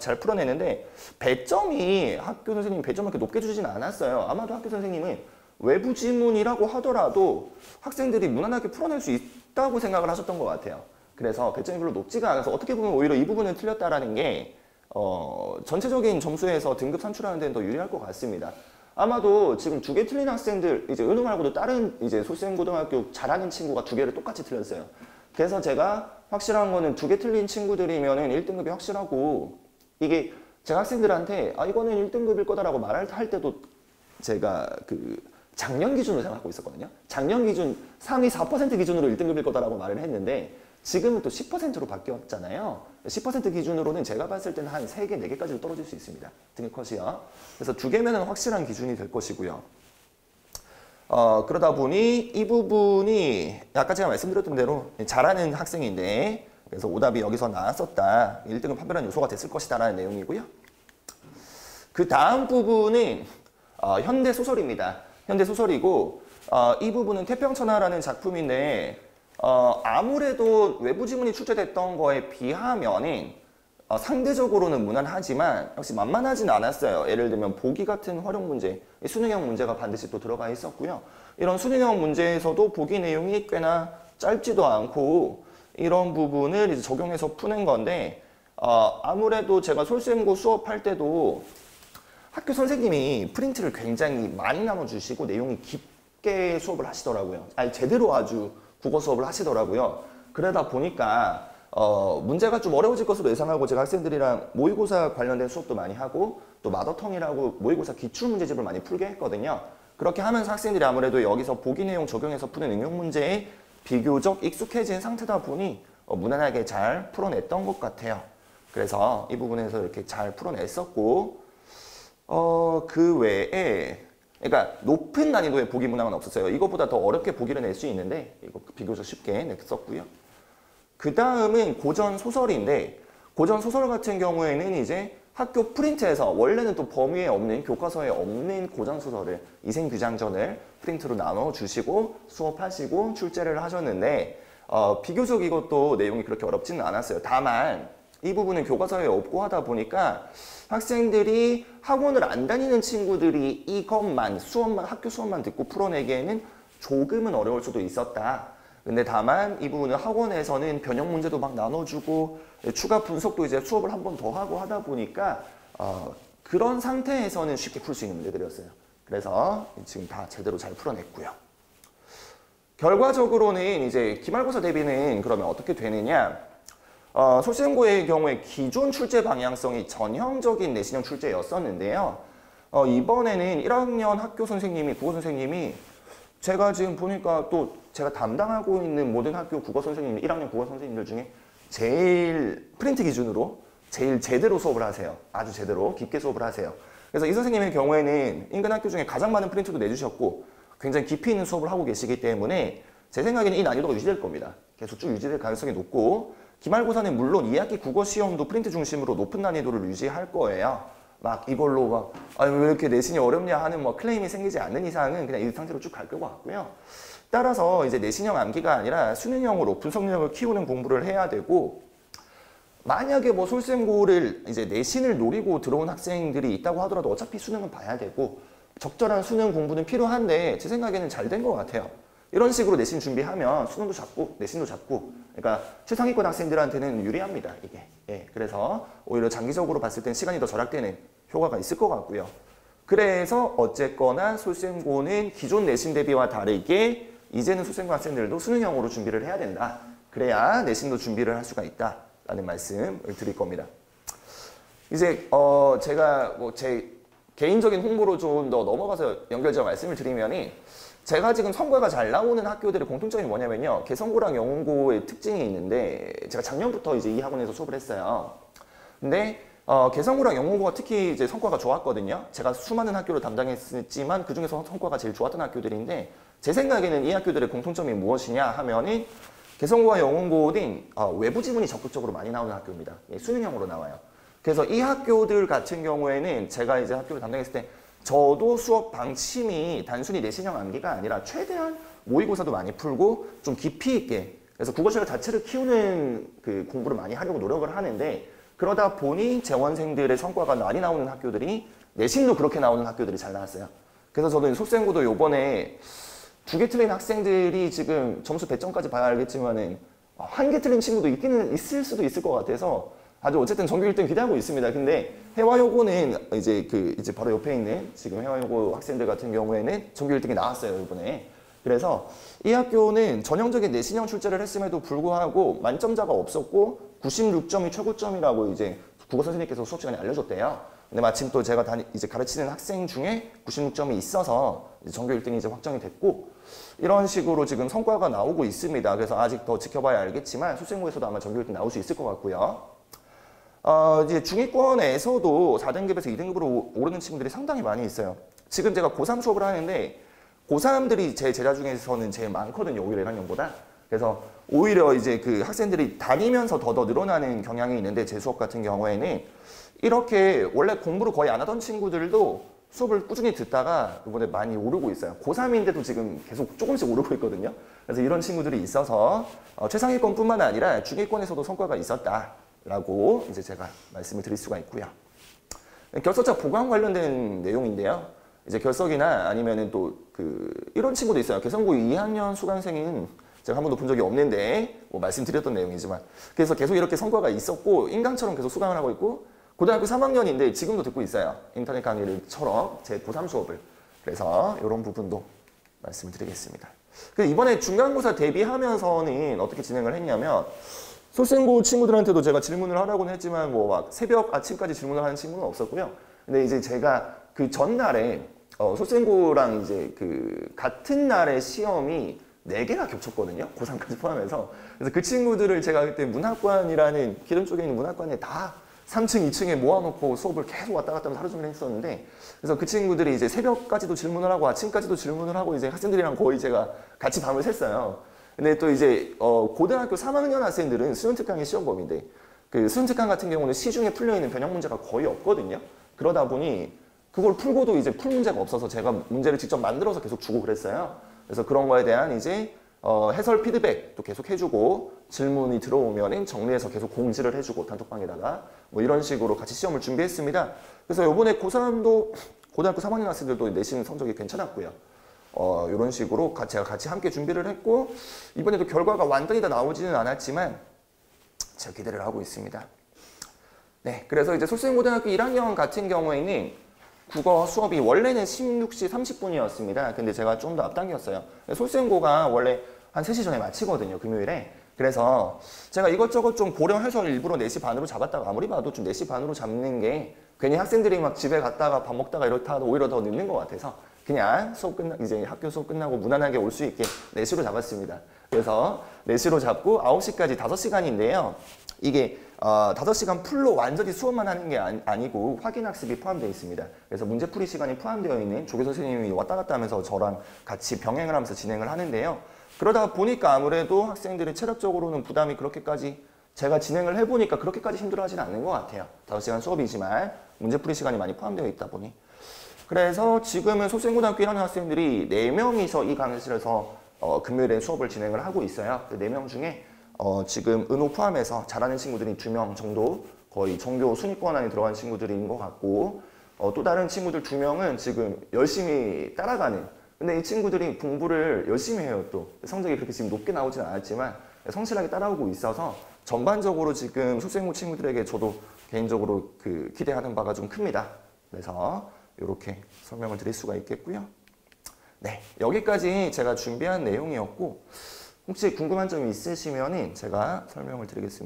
잘 풀어내는데 배점이 학교 선생님이 배점을 그렇게 높게 주진 않았어요. 아마도 학교 선생님은 외부 지문이라고 하더라도 학생들이 무난하게 풀어낼 수 있다고 생각을 하셨던 것 같아요. 그래서 배점이 별로 높지가 않아서 어떻게 보면 오히려 이 부분을 틀렸다라는 게 전체적인 점수에서 등급 산출하는 데는 더 유리할 것 같습니다. 아마도 지금 2개 틀린 학생들 이제 은호 말고도 다른 이제 솔샘고등학교 잘하는 친구가 2개를 똑같이 틀렸어요. 그래서 제가 확실한 거는 2개 틀린 친구들이면은 1등급이 확실하고 이게 제가 학생들한테 이거는 1등급일 거다라고 말할 때도 제가 그 작년 기준으로 생각하고 있었거든요. 작년 기준 상위 4% 기준으로 1등급일 거다라고 말을 했는데 지금은 또 10%로 바뀌었잖아요. 10% 기준으로는 제가 봤을 때는 한 3개, 4개까지도 떨어질 수 있습니다. 등급 컷이요. 그래서 2개면은 확실한 기준이 될 것이고요. 그러다 보니 이 부분이 아까 제가 말씀드렸던 대로 잘하는 학생인데 그래서 오답이 여기서 나왔었다. 1등급 판별한 요소가 됐을 것이다 라는 내용이고요. 그 다음 부분은 현대소설입니다. 현대소설이고 이 부분은 태평천하라는 작품인데 아무래도 외부 지문이 출제됐던 거에 비하면은 상대적으로는 무난하지만 역시 만만하진 않았어요. 예를 들면 보기 같은 활용 문제, 수능형 문제가 반드시 또 들어가 있었고요. 이런 수능형 문제에서도 보기 내용이 꽤나 짧지도 않고 이런 부분을 이제 적용해서 푸는 건데 아무래도 제가 솔쌤고 수업할 때도 학교 선생님이 프린트를 굉장히 많이 나눠주시고 내용이 깊게 수업을 하시더라고요. 아니 제대로 아주 국어 수업을 하시더라고요. 그러다 보니까 문제가 좀 어려워질 것으로 예상하고 제가 학생들이랑 모의고사 관련된 수업도 많이 하고 또 마더텅이라고 모의고사 기출문제집을 많이 풀게 했거든요. 그렇게 하면서 학생들이 아무래도 여기서 보기 내용 적용해서 푸는 응용 문제에 비교적 익숙해진 상태다 보니 무난하게 잘 풀어냈던 것 같아요. 그래서 이 부분에서 이렇게 잘 풀어냈었고 그 외에 그러니까 높은 난이도의 보기 문항은 없었어요. 이것보다 더 어렵게 보기를 낼 수 있는데 이거 비교적 쉽게 냈었고요. 그 다음은 고전 소설인데 고전 소설 같은 경우에는 이제 학교 프린트에서 원래는 또 범위에 없는 교과서에 없는 고전 소설을 이생규장전을 프린트로 나눠주시고 수업하시고 출제를 하셨는데 비교적 이것도 내용이 그렇게 어렵지는 않았어요. 다만 이 부분은 교과서에 없고 하다 보니까 학생들이 학원을 안 다니는 친구들이 이것만 수업만 학교 수업만 듣고 풀어내기에는 조금은 어려울 수도 있었다. 근데 다만 이 부분은 학원에서는 변형 문제도 막 나눠주고 추가 분석도 이제 수업을 한 번 더 하고 하다 보니까 그런 상태에서는 쉽게 풀 수 있는 문제들이었어요. 그래서 지금 다 제대로 잘 풀어냈고요. 결과적으로는 이제 기말고사 대비는 그러면 어떻게 되느냐? 솔쌤고의 경우에 기존 출제 방향성이 전형적인 내신형 출제였었는데요. 이번에는 1학년 학교 선생님이 국어 선생님이 제가 지금 보니까 또 제가 담당하고 있는 모든 학교 국어 선생님, 1학년 국어 선생님들 중에 제일 프린트 기준으로 제일 제대로 수업을 하세요. 아주 제대로 깊게 수업을 하세요. 그래서 이 선생님의 경우에는 인근 학교 중에 가장 많은 프린트도 내주셨고 굉장히 깊이 있는 수업을 하고 계시기 때문에 제 생각에는 이 난이도가 유지될 겁니다. 계속 쭉 유지될 가능성이 높고 기말고사는 물론 2학기 국어 시험도 프린트 중심으로 높은 난이도를 유지할 거예요. 막 이걸로 막 아니 왜 이렇게 내신이 어렵냐 하는 뭐 클레임이 생기지 않는 이상은 그냥 이 상태로 쭉 갈 것 같고요. 따라서 이제 내신형 암기가 아니라 수능형으로 분석 능력을 키우는 공부를 해야 되고 만약에 뭐 솔쌤고를 이제 내신을 노리고 들어온 학생들이 있다고 하더라도 어차피 수능은 봐야 되고 적절한 수능 공부는 필요한데 제 생각에는 잘 된 것 같아요. 이런 식으로 내신 준비하면 수능도 잡고 내신도 잡고 그러니까 최상위권 학생들한테는 유리합니다. 이게. 예, 그래서 오히려 장기적으로 봤을 땐 시간이 더 절약되는 효과가 있을 것 같고요. 그래서 어쨌거나 솔쌤고는 기존 내신 대비와 다르게 이제는 솔쌤고 학생들도 수능형으로 준비를 해야 된다. 그래야 내신도 준비를 할 수가 있다라는 말씀을 드릴 겁니다. 이제 제가 뭐 제 개인적인 홍보로 좀 더 넘어가서 연결지어 말씀을 드리면은 제가 지금 성과가 잘 나오는 학교들의 공통점이 뭐냐면요. 개성고랑 영흥고의 특징이 있는데 제가 작년부터 이제 이 학원에서 수업을 했어요. 근데 개성고랑 영흥고가 특히 이제 성과가 좋았거든요. 제가 수많은 학교를 담당했지만 그 중에서 성과가 제일 좋았던 학교들인데 제 생각에는 이 학교들의 공통점이 무엇이냐 하면은 개성고와 영흥고는 외부 지문이 적극적으로 많이 나오는 학교입니다. 예, 수능형으로 나와요. 그래서 이 학교들 같은 경우에는 제가 이제 학교를 담당했을 때 저도 수업 방침이 단순히 내신형 암기가 아니라 최대한 모의고사도 많이 풀고 좀 깊이 있게 그래서 국어 실력 자체를 키우는 그 공부를 많이 하려고 노력을 하는데 그러다 보니 재원생들의 성과가 많이 나오는 학교들이 내신도 그렇게 나오는 학교들이 잘 나왔어요. 그래서 저도 솔쌤고도 요번에 2개 틀린 학생들이 지금 점수 100점까지 봐야 알겠지만은 1개 틀린 친구도 있을 수도 있을 것 같아서 아주 어쨌든 전교 1등 기대하고 있습니다. 근데 해화여고는 이제 이제 바로 옆에 있는 지금 해화여고 학생들 같은 경우에는 전교 1등이 나왔어요, 이번에. 그래서 이 학교는 전형적인 내신형 출제를 했음에도 불구하고 만점자가 없었고 96점이 최고점이라고 이제 국어 선생님께서 수업 시간에 알려줬대요. 근데 마침 또 제가 이제 가르치는 학생 중에 96점이 있어서 이제 전교 1등이 이제 확정이 됐고, 이런 식으로 지금 성과가 나오고 있습니다. 그래서 아직 더 지켜봐야 알겠지만 출생고에서도 아마 전교 1등 나올 수 있을 것 같고요. 이제 중위권에서도 4등급에서 2등급으로 오르는 친구들이 상당히 많이 있어요. 지금 제가 고3 수업을 하는데 고3들이 제 제자 중에서는 제일 많거든요. 오히려 1학년보다. 그래서 오히려 이제 그 학생들이 다니면서 더 늘어나는 경향이 있는데, 제 수업 같은 경우에는 이렇게 원래 공부를 거의 안 하던 친구들도 수업을 꾸준히 듣다가 이번에 많이 오르고 있어요. 고3인데도 지금 계속 조금씩 오르고 있거든요. 그래서 이런 친구들이 있어서 최상위권뿐만 아니라 중위권에서도 성과가 있었다라고 이제 제가 말씀을 드릴 수가 있고요. 결석자 보강 관련된 내용인데요. 이제 결석이나 아니면은 또 이런 친구도 있어요. 개성고 2학년 수강생인 제가 한 번도 본 적이 없는데 뭐 말씀드렸던 내용이지만, 그래서 계속 이렇게 성과가 있었고 인강처럼 계속 수강을 하고 있고, 고등학교 3학년인데 지금도 듣고 있어요. 인터넷 강의를처럼 제 고3 수업을. 그래서 이런 부분도 말씀을 드리겠습니다. 이번에 중간고사 대비하면서는 어떻게 진행을 했냐면, 솔생고 친구들한테도 제가 질문을 하라고는 했지만 뭐 막 새벽 아침까지 질문을 하는 친구는 없었고요. 근데 이제 제가 그 전날에 솔생고랑 이제 같은 날에 시험이 4개가 겹쳤거든요. 고3까지 포함해서. 그래서 그 친구들을 제가 그때 문학관이라는 기름 쪽에 있는 문학관에 다 3층, 2층에 모아놓고 수업을 계속 왔다 갔다 하면서 하루 종일 했었는데, 그래서 그 친구들이 이제 새벽까지도 질문을 하고 아침까지도 질문을 하고 이제 학생들이랑 거의 제가 같이 밤을 샜어요. 근데 또 이제 고등학교 3학년 학생들은 수능특강이 시험범인데, 그 수능특강 같은 경우는 시중에 풀려있는 변형 문제가 거의 없거든요. 그러다 보니 그걸 풀고도 이제 풀 문제가 없어서 제가 문제를 직접 만들어서 계속 주고 그랬어요. 그래서 그런 거에 대한 이제 해설 피드백도 계속 해주고, 질문이 들어오면 정리해서 계속 공지를 해주고 단톡방에다가 뭐 이런 식으로 같이 시험을 준비했습니다. 그래서 이번에 고3도 고등학교 3학년 학생들도 내신 성적이 괜찮았고요. 이런 식으로 제가 같이 함께 준비를 했고, 이번에도 결과가 완전히 다 나오지는 않았지만 제가 기대를 하고 있습니다. 네, 그래서 이제 솔생고등학교 1학년 같은 경우에는 국어 수업이 원래는 16시 30분이었습니다. 근데 제가 좀 더 앞당겼어요. 솔생고가 원래 한 3시 전에 마치거든요, 금요일에. 그래서 제가 이것저것 좀 고려해서 일부러 4시 반으로 잡았다가, 아무리 봐도 좀 4시 반으로 잡는 게 괜히 학생들이 막 집에 갔다가 밥 먹다가 이렇다 하도 오히려 더 늦는 것 같아서 그냥 이제 학교 수업 끝나고 무난하게 올 수 있게 4시로 잡았습니다. 그래서 4시로 잡고 9시까지 5시간인데요. 이게 5시간 풀로 완전히 수업만 하는 게 아니고 확인학습이 포함되어 있습니다. 그래서 문제풀이 시간이 포함되어 있는 조교 선생님이 왔다 갔다 하면서 저랑 같이 병행을 하면서 진행을 하는데요. 그러다 보니까 아무래도 학생들이 체력적으로는 부담이 그렇게까지, 제가 진행을 해보니까 그렇게까지 힘들어하지는 않는 것 같아요. 5시간 수업이지만 문제풀이 시간이 많이 포함되어 있다 보니. 그래서 지금은 솔생고등학교 1학년 학생들이 4명이서 이 강의실에서 금요일에 수업을 진행을 하고 있어요. 그 4명 중에 지금 은호 포함해서 잘하는 친구들이 2명 정도, 거의 전교 순위권 안에 들어간 친구들인 것 같고, 또 다른 친구들 2명은 지금 열심히 따라가는, 근데 이 친구들이 공부를 열심히 해요. 또 성적이 그렇게 지금 높게 나오지는 않았지만 성실하게 따라오고 있어서 전반적으로 지금 솔생고 친구들에게 저도 개인적으로 기대하는 바가 좀 큽니다. 그래서 이렇게 설명을 드릴 수가 있겠고요. 네, 여기까지 제가 준비한 내용이었고, 혹시 궁금한 점이 있으시면 제가 설명을 드리겠습니다.